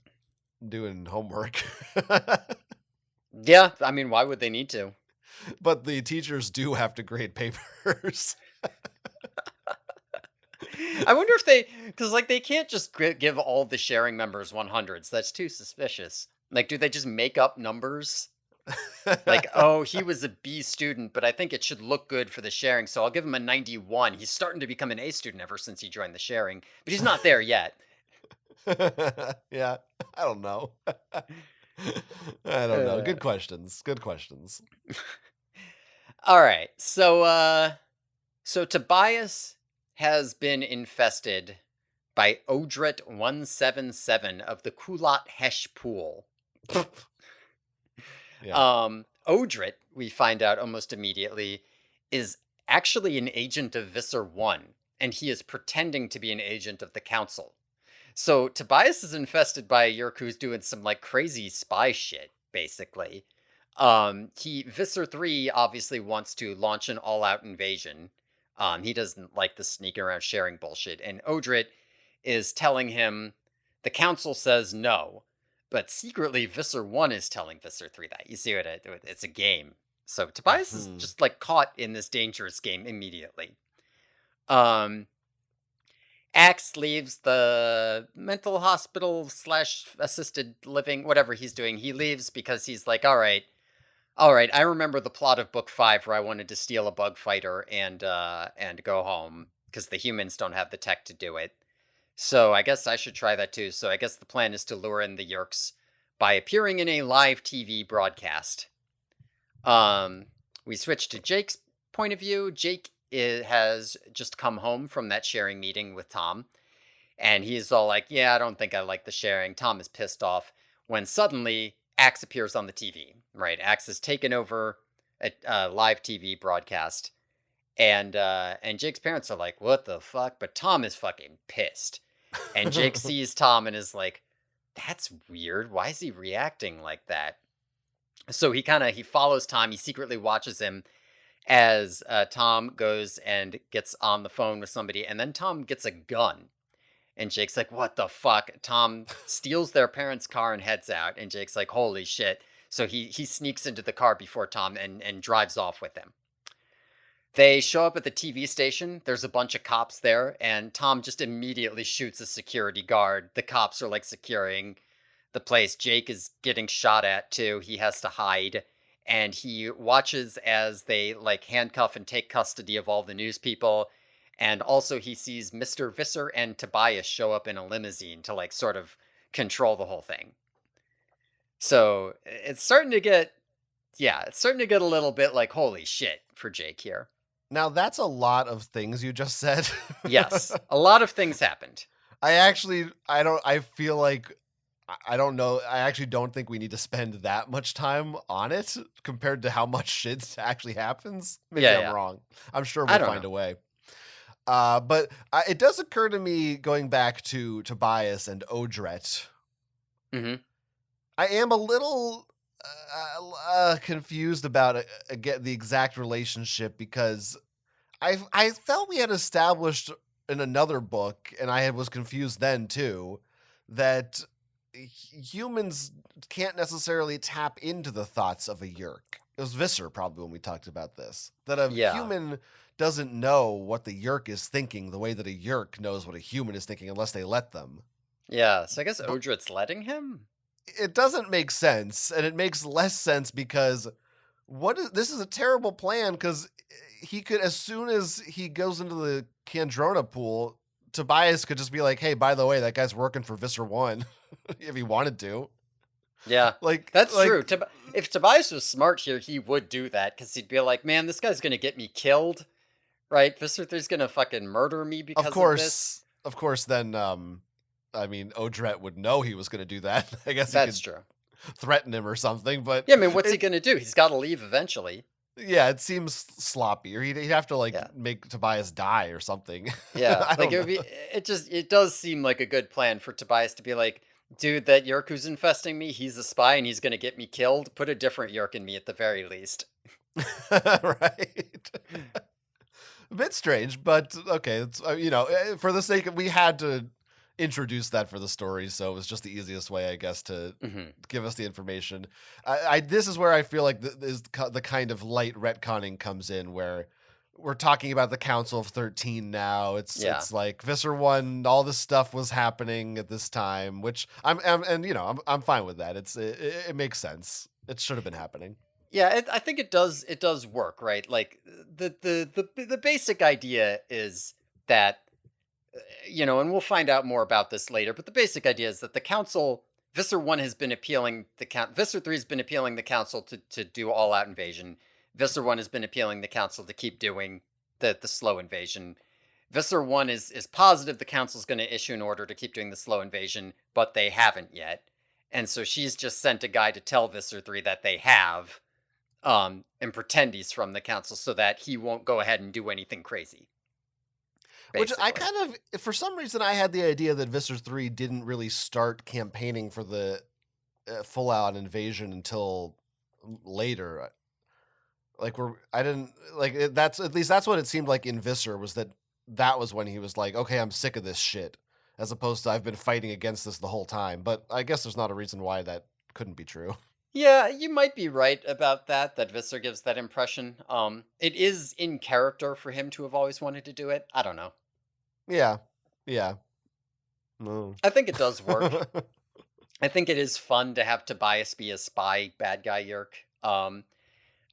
doing homework. yeah, I mean, why would they need to? But the teachers do have to grade papers. I wonder if because like they can't just give all the sharing members 100s. That's too suspicious. Like, do they just make up numbers? Like, oh, he was a B student, but I think it should look good for the sharing, so I'll give him a 91. He's starting to become an A student ever since he joined the sharing, but he's not there yet. Yeah, I don't know. I don't know. Uh, Good questions. Good questions. all right, so Tobias has been infested by Odret 177 of the Kulat Hesh pool. Yeah. Odret, we find out almost immediately, is actually an agent of Visser 1, and he is pretending to be an agent of the Council. So Tobias is infested by a Yerk who's doing some like crazy spy shit, basically. Visser 3 obviously wants to launch an all-out invasion. He doesn't like the sneaking around sharing bullshit. And Odrit is telling him the council says no, but secretly Visser 1 is telling Visser 3 that. You see what it's a game. So Tobias is just like caught in this dangerous game immediately. Axe leaves the mental hospital / assisted living, whatever he's doing. He leaves because he's like, all right, I remember the plot of book 5 where I wanted to steal a bug fighter and go home because the humans don't have the tech to do it. So I guess I should try that too. So I guess the plan is to lure in the Yeerks by appearing in a live TV broadcast. We switch to Jake's point of view. Jake has just come home from that sharing meeting with Tom, and he's all like, yeah, I don't think I like the sharing. Tom is pissed off when suddenly Axe appears on the TV, right? Axe has taken over a live TV broadcast, and Jake's parents are like, what the fuck? But Tom is fucking pissed. And Jake sees Tom and is like, that's weird. Why is he reacting like that? So he follows Tom. He secretly watches him as Tom goes and gets on the phone with somebody, and then Tom gets a gun. And Jake's like, what the fuck? Tom steals their parents' car and heads out, and Jake's like, holy shit. So he sneaks into the car before Tom and drives off with him. They show up at the TV station. There's a bunch of cops there, and Tom just immediately shoots a security guard. The cops are like securing the place. Jake is getting shot at too. He has to hide. And he watches as they like handcuff and take custody of all the news people. And also he sees Mr. Visser and Tobias show up in a limousine to like sort of control the whole thing. So it's starting to get a little bit like, holy shit for Jake here. Now that's a lot of things you just said. Yes, a lot of things happened. I feel like, I don't know. I actually don't think we need to spend that much time on it compared to how much shit actually happens. Maybe I'm wrong. I'm sure we'll find a way. But it does occur to me, going back to Tobias and Odret, I am a little confused about the exact relationship, because I felt we had established in another book, and I was confused then too, that humans can't necessarily tap into the thoughts of a Yeerk. It was Visser probably when we talked about this. That a human doesn't know what the Yeerk is thinking the way that a Yeerk knows what a human is thinking unless they let them. Yeah, so I guess Odret's letting him? It doesn't make sense, and it makes less sense because this is a terrible plan, because he could, as soon as he goes into the Kandrona pool, Tobias could just be like, hey, by the way, that guy's working for Visser 1 if he wanted to. Yeah, that's true. If Tobias was smart here, he would do that, because he'd be like, man, this guy's going to get me killed, right? Visser 3's going to fucking murder me because of this. Of course, then, Odret would know he was going to do that. I guess that's true. Threaten him or something, but... Yeah, I mean, what's he going to do? He's got to leave eventually. Yeah, it seems sloppy, or he'd have to make Tobias die or something. Yeah, it does seem like a good plan for Tobias to be like, dude, that Yeerk who's infesting me, he's a spy and he's going to get me killed. Put a different Yeerk in me at the very least. Right. A bit strange, but okay. It's, for the sake of, we had to introduce that for the story, so it was just the easiest way, I guess, to give us the information. This is where I feel like the kind of light retconning comes in, where we're talking about the Council of 13 now. It's like Visser 1, all this stuff was happening at this time, which I'm fine with that. It makes sense. It should have been happening. Yeah, I think it does work, right? Like the basic idea is that, and we'll find out more about this later, but the basic idea is that the council, Visser 1 has been appealing Visser 3 has been appealing the council to do all-out invasion. Visser 1 has been appealing the council to keep doing the slow invasion. Visser 1 is positive the council's going to issue an order to keep doing the slow invasion, but they haven't yet. And so she's just sent a guy to tell Visser 3 that they have, and pretend he's from the council so that he won't go ahead and do anything crazy. Basically. Which I kind of, for some reason, I had the idea that Visser 3 didn't really start campaigning for the full-out invasion until later. Like I didn't like it, that's at least that's what it seemed like in Visser was that was when he was like, okay, I'm sick of this shit, as opposed to I've been fighting against this the whole time. But I guess there's not a reason why that couldn't be true. Yeah, you might be right about that. That Visser gives that impression. It is in character for him to have always wanted to do it. I don't know. Yeah, yeah. No. I think it does work. I think it is fun to have Tobias be a spy bad guy Yerk.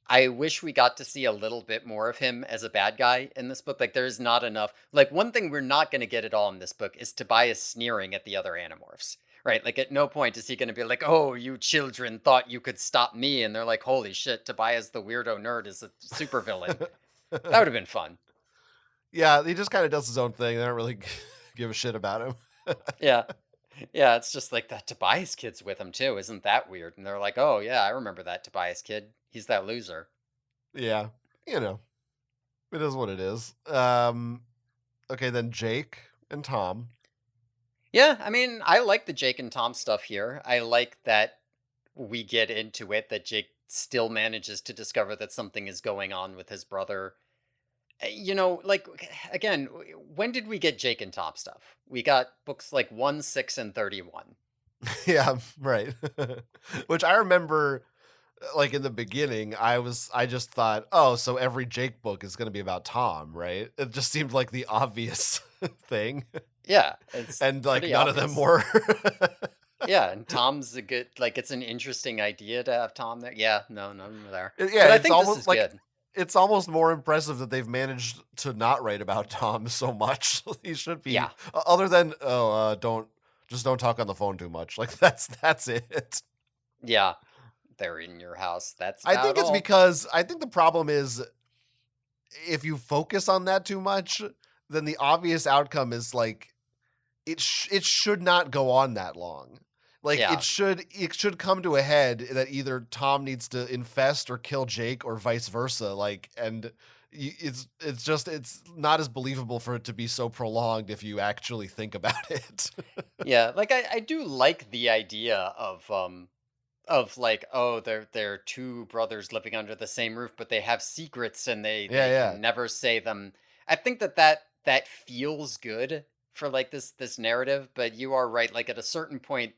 I wish we got to see a little bit more of him as a bad guy in this book. Like, there's not enough. Like, one thing we're not going to get at all in this book is Tobias sneering at the other Animorphs, right? Like, at no point is he going to be like, oh, you children thought you could stop me. And they're like, holy shit, Tobias the weirdo nerd is a supervillain. That would have been fun. Yeah, he just kind of does his own thing. They don't really give a shit about him. Yeah. Yeah, it's just like that Tobias kid's with him too. Isn't that weird? And they're like, oh, yeah, I remember that Tobias kid. He's that loser. Yeah, you know, it is what it is. Okay, then Jake and Tom. Yeah, I mean, I like the Jake and Tom stuff here. I like that we get into it, that Jake still manages to discover that something is going on with his brother. Like, again, when did we get Jake and Tom stuff? We got books like 1, 6, and 31. Yeah, right. Which I remember, like in the beginning, I just thought, oh, so every Jake book is going to be about Tom, right? It just seemed like the obvious thing, Yeah, it's and like pretty none of them obvious. were. Yeah, and Tom's a good, like, it's an interesting idea to have Tom there. Yeah, no, none of them are there. Yeah, But I it's think this is almost like good. it's almost more impressive that they've managed to not write about Tom so much. He should be, Yeah, other than don't talk on the phone too much. Like that's it. yeah, they're in your house. That's I about think it's all. because I think the problem is if you focus on that too much, then the obvious outcome is like it should not go on that long. Like Yeah, it should come to a head that either Tom needs to infest or kill Jake or vice versa. Like and it's not as believable for it to be so prolonged if you actually think about it. yeah. Like, I do like the idea of like, oh, they're two brothers living under the same roof, but they have secrets and Yeah, they yeah. can never say them. I think that feels good for like this narrative, but you are right. Like, at a certain point,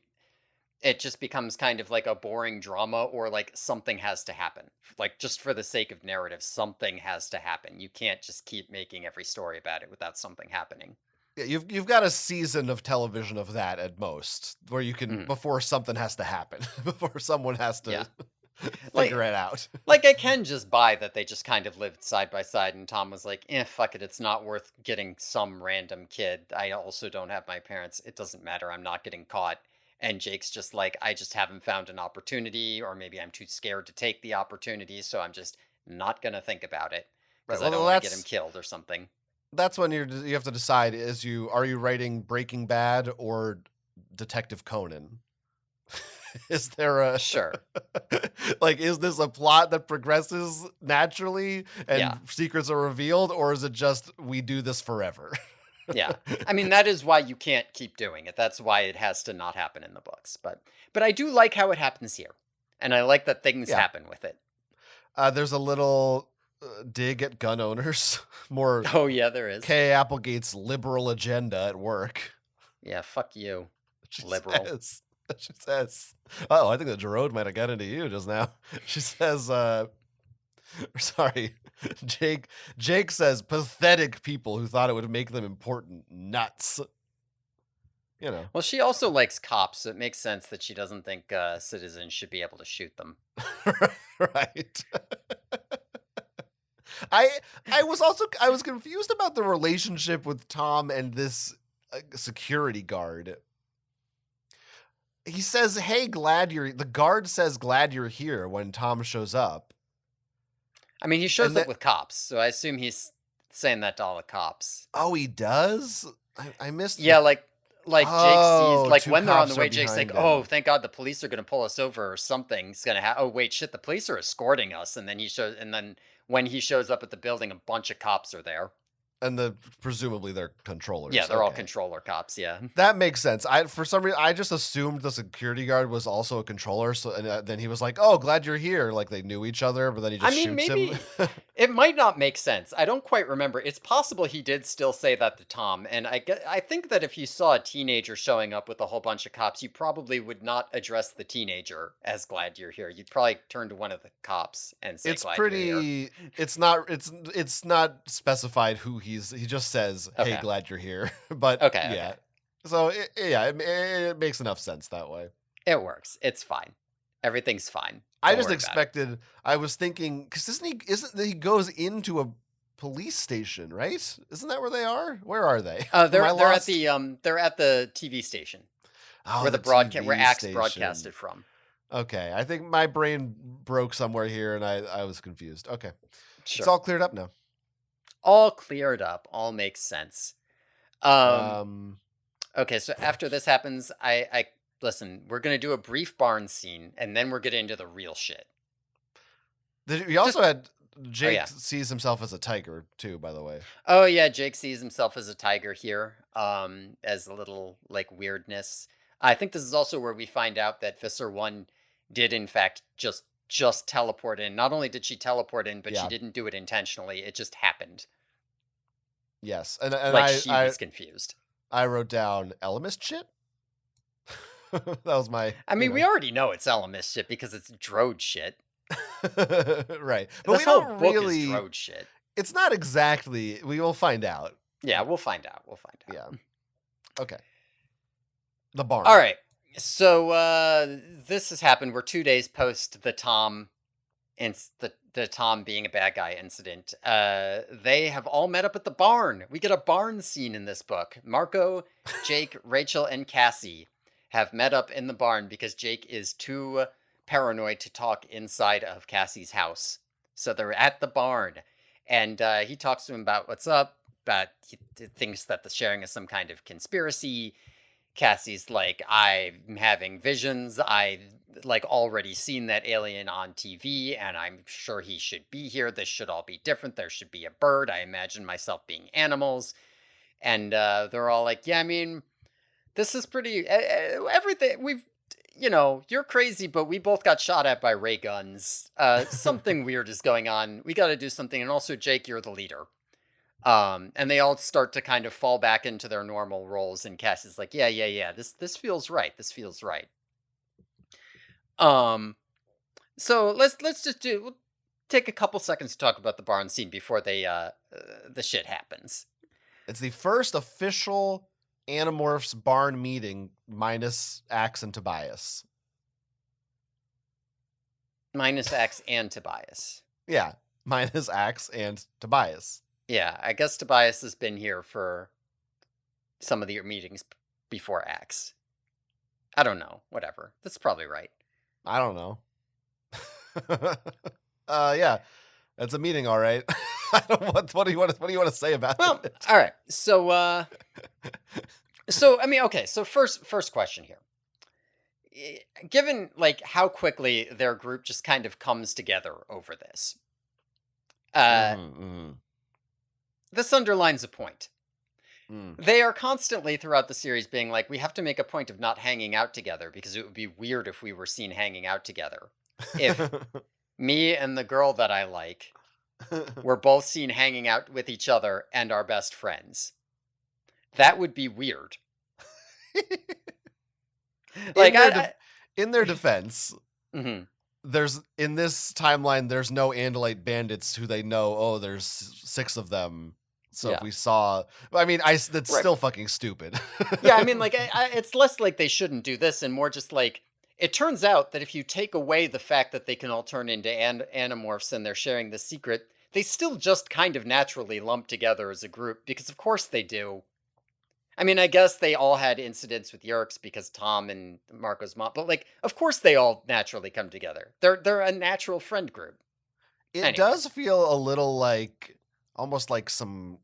it just becomes kind of like a boring drama, or like something has to happen. Like, just for the sake of narrative, something has to happen. You can't just keep making every story about it without something happening. Yeah, you've got a season of television of that at most, where you can Mhm. before something has to happen, before someone has Yeah. to figure Like it out. like I can just buy that they just kind of lived side by side, and Tom was like, fuck it, it's not worth getting some random kid. I also don't have my parents. It doesn't matter. I'm not getting caught. And Jake's just like, I just haven't found an opportunity, or maybe I'm too scared to take the opportunity, so I'm just not gonna think about it Right. because I don't Well, want to get him killed or something. that's when you have to decide are you writing Breaking Bad or Detective Conan? Is there a Sure. like is this a plot that progresses naturally and Yeah. secrets are revealed, or is it just we do this forever? Yeah. I mean, that is why you can't keep doing it. That's why it has to not happen in the books. But I do like how it happens here. And I like that things Yeah. happen with it. There's a little dig at gun owners, more Oh yeah, there is. Kay Applegate's liberal agenda at work. Yeah, fuck you, She liberal. says, she says, oh, I think the Drode might have got into you just now. She says, sorry, Jake says, pathetic people who thought it would make them important. Nuts. You know. Well, she also likes cops, so it makes sense that she doesn't think citizens should be able to shoot them. Right. I I was confused about the relationship with Tom and this security guard. He says, "Hey, the guard says glad you're here when Tom shows up." I mean, he And shows up that with cops, so I assume he's saying that to all the cops. oh, he does? I missed Yeah, the like Jake sees, oh, like, two when they're on the cops are way, Jake's like, behind "Oh, him. thank God the police are gonna pull us over, or something's gonna happen." Oh wait, shit, the police are escorting us, and then when he shows up at the building, a bunch of cops are there. And presumably they're controllers. Yeah, they're all controller cops. Yeah, that makes sense. For some reason I just assumed the security guard was also a controller. So and then he was like, "Oh, glad you're here." Like they knew each other, but then he just shoots maybe him. it might not make sense. I don't quite remember. It's possible he did still say that to Tom, and I think that if you saw a teenager showing up with a whole bunch of cops, you probably would not address the teenager as "glad you're here." You'd probably turn to one of the cops and say, It's "Glad you're here." pretty. It's not specified who he just says, "Hey, Okay. glad you're here." But Okay. yeah. So it makes enough sense that way. It works. It's fine. Everything's fine. I Don't just worry about it. expected. I was thinking because isn't he goes into a police station, right? Isn't that where they are? Where are they? They're at the TV station where the where TV Axe station. broadcasted from. Okay, I think my brain broke somewhere here, and I was confused. Okay, Sure. it's all cleared up now. All cleared up. All makes sense. Okay, so after this happens, I listen. We're gonna do a brief barn scene, and then we're getting into the real shit. We also had Jake yeah. sees himself as a tiger too. By the way. Oh yeah, Jake sees himself as a tiger here. As a little like weirdness. I think this is also where we find out that Visser 1 did in fact just teleport in. Not only did she teleport in, but she didn't do it intentionally. It just happened. Yes, and like she was confused. I wrote down Elemist shit. That was my. I mean, we already know it's Elemist shit because it's Drode shit. Right, but this we whole don't book really. Is Drode shit. It's not exactly. We will find out. Yeah, we'll find out. Yeah. Okay. The barn. All right. So this has happened. We're 2 days post the Tom, the Tom being a bad guy incident. They have all met up at the barn. We get a barn scene in this book. Marco, Jake, Rachel, and Cassie have met up in the barn because Jake is too paranoid to talk inside of Cassie's house. So they're at the barn, and he talks to him about what's up. But he thinks that the sharing is some kind of conspiracy. Cassie's like, I'm having visions. I've like already seen that alien on TV, and I'm sure he should be here. This should all be different. There should be a bird. I imagine myself being animals. And they're all like, yeah, I mean, this is pretty, everything we've, you're crazy, but we both got shot at by ray guns. Something weird is going on. We got to do something. And also, Jake, you're the leader. And they all start to kind of fall back into their normal roles, and Cass is like, yeah, this feels right. This feels right. So let's just we'll take a couple seconds to talk about the barn scene before the shit happens. It's the first official Animorphs barn meeting minus Axe and Tobias. Minus Axe and Tobias. Yeah, minus Axe and Tobias. Yeah, I guess Tobias has been here for some of the meetings before Axe. I don't know. Whatever. That's probably right. I don't know. Yeah, that's a meeting, all right. What do you want to say about it? Well, all right. So, I mean, okay. So first question here. Given like how quickly their group just kind of comes together over this, this underlines a point. They are constantly throughout the series being like, we have to make a point of not hanging out together because it would be weird if we were seen hanging out together. If me and the girl that I like were both seen hanging out with each other and our best friends, that would be weird. Like, in their defense, there's in this timeline, there's no Andalite bandits who they know. Oh, there's 6 of them. So if we saw, I mean, that's still fucking stupid. Yeah, I mean, like, it's less like they shouldn't do this and more just like, it turns out that if you take away the fact that they can all turn into Animorphs and they're sharing the secret, they still just kind of naturally lump together as a group because of course they do. I mean, I guess they all had incidents with Yerks because Tom and Marco's mom, but like, of course they all naturally come together. They're a natural friend group. It does feel a little like, almost like some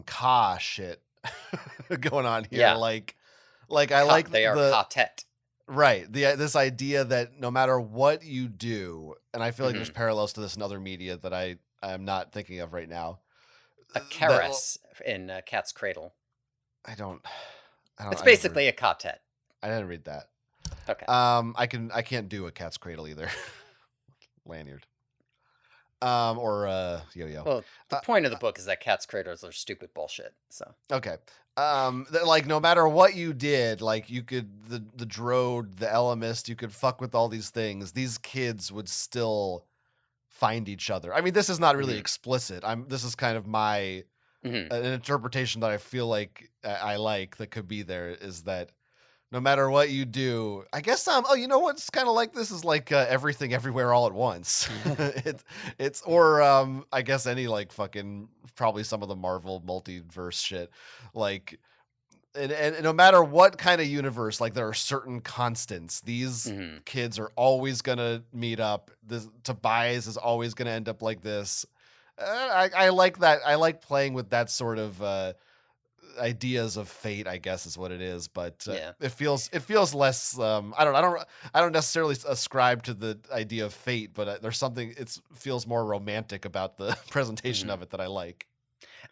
Ka shit going on here. Yeah. Like I like they are Ka-tet. Right. This idea that no matter what you do, and I feel like there's parallels to this in other media that I am not thinking of right now. a caress in Cat's Cradle. I don't. It's basically a quartet. I didn't read that. Okay. I can't do a Cat's Cradle either. Lanyard. Or yo-yo. Well, the point of the book is that Cat's Cradles are stupid bullshit. So okay. Like no matter what you did, like you could the Drode, the Elemist, you could fuck with all these things. These kids would still find each other. I mean, this is not really explicit. This is kind of my an interpretation that I feel like I like that could be there is that no matter what you do, I guess you know what's kind of like this is like Everything Everywhere All at Once. It's or I guess any like fucking probably some of the Marvel multiverse shit like and no matter what kind of universe, like there are certain constants. These kids are always gonna meet up. This Tobias is always gonna end up like this. I like that. I like playing with that sort of ideas of fate, I guess is what it is. But it feels less. I don't necessarily ascribe to the idea of fate, but there's something. It feels more romantic about the presentation of it that I like.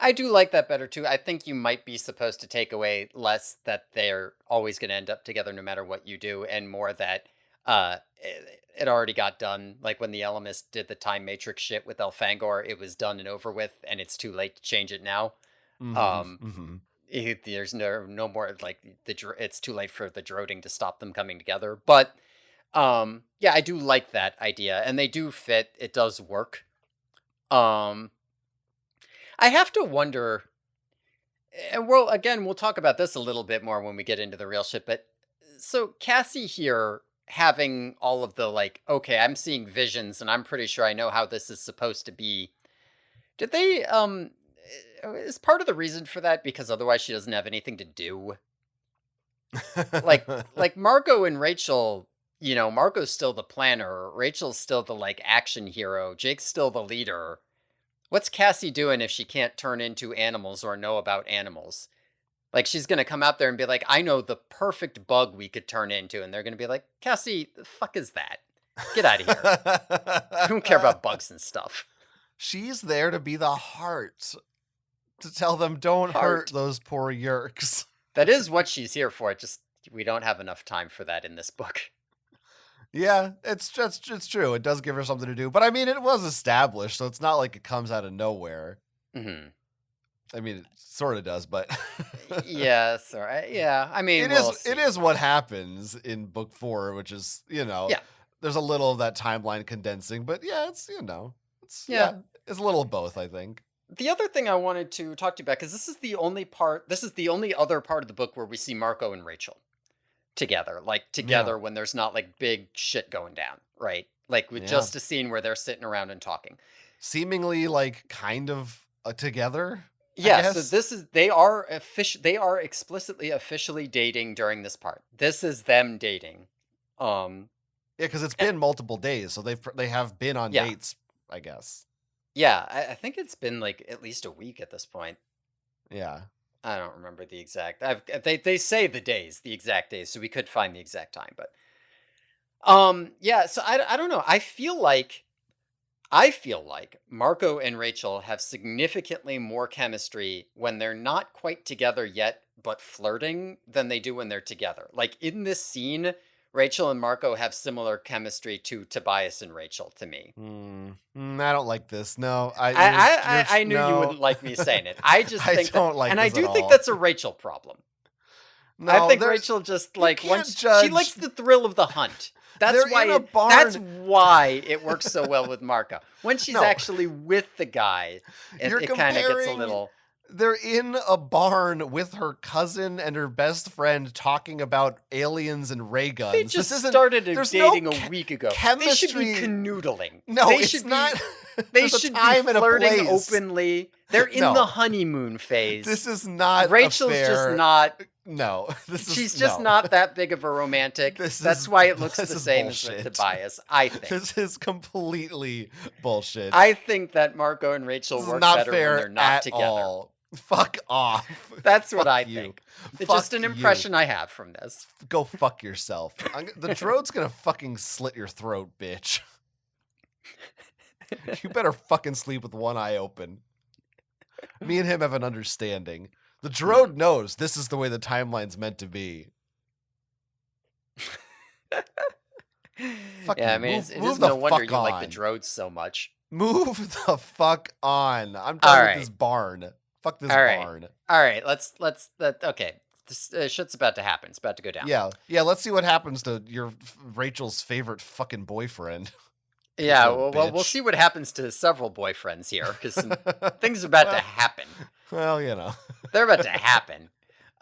I do like that better too. I think you might be supposed to take away less that they're always going to end up together no matter what you do, and more that it already got done. Like when the Elemist did the time matrix shit with Elfangor, it was done and over with, and it's too late to change it now. There's no more like it's too late for the Droding to stop them coming together. But yeah, I do like that idea, and they do fit. It does work. I have to wonder, and we'll talk about this a little bit more when we get into the real shit, but so Cassie here having all of the like, okay, I'm seeing visions and I'm pretty sure I know how this is supposed to be. Did they, is part of the reason for that because otherwise she doesn't have anything to do? like Marco and Rachel, you know, Marco's still the planner, Rachel's still the like action hero, Jake's still the leader. What's Cassie doing if she can't turn into animals or know about animals? Like, she's going to come out there and be like, I know the perfect bug we could turn into. And they're going to be like, Cassie, the fuck is that? Get out of here. I don't care about bugs and stuff. She's there to be the heart. To tell them, don't hurt those poor yerks. That is what she's here for. Just, we don't have enough time for that in this book. Yeah, it's true. It does give her something to do. But I mean, it was established, so it's not like it comes out of nowhere. I mean, it sort of does, but yeah, sorry. Yeah, I mean, it is what happens in book 4, which is, you know, there's a little of that timeline condensing, but yeah, it's, you know, it's a little of both, I think. The other thing I wanted to talk to you about, because this is the only other part of the book where we see Marco and Rachel together when there's not like big shit going down, right? Like with just a scene where they're sitting around and talking, seemingly like kind of together. Yeah, so they are explicitly officially dating during this part. This is them dating. Yeah, because it's been multiple days, so they have been on dates, I guess. Yeah, I think it's been like at least a week at this point. Yeah. I don't remember the exact. They say the exact days, so we could find the exact time. But yeah. So I don't know. I feel like Marco and Rachel have significantly more chemistry when they're not quite together yet, but flirting than they do when they're together. Like in this scene, Rachel and Marco have similar chemistry to Tobias and Rachel to me. I don't like this. No, I knew you wouldn't like me saying it. I just think I do think that's a Rachel problem. No, I think Rachel just like she likes the thrill of the hunt. That's why it works so well with Marco. When she's actually with the guy, it kind of gets a little. They're in a barn with her cousin and her best friend talking about aliens and ray guns. They just started dating a week ago. They should be canoodling. No, it's not. They should be flirting openly. They're in the honeymoon phase. This is not. Rachel's just not. No, she's just not that big of a romantic. That's why it looks the same as with Tobias, I think. This is completely bullshit. I think that Marco and Rachel work better when they're not together. All. Fuck off. That's what I think. It's just an impression I have from this. Go fuck yourself. The Drode's gonna fucking slit your throat, bitch. You better fucking sleep with one eye open. Me and him have an understanding. The Drode knows this is the way the timeline's meant to be. Fuck Yeah, you. I mean, it Move is the no wonder fuck you like the on. Drodes so much. Move the fuck on. I'm All done with right. this barn. Fuck this All right. barn. All right. Okay. This shit's about to happen. It's about to go down. Yeah. Let's see what happens to your Rachel's favorite fucking boyfriend. Yeah. Little Well, we'll bitch. see what happens to several boyfriends here because some things are about to happen. Well, you know. They're about to happen.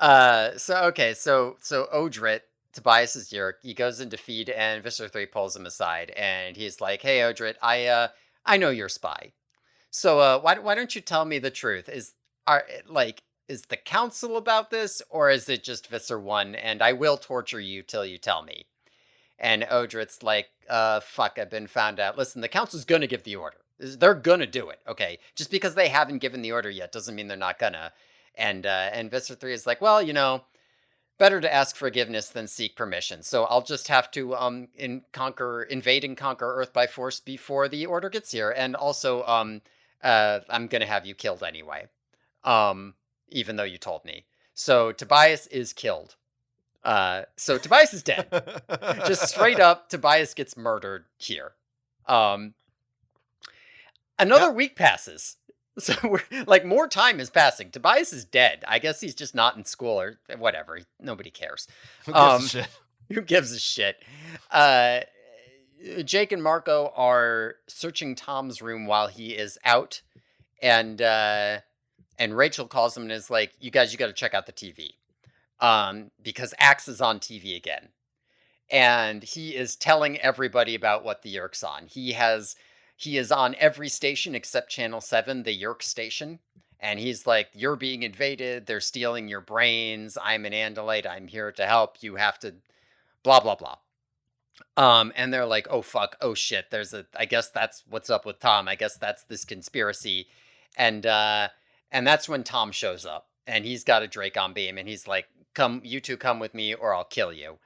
So Odrit, Tobias's Yerk, he goes in to feed, and Visser 3 pulls him aside, and he's like, "Hey, Odrit, I know you're a spy. So why don't you tell me the truth? Is the council about this, or is it just Visser 1? And I will torture you till you tell me." And Odrit's like, fuck, I've been found out. Listen, the council's gonna give the order. They're gonna do it, okay? Just because they haven't given the order yet doesn't mean they're not gonna. And Visser 3 is like, well, better to ask forgiveness than seek permission. So I'll just have to invade and conquer Earth by force before the order gets here. And also, I'm gonna have you killed anyway. Even though you told me. So Tobias is killed. So Tobias is dead. Just straight up, Tobias gets murdered here. Another week passes. So more time is passing. Tobias is dead. I guess he's just not in school or whatever. Nobody cares. Who gives a shit? Who gives a shit? Jake and Marco are searching Tom's room while he is out, and Rachel calls him and is like, "You guys, you got to check out the TV." Because Axe is on TV again. And he is telling everybody about what the Yerk's on. He is on every station except Channel 7, the Yerk station. And he's like, "You're being invaded. They're stealing your brains. I'm an Andalite. I'm here to help. You have to blah, blah, blah." And they're like, "Oh, fuck. Oh, shit. I guess that's what's up with Tom. I guess that's this conspiracy." And that's when Tom shows up. And he's got a Dracon beam. And he's like, you two come with me or I'll kill you.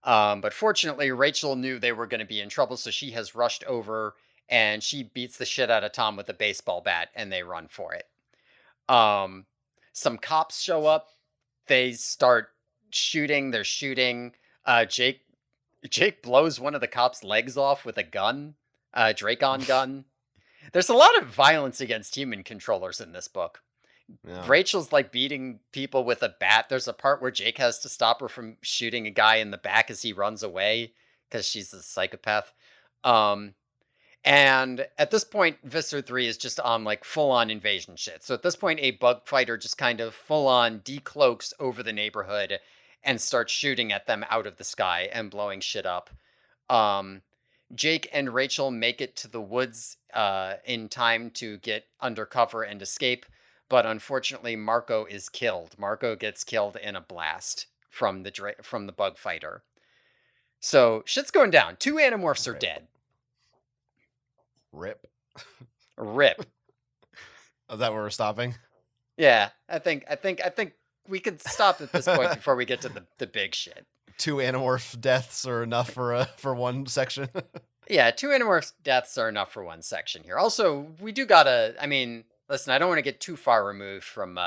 But fortunately, Rachel knew they were going to be in trouble, so she has rushed over and she beats the shit out of Tom with a baseball bat, and they run for it. Some cops show up. They start shooting. They're shooting. Jake blows one of the cops' legs off with a gun, Dracon gun. There's a lot of violence against human controllers in this book. Yeah. Rachel's like beating people with a bat. There's a part where Jake has to stop her from shooting a guy in the back as he runs away because she's a psychopath. And at this point, Visser 3 is just on like full-on invasion shit. So at this point, a bug fighter just kind of full-on decloaks over the neighborhood and starts shooting at them out of the sky and blowing shit up. Jake and Rachel make it to the woods in time to get undercover and escape. But unfortunately, Marco is killed. Marco gets killed in a blast from the bug fighter. So shit's going down. 2 Animorphs are dead. Rip. Is that where we're stopping? Yeah, I think we could stop at this point before we get to the big shit. 2 Animorph deaths are enough for one section. Yeah, 2 Animorph deaths are enough for one section here. Also, we do gotta. I mean, listen, I don't want to get too far removed from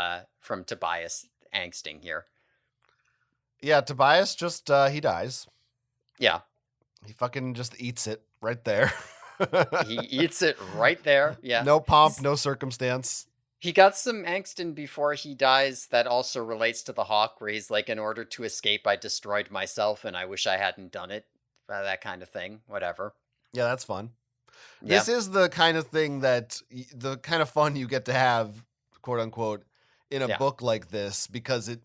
Tobias angsting here. Yeah, Tobias just he dies. Yeah, he fucking just eats it right there. He eats it right there. Yeah, no pomp, no circumstance. He got some angst in before he dies that also relates to the Hawk, where he's like, "In order to escape, I destroyed myself, and I wish I hadn't done it." That kind of thing. Whatever. Yeah, that's fun. Yeah. This is the kind of thing the kind of fun you get to have, quote unquote, in a book like this, because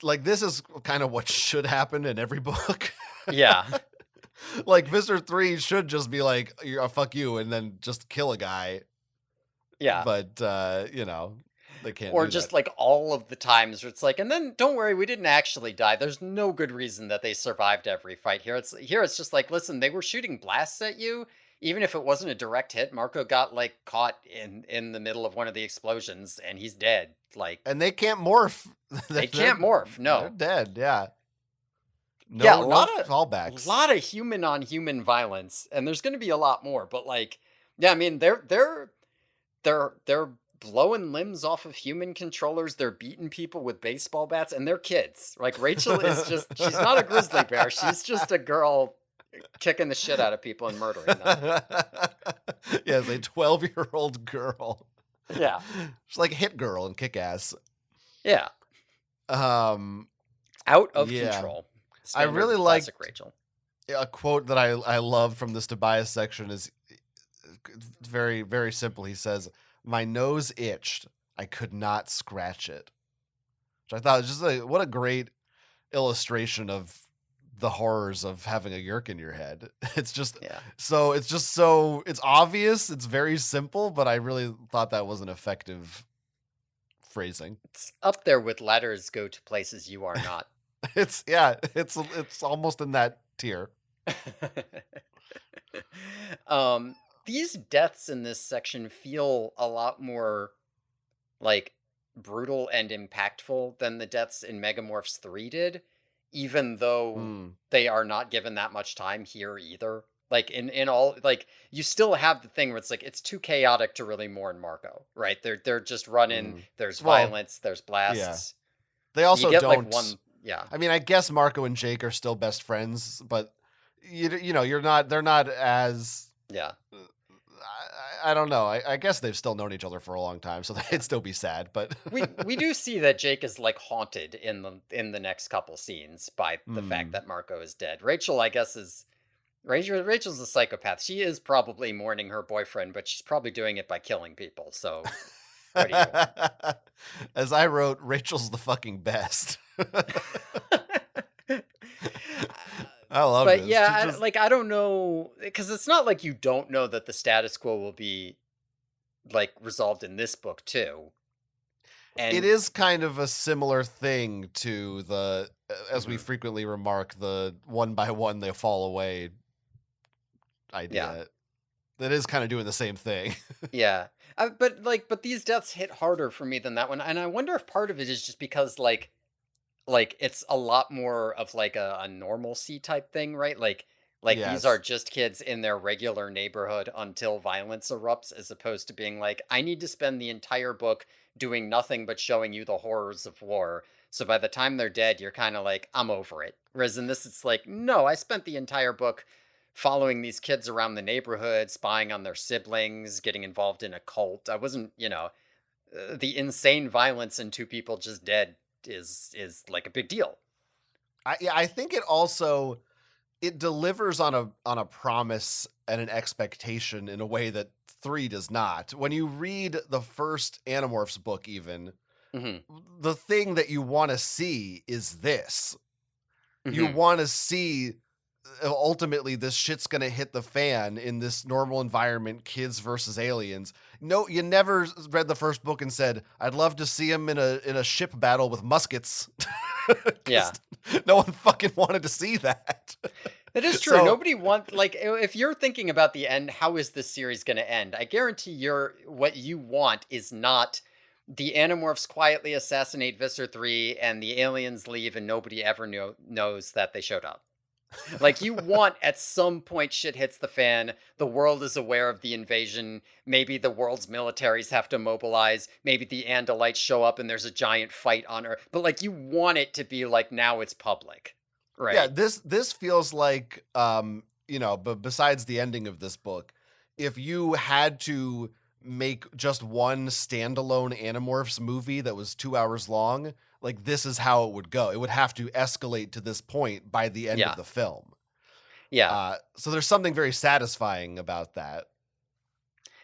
this is kind of what should happen in every book. Yeah. Like Visser 3 should just be like, fuck you, and then just kill a guy. Yeah. But, they can't Or do just that. like all of the times where it's like, and then don't worry, we didn't actually die. There's no good reason that they survived every fight here. It's just like, listen, they were shooting blasts at you. Even if it wasn't a direct hit, Marco got like caught in the middle of one of the explosions and he's dead. Like, and they can't morph. They can't morph. No, they're dead. Yeah. No, a lot of callbacks. A lot of human on human violence, and there's going to be a lot more. But like, yeah, I mean, they're blowing limbs off of human controllers. They're beating people with baseball bats, and they're kids. Like, Rachel is just, she's not a grizzly bear. She's just a girl kicking the shit out of people and murdering them. Yes, a 12-year-old girl. Yeah. She's like Hit Girl and Kick-Ass. Yeah. Um, Out of yeah. control. I Standard really classic like Rachel. a quote that I love from this Tobias section is very, very simple. He says, "My nose itched. I could not scratch it." Which I thought was just like, what a great illustration of the horrors of having a yerk in your head. It's just Yeah. so it's obvious, it's very simple, but I really thought that was an effective phrasing. It's up there with letters go to places you are not. It's almost in that tier. These deaths in this section feel a lot more like brutal and impactful than the deaths in Megamorphs 3 did, even though they are not given that much time here either. Like in all, like, you still have the thing where it's like it's too chaotic to really mourn Marco, right? They're just running, there's violence, there's blasts. Yeah. They also you get don't like one. Yeah. I mean, I guess Marco and Jake are still best friends, but you know, they're not as. Yeah. I don't know. I guess they've still known each other for a long time, so they'd still be sad. But we do see that Jake is like haunted in the next couple scenes by the fact that Marco is dead. Rachel, I guess, Rachel's a psychopath. She is probably mourning her boyfriend, but she's probably doing it by killing people. So, what do you want? As I wrote, Rachel's the fucking best. I love it. But yeah, I don't know, because it's not like you don't know that the status quo will be like resolved in this book too. And it is kind of a similar thing to the, as we frequently remark, the one by one they fall away idea. Yeah. That is kind of doing the same thing. Yeah. But these deaths hit harder for me than that one. And I wonder if part of it is just because like it's a lot more of like a normalcy type thing, right? Like yes. These are just kids in their regular neighborhood until violence erupts, as opposed to being like, I need to spend the entire book doing nothing but showing you the horrors of war. So by the time they're dead, you're kind of like, I'm over it. Whereas in this, it's like, no, I spent the entire book following these kids around the neighborhood, spying on their siblings, getting involved in a cult. I wasn't, the insane violence and two people just dead is like a big deal. I think it delivers on a promise and an expectation in a way that 3 does not. When you read the first Animorphs book, even the thing that you want to see is this. You want to see ultimately this shit's gonna hit the fan in this normal environment, kids versus aliens. No, you never read the first book and said, I'd love to see him in a ship battle with muskets. Yeah. No one fucking wanted to see that. That is true. Nobody if you're thinking about the end, how is this series going to end? I guarantee what you want is not the Animorphs quietly assassinate Visser 3 and the aliens leave and nobody ever knows that they showed up. Like, you want at some point shit hits the fan, the world is aware of the invasion, maybe the world's militaries have to mobilize, maybe the Andalites show up and there's a giant fight on Earth, but you want it to be like, now it's public, right? Yeah, this feels like, but besides the ending of this book, if you had to make just one standalone Animorphs movie that was 2 hours long, like, this is how it would go. It would have to escalate to this point by the end of the film. Yeah. So there's something very satisfying about that.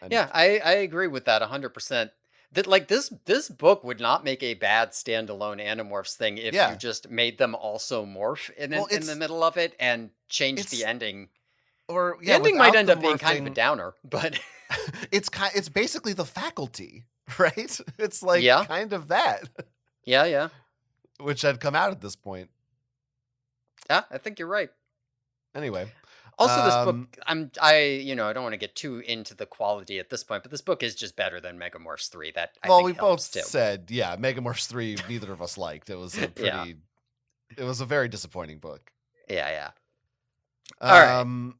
And I agree with that 100%. That this book would not make a bad standalone Animorphs thing if you just made them also morph in the middle of it and changed the ending. Or the ending might end up being kind of a downer, but it's basically the faculty, right? It's like kind of that. Yeah. Which had come out at this point. Yeah, I think you're right. Anyway. Also, this book, I don't want to get too into the quality at this point, but this book is just better than Megamorphs 3. That I think we helps both too. said, Megamorphs 3, neither of us liked. It was a pretty, it was a very disappointing book. Yeah. All right.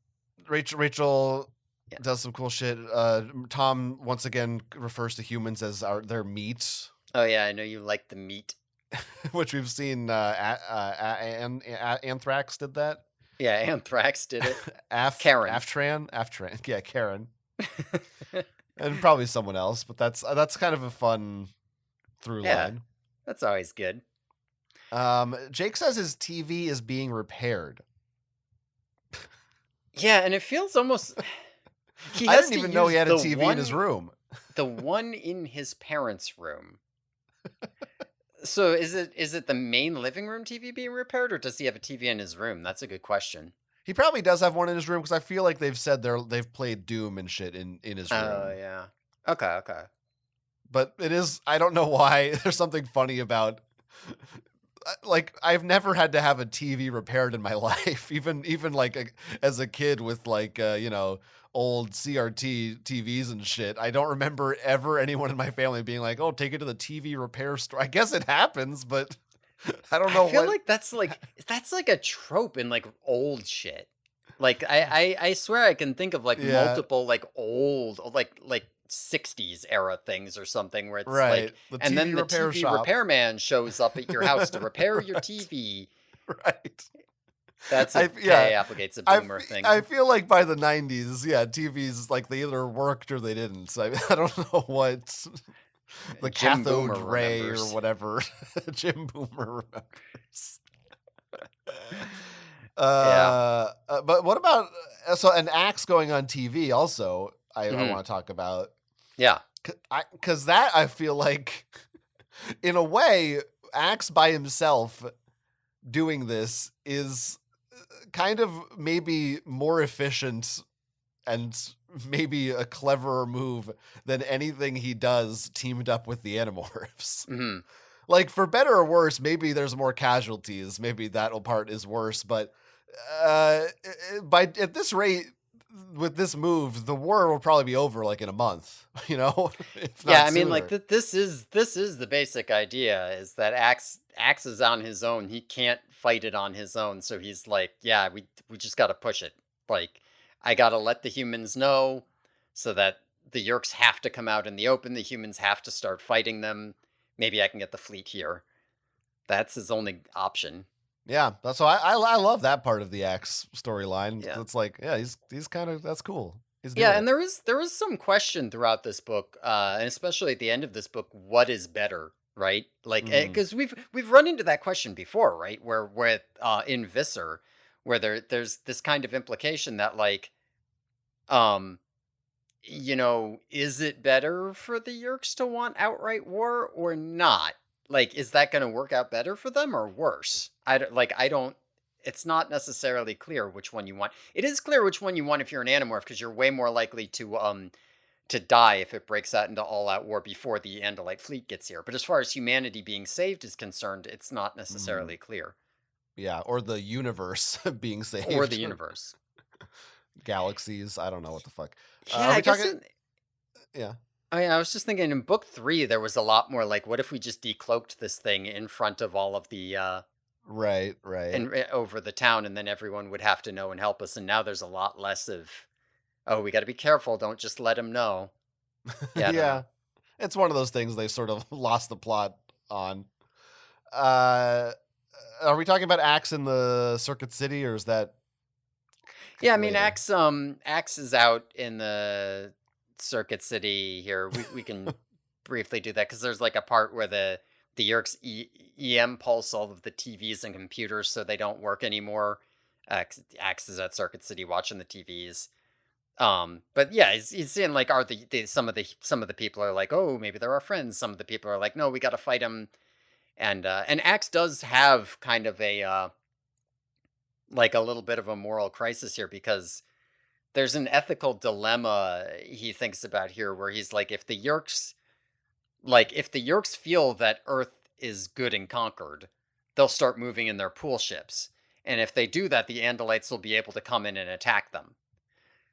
Rachel Yeah. does some cool shit. Tom once again refers to humans as their meat, Oh yeah, I know you like the meat. which we've seen. Anthrax did that. Yeah, Anthrax did it. Karen. Aftran, yeah, Karen, and probably someone else. But that's kind of a fun through Yeah, line. that's always good. Jake says his TV is being repaired. Yeah, and it feels almost. I didn't even know he had a TV in his room. The one in his parents' room. So is it the main living room TV being repaired, or does he have a TV in his room? That's a good question. He probably does have one in his room because I feel like they've said they've played Doom and shit in his room. Oh yeah. Okay. But it is, I don't know why. There's something funny about, like, I've never had to have a TV repaired in my life, even like as a kid with like old CRT TVs and shit. I don't remember ever anyone in my family being like, "Oh, take it to the TV repair store." I guess it happens, but I don't know. I feel like that's like a trope in like old shit. Like I swear I can think of like multiple like old like 60s era things or something where it's right. like and then the repair TV shop. repairman shows up at your house to repair your TV. Right. That's a Applegate's a boomer thing. I feel like by the 90s, yeah, TVs like they either worked or they didn't. So I don't know what the Jim cathode Boomer ray remembers. or whatever Jim Boomer remembers. But what about an Axe going on TV also? I want to talk about. Yeah, because that I feel like, in a way, Axe by himself doing this is kind of maybe more efficient and maybe a cleverer move than anything he does teamed up with the Animorphs. Mm-hmm. Like, for better or worse, maybe there's more casualties. Maybe that part is worse. But at this rate, with this move, the war will probably be over like in a month. Yeah, I mean, like this is the basic idea: is that Axe is on his own. He can't fight it on his own. So he's like, yeah, we just got to push it. Like, I got to let the humans know so that the Yeerks have to come out in the open. The humans have to start fighting them. Maybe I can get the fleet here. That's his only option. Yeah, that's why I love that part of the Axe storyline. Yeah. It's like, yeah, he's kind of, that's cool. Yeah, and there is some question throughout this book, and especially at the end of this book, what is better, right? Like, because we've run into that question before, right? Where with in Visser, where there's this kind of implication that like, is it better for the Yeerks to want outright war or not? Like, is that going to work out better for them or worse? It's not necessarily clear which one you want. It is clear which one you want if you're an Animorph, because you're way more likely to die if it breaks out into all-out war before the Andalite fleet gets here. But as far as humanity being saved is concerned, it's not necessarily clear. Yeah, or the universe being saved. Or the universe. Galaxies, I don't know what the fuck. Yeah, I guess yeah. I mean, I was just thinking in book 3, there was a lot more like, what if we just decloaked this thing in front of all of the... Right. And over the town, and then everyone would have to know and help us. And now there's a lot less of, oh, we got to be careful. Don't just let him know. Yeah. Yeah. It's one of those things they sort of lost the plot on. Are we talking about Axe in the Circuit City, or is that? Yeah, I mean, Axe is out in the Circuit City here. We can briefly do that because there's like a part where the Yeerks EM pulse all of the TVs and computers so they don't work anymore. Axe is at Circuit City watching the TVs. But yeah, he's seeing like, are some of the people are like, oh, maybe they're our friends. Some of the people are like, no, we got to fight him. And Axe does have kind of a like a little bit of a moral crisis here, because there's an ethical dilemma he thinks about here where he's like, if the Yeerks feel that Earth is good and conquered, they'll start moving in their pool ships. And if they do that, the Andalites will be able to come in and attack them.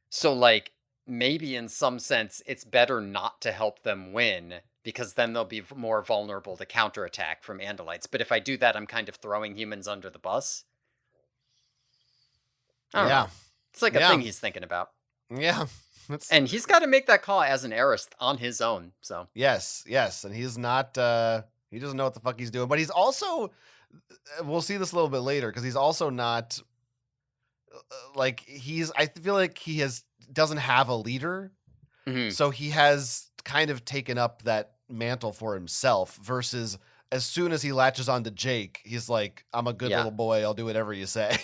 So, like, maybe in some sense, it's better not to help them win, because then they'll be more vulnerable to counterattack from Andalites. But if I do that, I'm kind of throwing humans under the bus. I don't know. It's like a thing he's thinking about. Yeah. And he's got to make that call as an Aerith on his own. So yes, and he's not. He doesn't know what the fuck he's doing. But he's also. We'll see this a little bit later because he's also not. Like I feel like doesn't have a leader, so he has kind of taken up that mantle for himself. Versus as soon as he latches on to Jake, he's like, "I'm a good little boy. I'll do whatever you say."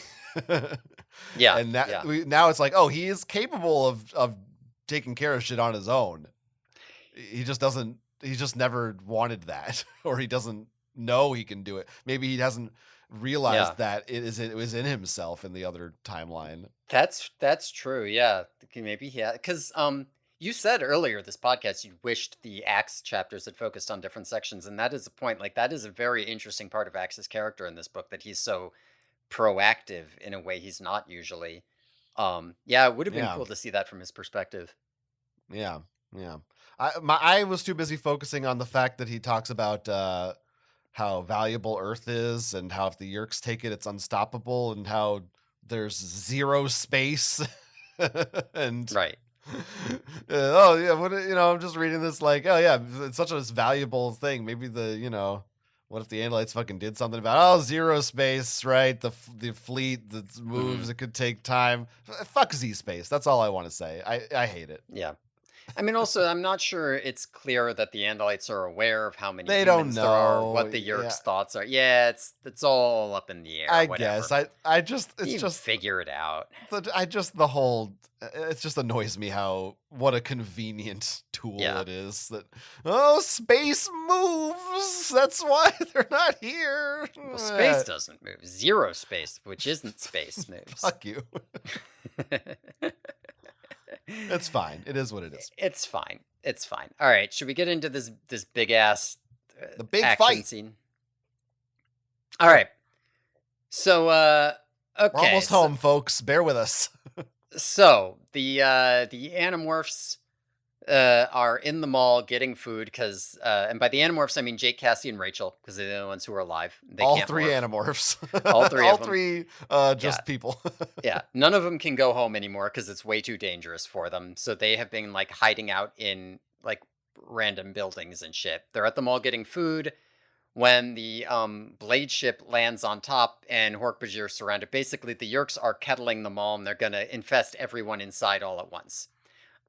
Yeah, and now it's like, oh, he is capable of taking care of shit on his own. He just doesn't. He just never wanted that, or he doesn't know he can do it. Maybe he hasn't realized that it was in himself in the other timeline. That's true. Yeah, maybe because you said earlier this podcast you wished the Axe chapters had focused on different sections, and that is a point. Like that is a very interesting part of Axe's character in this book, that he's so proactive in a way he's not usually. It would have been cool to see that from his perspective. Yeah. I was too busy focusing on the fact that he talks about how valuable Earth is, and how if the Yeerks take it, it's unstoppable, and how there's zero space. And right. I'm just reading this like, oh yeah, it's such a valuable thing. Maybe what if the Andalites fucking did something about zero space, right? The fleet that moves, it could take time. Fuck Z space. That's all I want to say. I hate it. Yeah. I mean, also, I'm not sure it's clear that the Andalites are aware of how many they humans don't know there are, what the Yeerks' thoughts are. Yeah, it's all up in the air. I whatever. guess. It's just figure it out. It just annoys me what a convenient tool it is. That space moves. That's why they're not here. Well, space doesn't move. Zero space, which isn't space, moves. Fuck you. It's fine. It is what it is. It's fine. All right, should we get into this big ass the big action fight scene? All right. So okay, we're almost home, folks. Bear with us. So the Animorphs are in the mall getting food because, and by the Animorphs I mean Jake, Cassie, and Rachel, because they're the ones who are alive. They all can't three morph. Animorphs. All three. All of them. three. Just people. Yeah, none of them can go home anymore because it's way too dangerous for them. So they have been like hiding out in like random buildings and shit. They're at the mall getting food when the blade ship lands on top and Hork-Bajir surrounded. Basically, the Yeerks are kettling the mall and they're gonna infest everyone inside all at once.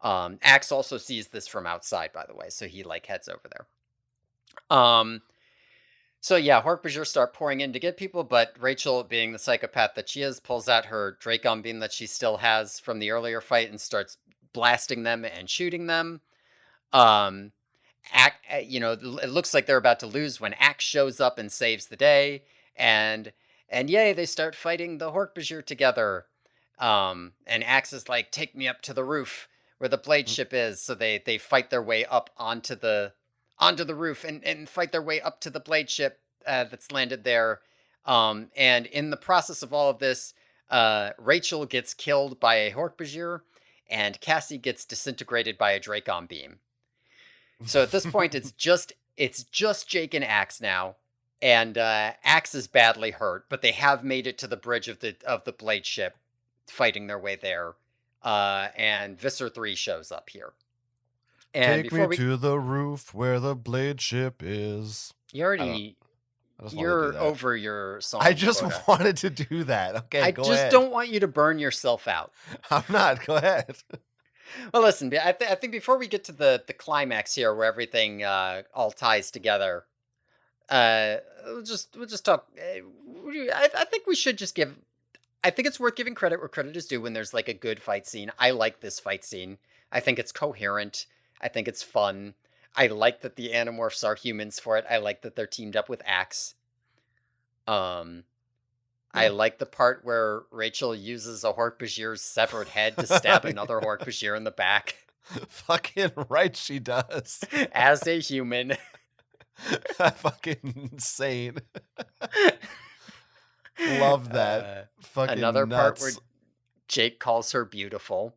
Axe also sees this from outside, by the way, so he like heads over there. So yeah, Hork-Bajir start pouring in to get people, but Rachel, being the psychopath that she is, pulls out her Dracon beam that she still has from the earlier fight and starts blasting them and shooting them. It looks like they're about to lose when Axe shows up and saves the day, and yay, they start fighting the Hork-Bajir together. And Axe is like, take me up to the roof where the blade ship is. So they fight their way up onto the roof and fight their way up to the blade ship that's landed there. And in the process of all of this, Rachel gets killed by a Hork-Bajir, and Cassie gets disintegrated by a Dracon beam. So at this point, it's just Jake and Axe now, and Axe is badly hurt, but they have made it to the bridge of the blade ship, fighting their way there. And Visser 3 shows up here. And take me to the roof where the blade ship is. You're over your song. I just wanted to do that. Okay, I go just ahead. Don't want you to burn yourself out. I'm not. Go ahead. Well, listen, I think before we get to the climax here, where everything all ties together, we'll just talk. I think we should just give. I think it's worth giving credit where credit is due when there's like a good fight scene. I like this fight scene. I think it's coherent. I think it's fun. I like that the Animorphs are humans for it. I like that they're teamed up with Axe. I like the part where Rachel uses a Hork-Bajir's severed head to stab another Hork-Bajir in the back. Fucking right she does. As a human. Fucking insane. Love that. Fucking another nuts. part where Jake calls her beautiful.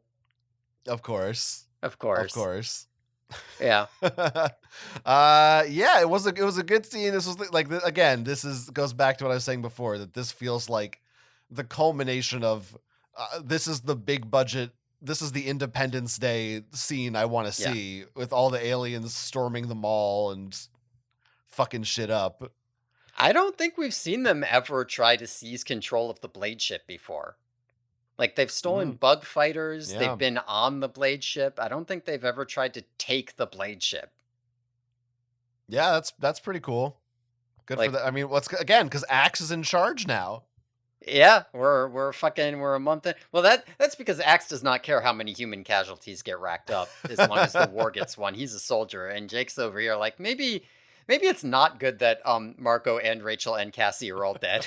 Of course. Yeah. Yeah, it was a good scene. This was like, again, goes back to what I was saying before, that this feels like the culmination of this is the big budget this is the Independence Day scene I want to see with all the aliens storming the mall and fucking shit up. I don't think we've seen them ever try to seize control of the Blade ship before. Like, they've stolen bug fighters, they've been on the Blade ship. I don't think they've ever tried to take the Blade ship. Yeah, that's pretty cool. Good for that. I mean, again, because Axe is in charge now. Yeah, we're a month in. Well, that's because Axe does not care how many human casualties get racked up as long as the war gets won. He's a soldier, and Jake's over here like maybe it's not good that Marco and Rachel and Cassie are all dead.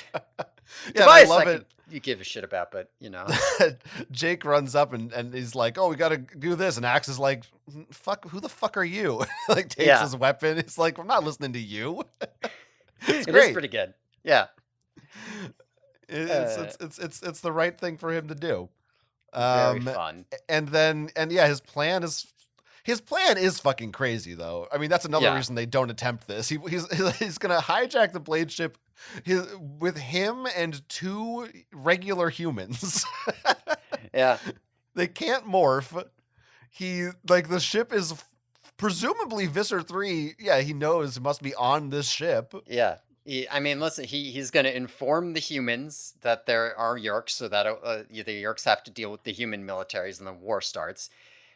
Yeah, I love it. You give a shit about, but you know. Jake runs up and he's like, "Oh, we got to do this," and Axe is like, "Fuck, who the fuck are you?" Like takes his weapon. It's like, "I'm not listening to you." It's great. It is pretty good. Yeah. It's the right thing for him to do. Very fun. And his plan is fucking crazy though. I mean, that's another reason they don't attempt this. He's gonna hijack the Blade ship with him and 2 regular humans. Yeah. They can't morph. The ship is presumably Visser 3. Yeah, he knows it must be on this ship. Yeah. Listen, he's going to inform the humans that there are Yeerks, so that the Yeerks have to deal with the human militaries and the war starts.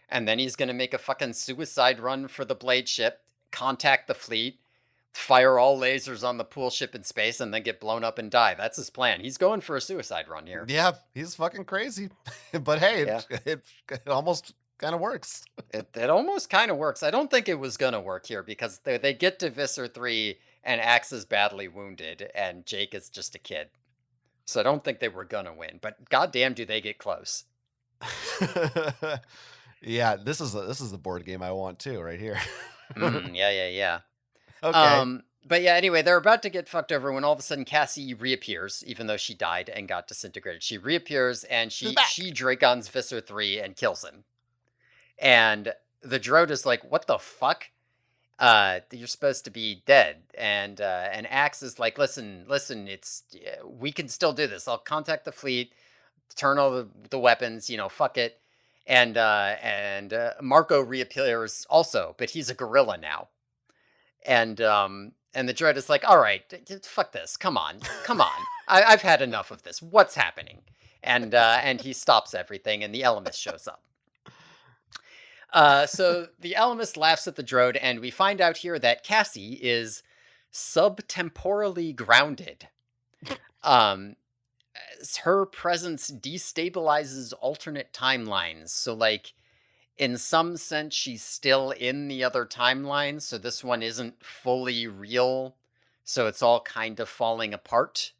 And then he's going to make a fucking suicide run for the Blade ship, contact the fleet, fire all lasers on the pool ship in space, and then get blown up and die. That's his plan. He's going for a suicide run here. Yeah, he's fucking crazy. But hey, it almost kind of works. It almost kind of works. I don't think it was going to work here because they get to Visser 3 and Axe is badly wounded and Jake is just a kid. So I don't think they were going to win, but goddamn do they get close. Yeah, this is the board game I want too, right here. Yeah. Okay. But yeah, anyway, they're about to get fucked over when all of a sudden Cassie reappears, even though she died and got disintegrated. She reappears and she Dracons Visser 3 and kills him. And the Drode is like, "What the fuck? You're supposed to be dead." And Axe is like, listen, we can still do this. I'll contact the fleet, turn all the weapons, fuck it. And Marco reappears also, but he's a gorilla now. And the Drode is like, "All right, fuck this. Come on. I've had enough of this. What's happening?" And he stops everything, and the Elemist shows up. So the Elemist laughs at the Drode, and we find out here that Cassie is subtemporally grounded. Her presence destabilizes alternate timelines. So, like, in some sense, she's still in the other timeline, so this one isn't fully real. So it's all kind of falling apart.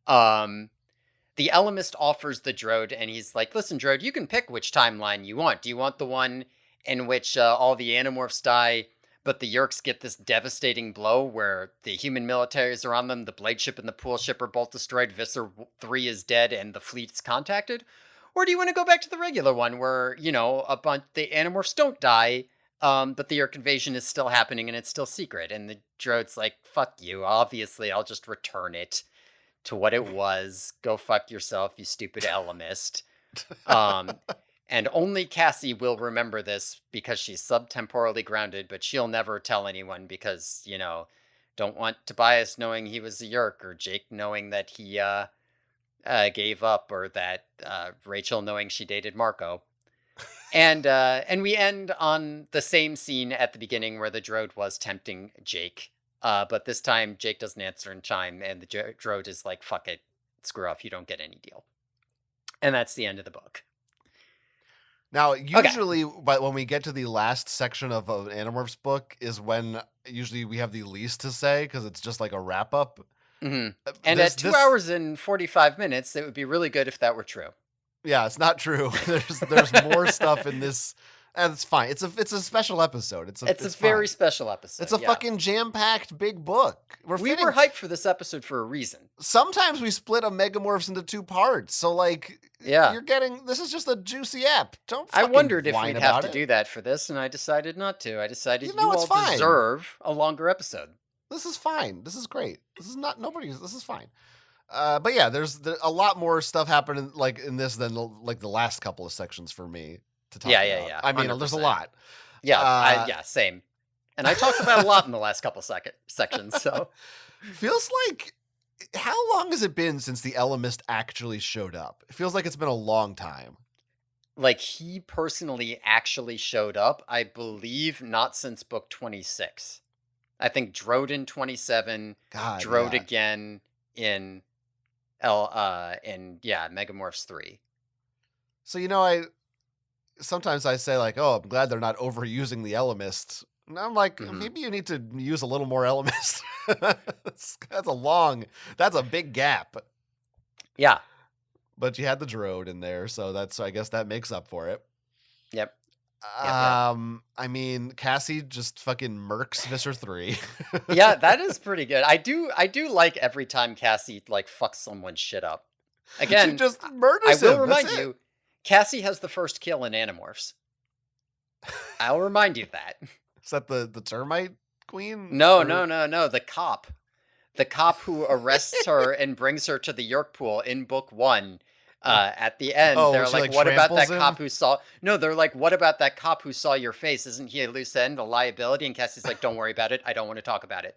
The Elemist offers the Drode, and he's like, "Listen, Drode, you can pick which timeline you want. Do you want the one in which all the Animorphs die, but the Yeerks get this devastating blow where the human militaries are on them, the Blade ship and the pool ship are both destroyed, Visser 3 is dead, and the fleet's contacted? Or do you want to go back to the regular one where, the Animorphs don't die, but the Yeerk invasion is still happening and it's still secret?" And the Drode's like, "Fuck you. Obviously, I'll just return it to what it was. Go fuck yourself, you stupid Elemist." And only Cassie will remember this because she's subtemporally grounded, but she'll never tell anyone because, don't want Tobias knowing he was a Yeerk, or Jake knowing that he gave up, or that Rachel knowing she dated Marco. And we end on the same scene at the beginning where the Drode was tempting Jake. But this time, Jake doesn't answer in time, and the Drode is like, "Fuck it, screw off, you don't get any deal." And that's the end of the book. Now, usually, but when we get to the last section of an Animorphs book is when usually we have the least to say, because it's just like a wrap-up. Mm-hmm. And at 2 hours and 45 minutes, it would be really good if that were true. Yeah, it's not true. There's more stuff in this. And it's fine. It's a special episode. It's a very special episode. It's a fucking jam-packed big book. We were hyped for this episode for a reason. Sometimes we split a Megamorphs into 2 parts. So, you're getting... This is just a juicy app. Don't fucking I wondered if whine we'd have about to do that for this, and I decided not to. I decided you all fine. deserve a longer episode. This is fine. This is great. This is not... This is fine. But yeah, there's a lot more stuff happening like in this than like the last couple of sections for me to talk about. Yeah, I mean, there's a 100%. lot. Yeah, same. And I talked about a lot in the last couple sections, so feels like how long has it been since the Elemist actually showed up? It feels like it's been a long time. like he personally actually showed up, I believe not since book 26. I think Drode in 27, God, Drode yeah. again in Megamorphs 3. So I sometimes I say like, oh, I'm glad they're not overusing the Elemist. And I'm like, Mhm. maybe you need to use a little more Elemist. That's a big gap. Yeah. But you had the Drode in there, so I guess that makes up for it. Yep. Yep. I mean, Cassie just fucking murks Visser 3. Yeah, that is pretty good. I do like every time Cassie like fucks someone's shit up. She Again, just I murders will him. That's remind it. you, Cassie has the first kill in Animorphs. I'll remind you of that. Is that the termite queen? No, Or- no. The cop who arrests her and brings her to the York pool in book 1. At the end, Oh, they're she, like, like, "What about tramples that him? cop who saw?" No, they're like, "What about that cop who saw your face? Isn't he a loose end, a liability?" And Cassie's like, "Don't worry about it. I don't want to talk about it."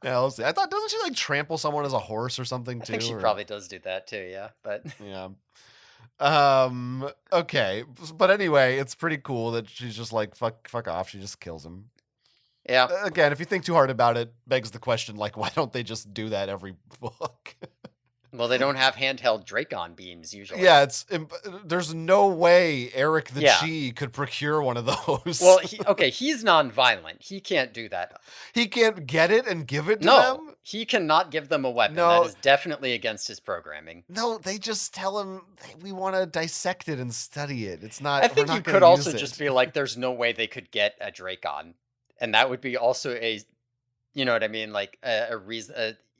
Yeah, we'll see. I thought doesn't she like trample someone as a horse or something I too? think she Or- probably does do that too. Yeah, but yeah. Okay, but anyway, it's pretty cool that she's just like fuck off. She just kills him. yeah. Again, if you think too hard about it, begs the question like, why don't they just do that every book? Well, they don't have handheld Dracon beams usually. Yeah, there's no way Eric the Yeah. Chi could procure one of those. Well, he's non-violent. He can't do that. He can't get it and give it to No, them? he cannot give them a weapon. No. That is definitely against his programming. No, they just tell him we want to dissect it and study it. It's not. I think we're you not could gonna also use just it. be like, there's no way they could get a Dracon. And that would be also a, you know what I mean? Like a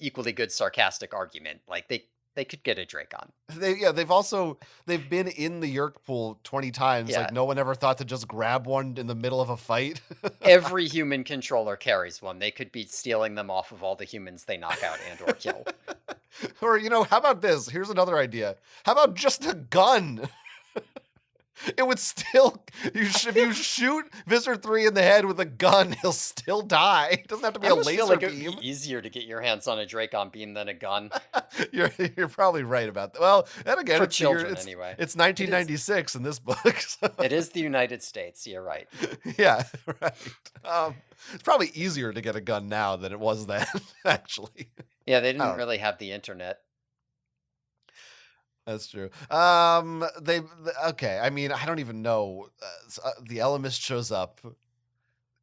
equally good sarcastic argument. Like they could get a Dracon. They've been in the Yerk pool 20 times. Yeah. Like no one ever thought to just grab one in the middle of a fight. Every human controller carries one. They could be stealing them off of all the humans they knock out and or kill. Or how about this? Here's another idea. How about just a gun? It would still if you shoot Visser 3 in the head with a gun, he'll still die. It doesn't have to be I a almost laser feel like beam. it would be easier to get your hands on a Dracon beam than a gun. You're probably right about that. Well, and again, For it's the year- children, it's, anyway. It's 1996 in this book. So. It is the United States. You're right. Yeah, right. It's probably easier to get a gun now than it was then, actually. Yeah, they didn't really have the internet. That's true. Okay. I mean, I don't even know. The Elemist shows up.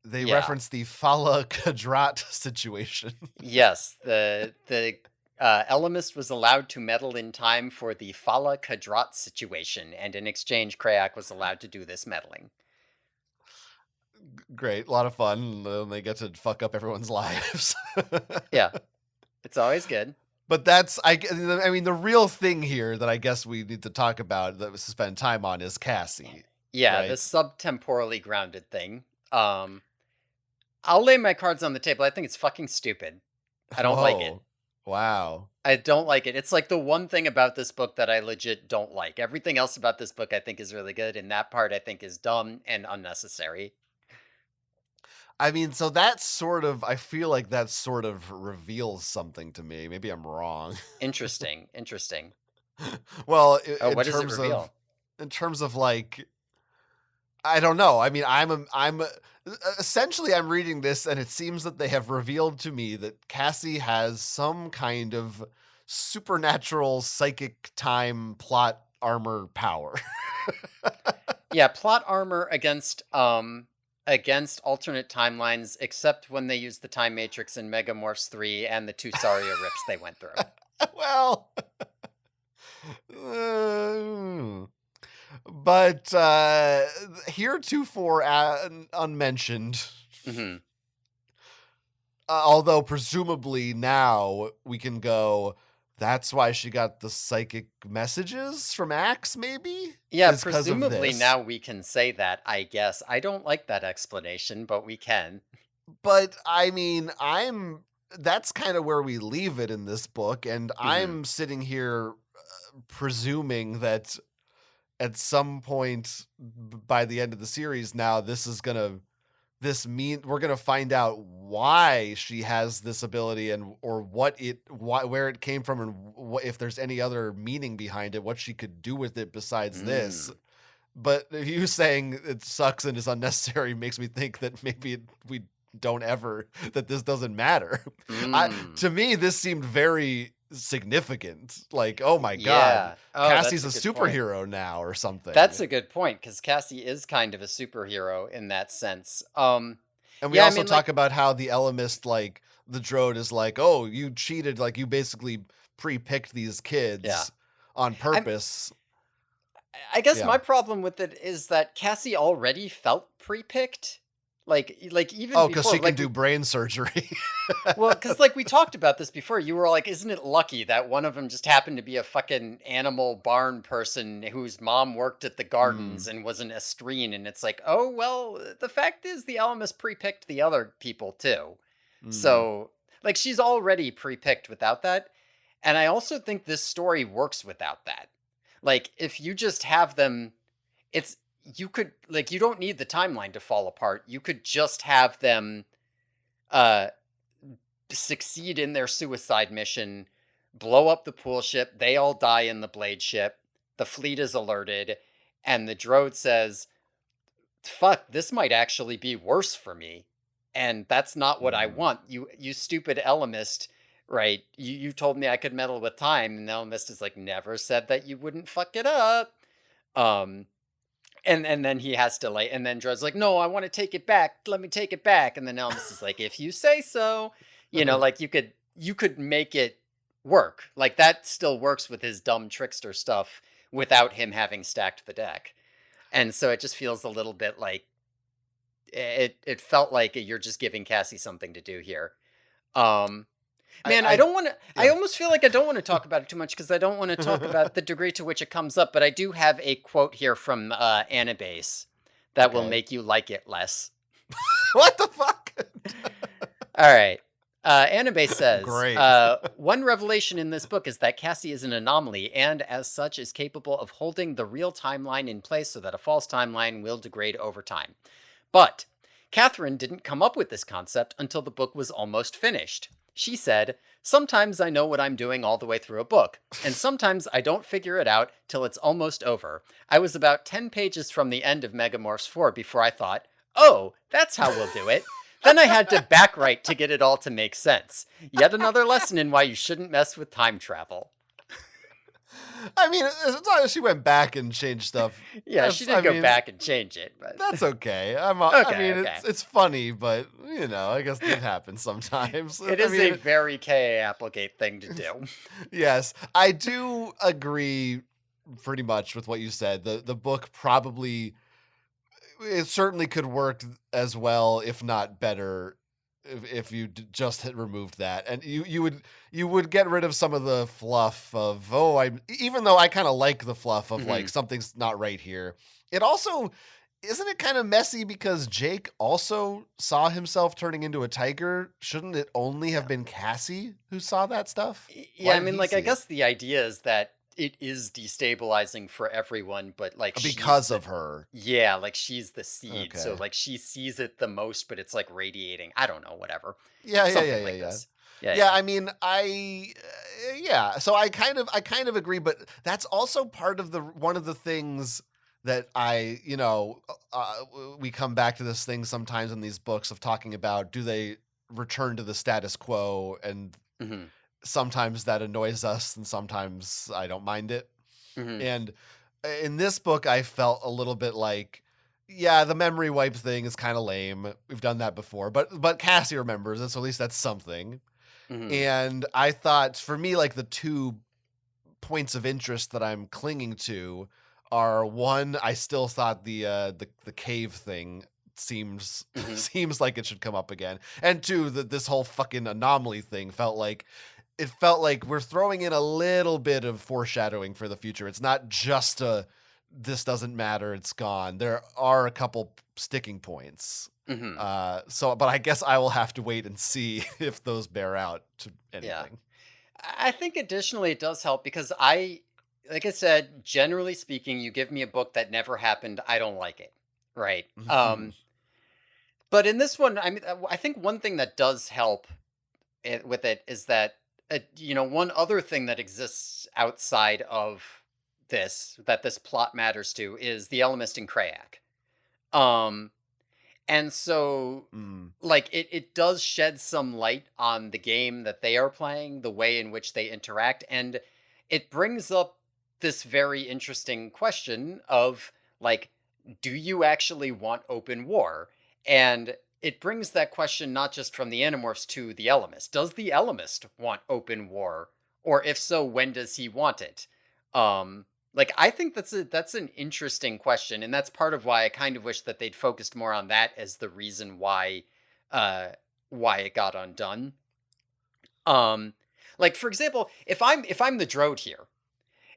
They reference the Fala Kadrat situation. Yes, the Elemist was allowed to meddle in time for the Fala Kadrat situation, and in exchange, Krayak was allowed to do this meddling. Great, a lot of fun. And they get to fuck up everyone's lives. Yeah, it's always good. But I mean, the real thing here that I guess we need to talk about, that we spend time on, is Cassie. Yeah, right? the subtemporally grounded thing. I'll lay my cards on the table. I think it's fucking stupid. I don't like it. Wow. I don't like it. It's like the one thing about this book that I legit don't like. Everything else about this book I think is really good, and that part I think is dumb and unnecessary. I mean, so I feel like that sort of reveals something to me. Maybe I'm wrong. Interesting. Well, What does it reveal? In terms of like, I don't know. I mean, I'm essentially I'm reading this, and it seems that they have revealed to me that Cassie has some kind of supernatural psychic time plot armor power. Yeah, plot armor against alternate timelines, except when they use the time matrix in Megamorphs 3 and the 2 Saria rips they went through. Well, but heretofore unmentioned. Mm-hmm. Although presumably now we can go, that's why she got the psychic messages from Axe, maybe? Yeah, presumably now we can say that, I guess. I don't like that explanation, but we can. But I mean, I'm that's kind of where we leave it in this book. And Mm-hmm. I'm sitting here presuming that at some point by the end of the series now, we're gonna find out why she has this ability and or where it came from and if there's any other meaning behind it, what she could do with it besides this. Mm. But you saying it sucks and is unnecessary makes me think that maybe we don't ever that this doesn't matter. Mm. To me, this seemed very significant. Like, oh my god, Yeah. Oh, that's Cassie's a a good point. superhero now or something. That's a good point because Cassie is kind of a superhero in that sense. And we Yeah, I also mean, talk like, about how the Elemist, like the Drode, is like, oh, you cheated, like you basically pre-picked these yeah. kids on I'm. purpose. I guess Yeah. my problem with it is that Cassie already felt pre-picked. Like even Oh, because before, she can like do brain surgery. well, because like we talked about this before, you were like, "Isn't it lucky that one of them just happened to be a fucking animal barn person whose mom worked at the Mm, gardens and was an estrine?" And it's like, "Oh well, the fact is the Alamus pre-picked the other people too." mm, So like she's already pre-picked without that, and I also think this story works without that. Like if you just have them, it's you could like you don't need the timeline to fall apart. You could just have them. Uh, Succeed in their suicide mission, blow up the pool ship. They all die in the blade ship. The fleet is alerted, and the Drode says, "Fuck, this might actually be worse for me." And that's not what I mm. want. You stupid Elemist, right? You told me I could meddle with time, and the Elemist is like, never said that you wouldn't fuck it up. Um, and then he has to like, and then Dro's like, no, I want to take it back. Let me take it back. And then Elvis is like, if you say so, like you could make it work. Like that still works with his dumb trickster stuff without him having stacked the deck. And so it just feels a little bit like it felt like you're just giving Cassie something to do here. Um, Man, I I don't want to. I yeah. almost feel like I don't want to talk about it too much because I don't want to talk about the degree to which it comes up. But I do have a quote here from Annabase that will Okay. make you like it less. What the fuck? All right. Annabase says, Great. one revelation in this book is that Cassie is an anomaly and, as such, is capable of holding the real timeline in place so that a false timeline will degrade over time. But Catherine didn't come up with this concept until the book was almost finished. She said, sometimes I know what I'm doing all the way through a book, and sometimes I don't figure it out till it's almost over. I was about 10 pages from the end of Megamorphs 4 before I thought, oh, that's how we'll do it. Then I had to backwrite to get it all to make sense. Yet another lesson in why you shouldn't mess with time travel. I mean, as long as she went back and changed stuff, Yeah, she did go back and change it, but that's okay. I okay, mean, okay. it's funny, but I guess it happens sometimes. It I is a mean, very KA Applegate thing to do. yes, I do agree pretty much with what you said. The book probably it certainly could work as well, if not better, if you just had removed that, and you would get rid of some of the fluff of I even though I kind of like the fluff of like Mhm. something's not right here. It also isn't it kind of messy because Jake also saw himself turning into a tiger. Shouldn't it only have been Cassie who saw that stuff? Yeah, Why I did mean, he like, I see it? guess the idea is that it is destabilizing for everyone, but like she's Because the of her. yeah, like she's the seed. So Okay. like she sees it the most, but it's like radiating. I don't know, whatever. Yeah, yeah, yeah, Something yeah, like yeah. this. Yeah, Yeah, yeah. I mean, yeah. So I kind of agree, but that's also part of the one of the things that we come back to this thing sometimes in these books of talking about do they return to the status quo, and Mhm. sometimes that annoys us, and sometimes I don't mind it. Mhm. And in this book, I felt a little bit like, yeah, the memory wipe thing is kind of lame. We've done that before, but Cassie remembers it, so at least that's something. Mhm. And I thought for me, like the two points of interest that I'm clinging to are one, I still thought the cave thing seems Mhm. seems like it should come up again. And two, that this whole fucking anomaly thing felt like we're throwing in a little bit of foreshadowing for the future. It's not just a this doesn't matter, it's gone. There are a couple sticking points. Hmm. But I guess I will have to wait and see if those bear out to Yeah. anything. I think additionally it does help because like I said, generally speaking, you give me a book that never happened, I don't like it. Right. But in this one, I mean, I think one thing that does help with it is that, one other thing that exists outside of that this plot matters to is the Elemist and Krayak. Um, and so, Mm. like, it does shed some light on the game that they are playing, the way in which they interact, and it brings up this very interesting question of, like, do you actually want open war? And it brings that question not just from the Animorphs to the Elemist. Does the Elemist want open war? Or if so, when does he want it? Like, I think that's an interesting question, and that's part of why I kind of wish that they'd focused more on that as the reason uh why it got undone. Um like, for example, if I'm the Drode here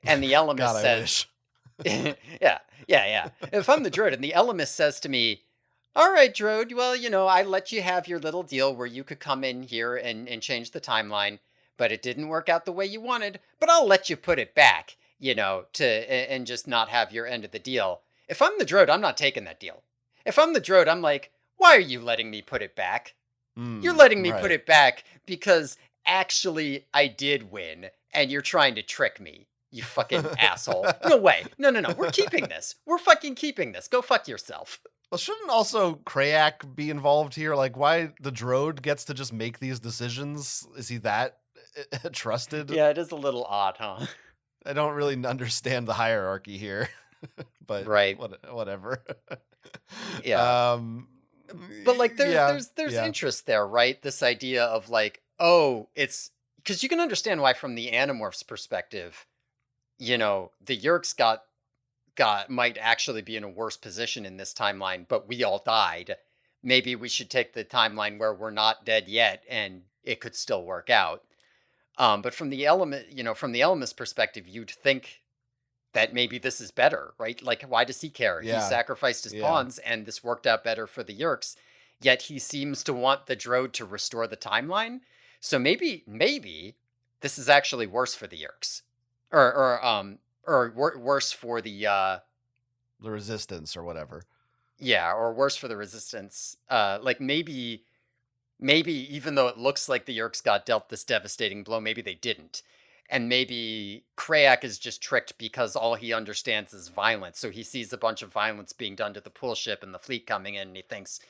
and the Elemist God, I says, wish. yeah, yeah, yeah. If I'm the Drode and the Elemist says to me, all right, Drode, well, I let you have your little deal where you could come in here and change the timeline, but it didn't work out the way you wanted, but I'll let you put it back, and just not have your end of the deal. If I'm the Drode, I'm not taking that deal. If I'm the Drode, I'm like, why are you letting me put it back? You're letting me put Right. it back because actually I did win and you're trying to trick me. You fucking asshole. No way. No, no, no. We're keeping this. We're fucking keeping this. Go fuck yourself. Well, shouldn't also Krayak be involved here? Like, why the Drode gets to just make these decisions? Is he that trusted? Yeah, it is a little odd, huh? I don't really understand the hierarchy here, but Right. whatever. Yeah. um, But like yeah, there's yeah, interest there, right? This idea of like, oh, it's because you can understand why from the Animorphs perspective, the Yerks might actually be in a worse position in this timeline, but we all died. Maybe we should take the timeline where we're not dead yet and it could still work out. But from the Elements perspective, you'd think that maybe this is better, right? Like, why does he care? He yeah, sacrificed his yeah. pawns and this worked out better for the Yerks, yet he seems to want the Drode to restore the timeline. So maybe this is actually worse for the Yerks. Or worse for The resistance or whatever. or worse for the resistance. Like, maybe even though it looks like the Yerks got dealt this devastating blow, maybe they didn't. And maybe Krayak is just tricked because all he understands is violence. So he sees a bunch of violence being done to the pool ship and the fleet coming in, and he thinks,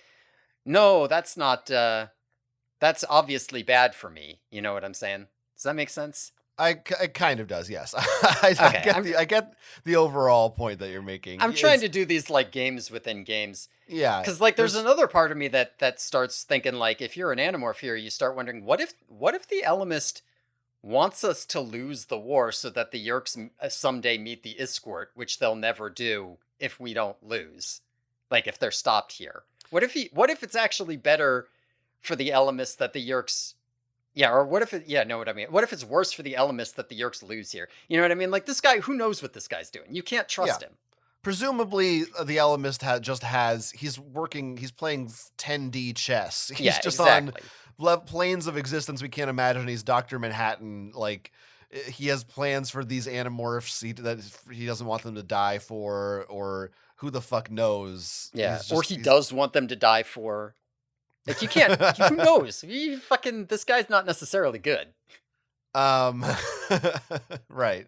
no, that's not, that's obviously bad for me. You know what I'm saying? Does that make sense? It kind of does, yes. Okay, I get the overall point that you're making. I'm trying to do these like games within games. Yeah, Because like there's another part of me that starts thinking, like, if you're an Animorph here, you start wondering, what if the Elemist wants us to lose the war so that the Yerks someday meet the Escort, which they'll never do if we don't lose. Like, if they're stopped here. What if it's actually better for the Elemist that the Yerks, yeah, or what if it, yeah, know what I mean? What if it's worse for the Elemist that the Yerks lose here? You know what I mean? Like, this guy, who knows what this guy's doing? You can't trust him. Presumably, the Elemist he's playing 10D chess. He's Yeah, just exactly. on planes of existence we can't imagine. He's Dr. Manhattan. Like, he has plans for these Animorphs that he doesn't want them to die for, or who the fuck knows. Yeah, or he does want them to die for. Like, you can't, who knows? This guy's not necessarily good. Right.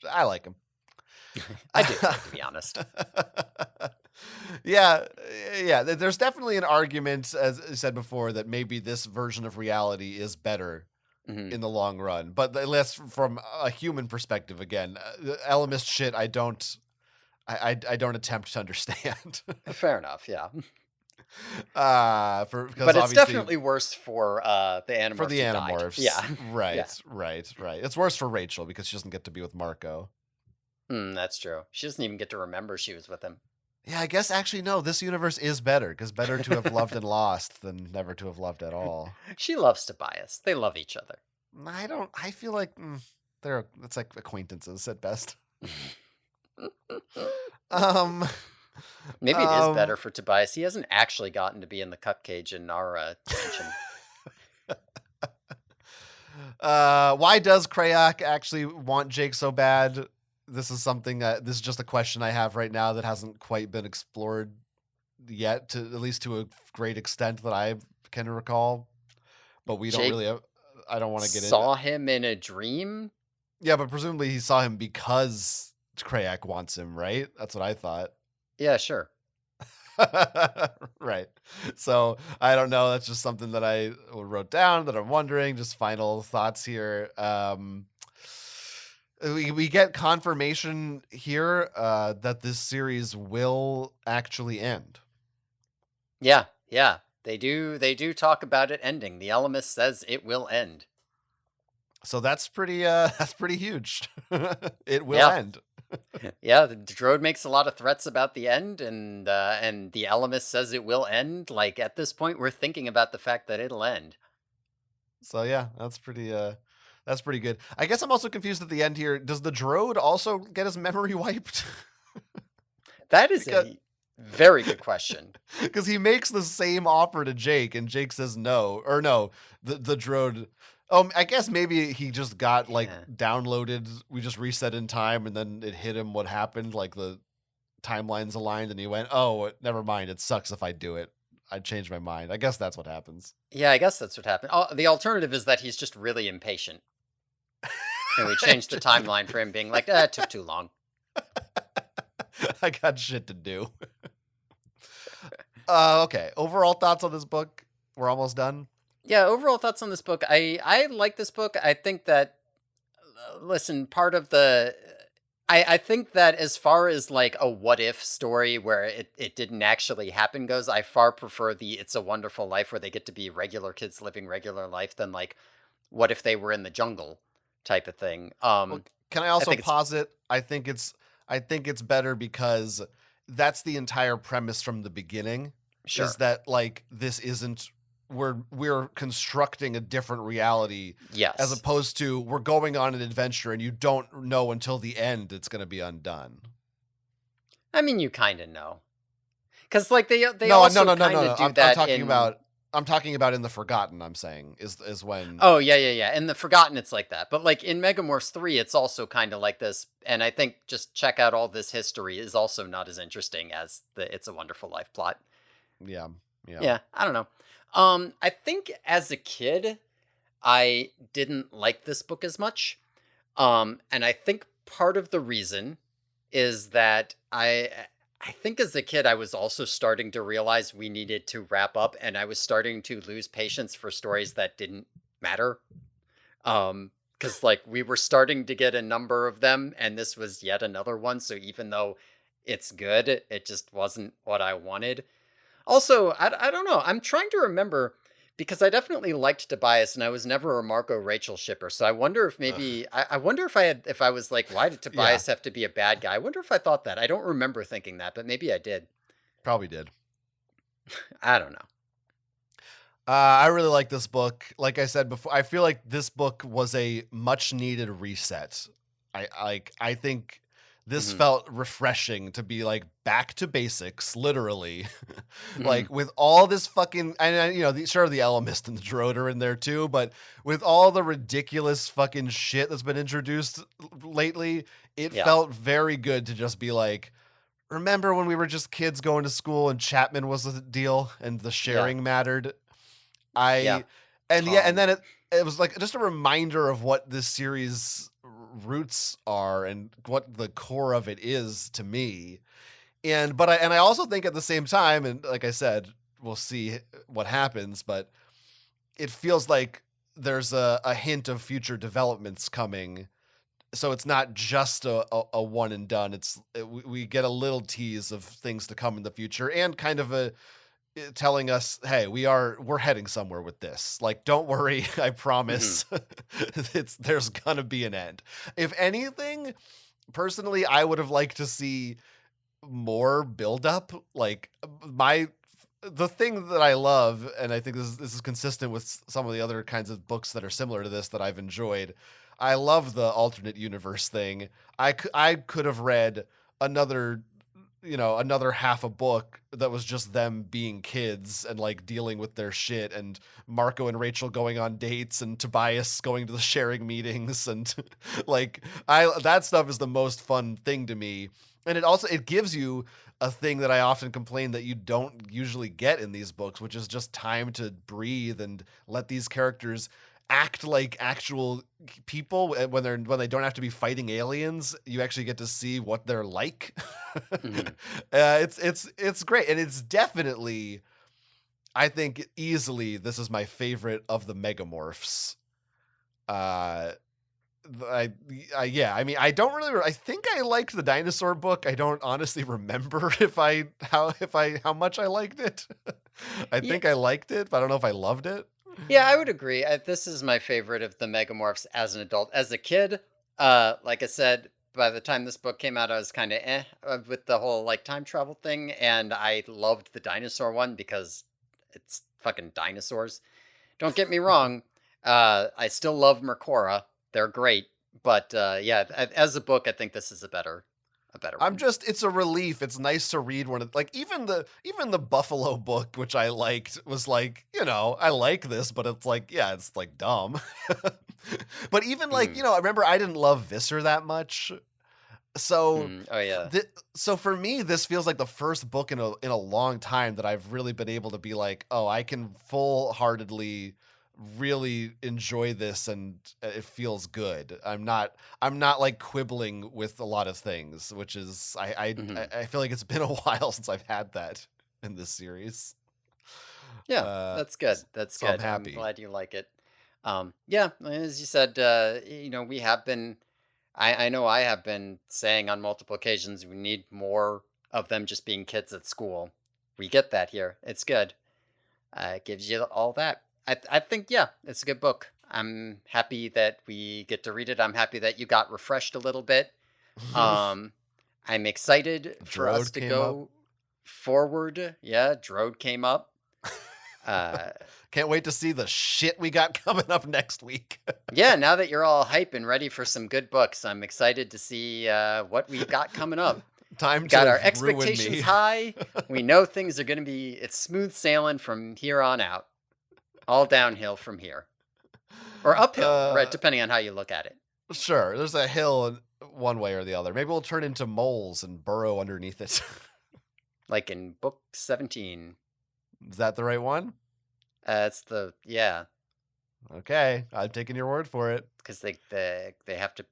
I like him. I do, to be honest. Yeah. There's definitely an argument, as I said before, that maybe this version of reality is better Mhm. in the long run. But less from a human perspective. Again, Elemist shit, I don't attempt to understand. Fair enough, yeah. Because But it's definitely worse for the Animorphs. for the who died. Animorphs. Yeah. Right, Yeah. right. It's worse for Rachel because she doesn't get to be with Marco. That's true. She doesn't even get to remember she was with him. Yeah, I guess actually no, this universe is better, because better to have loved and lost than never to have loved at all. She loves Tobias. They love each other. I feel like it's like acquaintances at best. Um Maybe it is better Um, for Tobias. He hasn't actually gotten to be in the cup cage in our dimension. why does Krayak actually want Jake so bad? This is something this is just a question I have right now that hasn't quite been explored yet, to at least to a great extent that I can recall. But we don't Jake really have, I don't want to get in. saw him in a dream. Yeah, but presumably he saw him because Krayak wants him, right? That's what I thought. Yeah, sure. Right. So I don't know. That's just something that I wrote down that I'm wondering. Just final thoughts here. We get confirmation here that this series will actually end. Yeah, yeah. They do talk about it ending. The Elemis says it will end. So that's pretty that's pretty huge. It will Yeah. end. Yeah, the Drode makes a lot of threats about the end, and the Elemis says it will end. Like at this point, we're thinking about the fact that it'll end. So yeah, that's pretty good. I guess I'm also confused at the end here. Does the Drode also get his memory wiped? That is because a very good question. because he makes the same offer to Jake and Jake says no. Or no, the Drode. I guess maybe he just got like Yeah. downloaded. We just reset in time and then it hit him what happened. Like the timelines aligned and he went, oh, never mind. It sucks if I do it. I changed my mind. I guess that's what happens. Yeah, I guess that's what happened. Oh, the alternative is that he's just really impatient. And we changed the timeline for him being like, it took too long. I got shit to do. Okay. Overall thoughts on this book? We're almost done. Yeah, overall thoughts on this book. I like this book. I think that listen, part of the I think that as far as like a what if story where it didn't actually happen goes, I far prefer the It's a Wonderful Life where they get to be regular kids living regular life than like what if they were in the jungle type of thing. Well, can I I also think it's posit? I think it's better because that's the entire premise from the beginning. Is sure. that like this isn't we're constructing a different reality as Yes. opposed to we're going on an adventure and you don't know until the end it's going to be undone. I mean you kind of know. Cuz like they No, no, also no, no, kind no, of no. do that in I'm talking about in the Forgotten. I'm saying is when. Oh, yeah, yeah, yeah. In the Forgotten, it's like that. But like in Megamorphs 3, it's also kind of like this. And I think just check out all this history is also not as interesting as the It's a Wonderful Life plot. Yeah, yeah. Yeah, I don't know. I think as a kid, I didn't like this book as much. And I think part of the reason is that I think as a kid I was also starting to realize we needed to wrap up and I was starting to lose patience for stories that didn't matter. Cuz like we were starting to get a number of them and this was yet another one, so even though it's good, it just wasn't what I wanted. Also, I don't know. I'm trying to remember because I definitely liked Tobias and I was never a Marco Rachel shipper. So I wonder if Ugh. maybe I wonder if I was like, why did Yeah, Tobias have to be a bad guy? I wonder if I thought that. I don't remember thinking that, but maybe I did. probably did. I don't know. I really like this book. Like I said before, I feel like this book was a much needed reset. I think this Hmm. felt refreshing to be like back to basics, literally. Hmm. Like with all this fucking, and you know, sure the Elemist and the Drode are in there too, but with all the ridiculous fucking shit that's been introduced lately, it Yeah. felt very good to just be like, remember when we were just kids going to school and Chapman was the deal and the Yeah. sharing mattered? Yeah. I and yeah, and Tom. then it was like just a reminder of what this series roots are and what the core of it is to me. And I also think at the same time, and like I said, we'll see what happens, but it feels like there's a hint of future developments coming. So it's not just a one and done. We get a little tease of things to come in the future and kind of a telling us, "Hey, we're heading somewhere with this. Like, don't worry, I Hmm. promise. There's gonna be an end." If anything, personally, I would have liked to see more build up. Like my the thing that I love, and I think this is consistent with some of the other kinds of books that are similar to this that I've enjoyed. I love the alternate universe thing. I could have read another another half a book that was just them being kids and like dealing with their shit, and Marco and Rachel going on dates and Tobias going to the sharing meetings, and like that stuff is the most fun thing to me. And it gives you a thing that I often complain that you don't usually get in these books, which is just time to breathe and let these characters act like actual people when they don't have to be fighting aliens. You actually get to see what they're like. Mhm. It's great, and it's definitely, I think, easily this is my favorite of the Megamorphs. Yeah, I mean, I don't really. I think I liked the dinosaur book. I don't honestly remember how much I liked it. I Yeah, think I liked it, but I don't know if I loved it. yeah, I would agree. This is my favorite of the Megamorphs as an adult. As a kid, like I said, by the time this book came out, I was kind of with the whole like time travel thing, and I loved the dinosaur one because it's fucking dinosaurs. Don't get me wrong, I still love Mercora. They're great, but yeah, as a book, I think this is a better one. It's a relief. It's nice to read one of, like, even the Buffalo book, which I liked, was like, I like this, but it's like, yeah, it's like dumb. But even like, Mhm. I remember I didn't love Visser that much. So Oh yeah. so for me, this feels like the first book in a long time that I've really been able to be like, oh, I can full-heartedly really enjoy this, and it feels good. I'm not like quibbling with a lot of things, which is Hmm. I feel like it's been a while since I've had that in this series. Yeah, that's good. That's So I'm good. I'm happy. glad you like it. Yeah, as you said, we have been. I know I have been saying on multiple occasions we need more of them just being kids at school. We get that here. It's good. It gives you all that. I think yeah, it's a good book. I'm happy that we get to read it. I'm happy that you got refreshed a little bit. Um, I'm excited for us Drode to came up. go forward. Yeah, Drode came up. Uh, Can't wait to see the shit we got coming up next week. yeah, now that you're all hype and ready for some good books, I'm excited to see what we got coming up. Time We got to our ruin expectations me. high. We know things are going to be, it's smooth sailing from here on out. All downhill from here. Or uphill, right? uh Depending on how you look at it. Sure, there's a hill one way or the other. Maybe we'll turn into moles and burrow underneath it. Like in book 17. Is that the right one? It's yeah, Okay, I'm taking your word for it. because they have to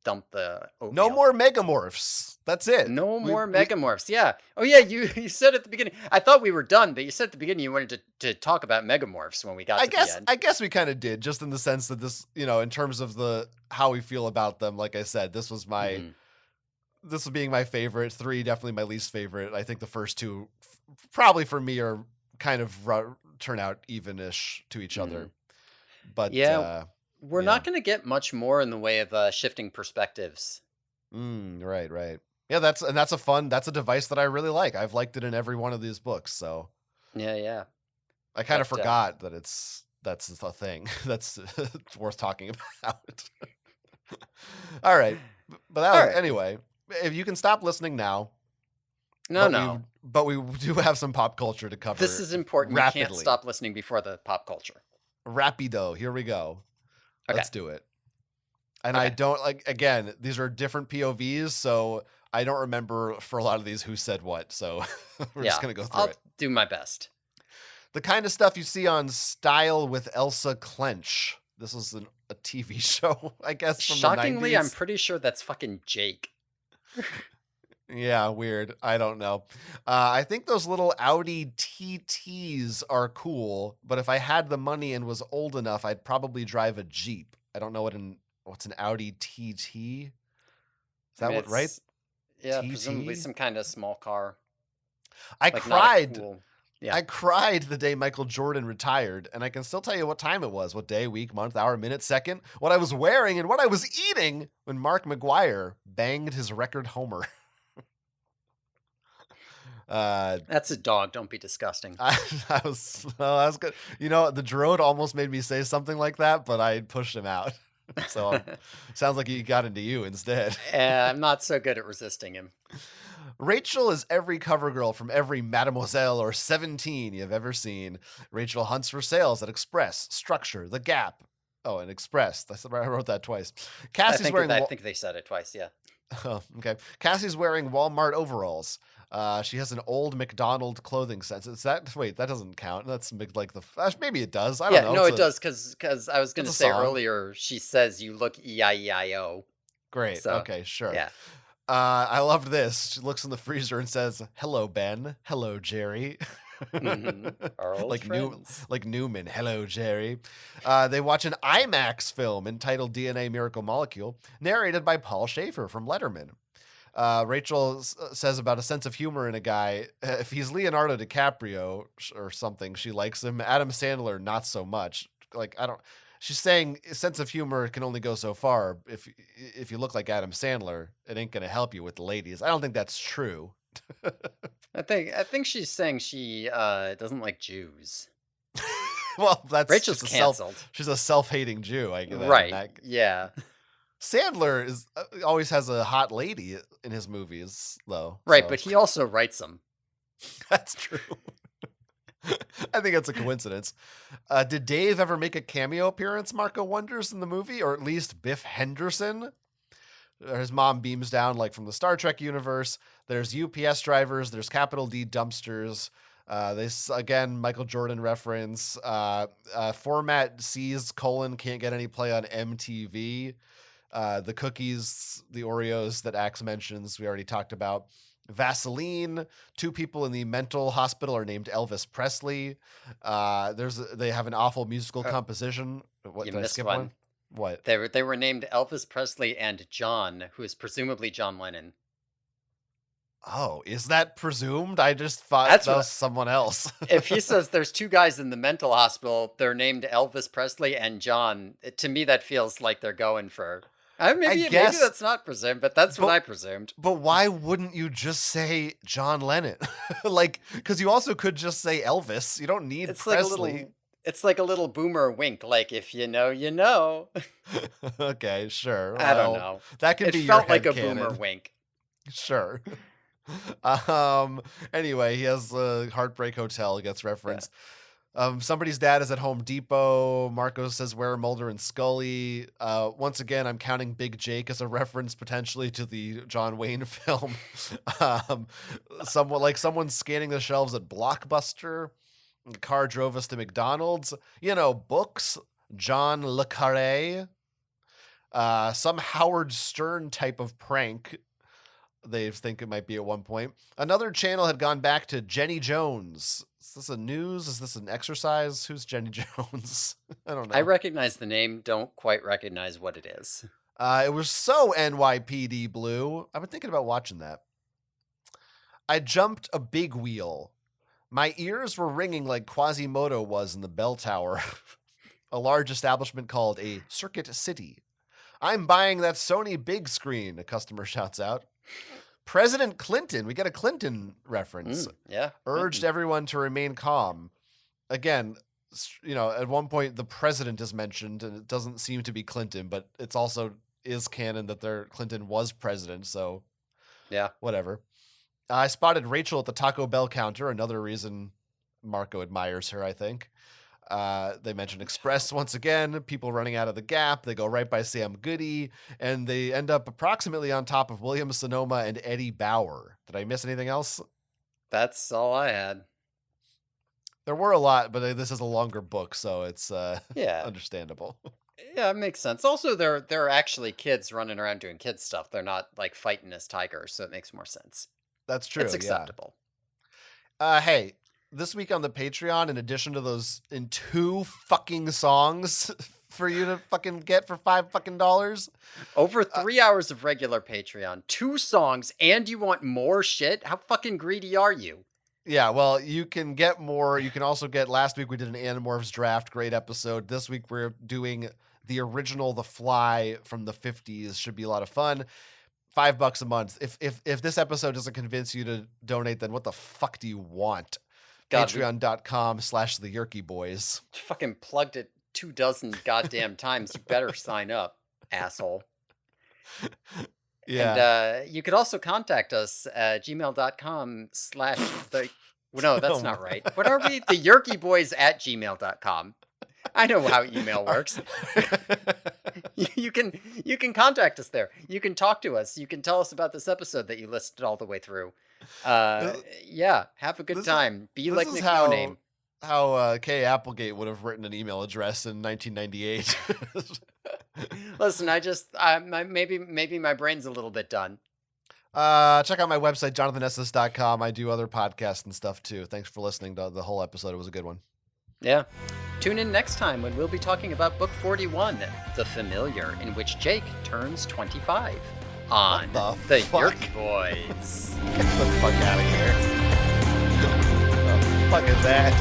dump the No oatmeal. more megamorphs. That's it. No We more we Megamorphs. Yeah. Oh yeah, you said at the beginning. I thought we were done, but you said at the beginning you wanted to talk about Megamorphs when we got I to the guess end. I guess we kind of did, just in the sense that this, in terms of the how we feel about them. Like I said, Hmm. this was being my favorite. 3 definitely my least favorite. I think the first 2 probably for me are kind of turn out evenish to each Hmm. other. But Yeah, we're yeah. not going to get much more in the way of shifting perspectives. Right, right. Yeah, that's a device that I really like. I've liked it in every one of these books, so Yeah, yeah. I kind of But forgot that that's the thing that's it's worth talking about. All right, but that all was right. anyway. If you can stop listening now, No, no. but we do have some pop culture to This cover is important. You can't rapidly. stop listening before the pop culture. Rapido, here we go. Okay. Let's do it. And I Okay. don't like, again, these are different POVs, so I don't remember for a lot of these who said what. So we're just Yeah. gonna go through I'll it. do my best. The kind of stuff you see on Style with Elsa Clench. This was a TV show, I guess, from the Shockingly, I'm 90s. pretty sure that's fucking Jake. Yeah, weird. I don't know. I think those little Audi TTs are cool, but if I had the money and was old enough, I'd probably drive a Jeep. I don't know what's an Audi TT. Is I that mean, what, right? yeah, presumably TT? some kind of small car. I Like, not a cried. cool. Yeah. I cried the day Michael Jordan retired, and I can still tell you what time it was, what day, week, month, hour, minute, second, what I was wearing, and what I was eating when Mark McGuire banged his record homer. uh, That's a dog. Don't be disgusting. I was, well, that was good. The Drode almost made me say something like that, but I pushed him out. So sounds like he got into you instead. I'm not so good at resisting him. Rachel is every cover girl from every Mademoiselle or 17 you've ever seen. Rachel hunts for sales at Express, Structure, The Gap. Oh, and Express. I wrote that twice. Cassie's wearing... I think they said it twice, yeah. Oh, okay. Cassie's wearing Walmart overalls. She has an old McDonald clothing sense. Is that... Wait, that doesn't count. That's like the... maybe it does. I don't know. No, it does, because I was going to say song. earlier, she says you look E-I-E-I-O. Great. So, okay, sure. Yeah. I loved this. She looks in the freezer and says, "Hello, Ben. Hello, Jerry." Our old friends. Like Newman. Hello, Jerry. They watch an IMAX film entitled DNA Miracle Molecule, narrated by Paul Schaefer from Letterman. Rachel says about a sense of humor in a guy. If he's Leonardo DiCaprio or something, she likes him. Adam Sandler, not so much. Like, I don't... She's saying sense of humor can only go so far. If you look like Adam Sandler, it ain't gonna help you with the ladies. I don't think that's true. I think she's saying she doesn't like Jews. Well, that's Rachel's canceled. She's a self-hating Jew. I get that. Right. Yeah. Sandler is always has a hot lady in his movies, though. Right, so. but he also writes them. That's true. I think that's a coincidence. Did Dave ever make a cameo appearance, Marco wonders, in the movie? Or at least Biff Henderson? His mom beams down like from the Star Trek universe. There's UPS drivers. There's capital D dumpsters. This, again, Michael Jordan reference. Format C's : can't get any play on MTV. The cookies, the Oreos that Axe mentions, we already talked about. Vaseline. 2 people in the mental hospital are named Elvis Presley. They have an awful musical composition. What, you did I missed skip one. What? They were named Elvis Presley and John, who is presumably John Lennon. Oh, is that presumed? I just thought that was someone else. If he says there's 2 guys in the mental hospital, they're named Elvis Presley and John, to me that feels like they're going for... Maybe that's not presumed, but that's what I presumed. But why wouldn't you just say John Lennon? Like, because you also could just say Elvis. You don't need Presley. It's like a little boomer wink. Like, if you know, you know. Okay, sure. I don't know. That could be your headcanon. It felt like a boomer wink. Sure. Anyway, he has Heartbreak Hotel gets referenced. Yeah. Somebody's dad is at Home Depot. Marco says, "Where are Mulder and Scully?" Once again, I'm counting Big Jake as a reference potentially to the John Wayne film. Someone's scanning the shelves at Blockbuster. The car drove us to McDonald's. Books. John Le Carré. Some Howard Stern type of prank. They think it might be at one point. Another channel had gone back to Jenny Jones. Is this a news? Is this an exercise? Who's Jenny Jones? I don't know. I recognize the name, don't quite recognize what it is. It was so NYPD Blue. I've been thinking about watching that. I jumped a big wheel. My ears were ringing like Quasimodo was in the bell tower. A large establishment called a Circuit City. "I'm buying that Sony big screen," a customer shouts out. President Clinton, we get a Clinton reference. Yeah. Urged everyone to remain calm. Again, at one point the president is mentioned, and it doesn't seem to be Clinton, but it's also is canon that Clinton was president, so yeah, whatever. I spotted Rachel at the Taco Bell counter, another reason Marco admires her, I think. They mention Express once again, people running out of the Gap. They go right by Sam Goody, and they end up approximately on top of William Sonoma and Eddie Bauer. Did I miss anything else? That's all I had. There were a lot, but this is a longer book, so it's understandable. Yeah, it makes sense. Also, there are actually kids running around doing kid stuff. They're not like fighting as tigers, so it makes more sense. That's true. It's acceptable. Yeah. Hey. This week on the Patreon, in addition to those 2 fucking songs for you to fucking get for $5 over 3 hours of regular Patreon, 2 songs, and you want more shit? How fucking greedy are you? Yeah, well, you can get more. You can also get, last week we did an Animorphs draft, great episode. This week we're doing the original The Fly from the 50s. Should be a lot of fun. $5 a month. If this episode doesn't convince you to donate, then what the fuck do you want? Patreon.com/the Yerky Boys. Fucking plugged it 24 goddamn times. You better sign up, asshole. Yeah. And you could also contact us at gmail.com No, that's not right. What are we? The Yerky Boys at gmail.com. I know how email works. You can contact us there. You can talk to us. You can tell us about this episode that you listened all the way through. Yeah, have a good time. Be like Nick No Name. How Kay Applegate would have written an email address in 1998. Listen, maybe my brain's a little bit done. Check out my website, jonathanessis.com. I do other podcasts and stuff too. Thanks for listening to the whole episode. It was a good one. Yeah. Tune in next time when we'll be talking about Book 41, The Familiar, in which Jake turns 25 on the Yerky Boys. Get the fuck out of here. What the fuck is that?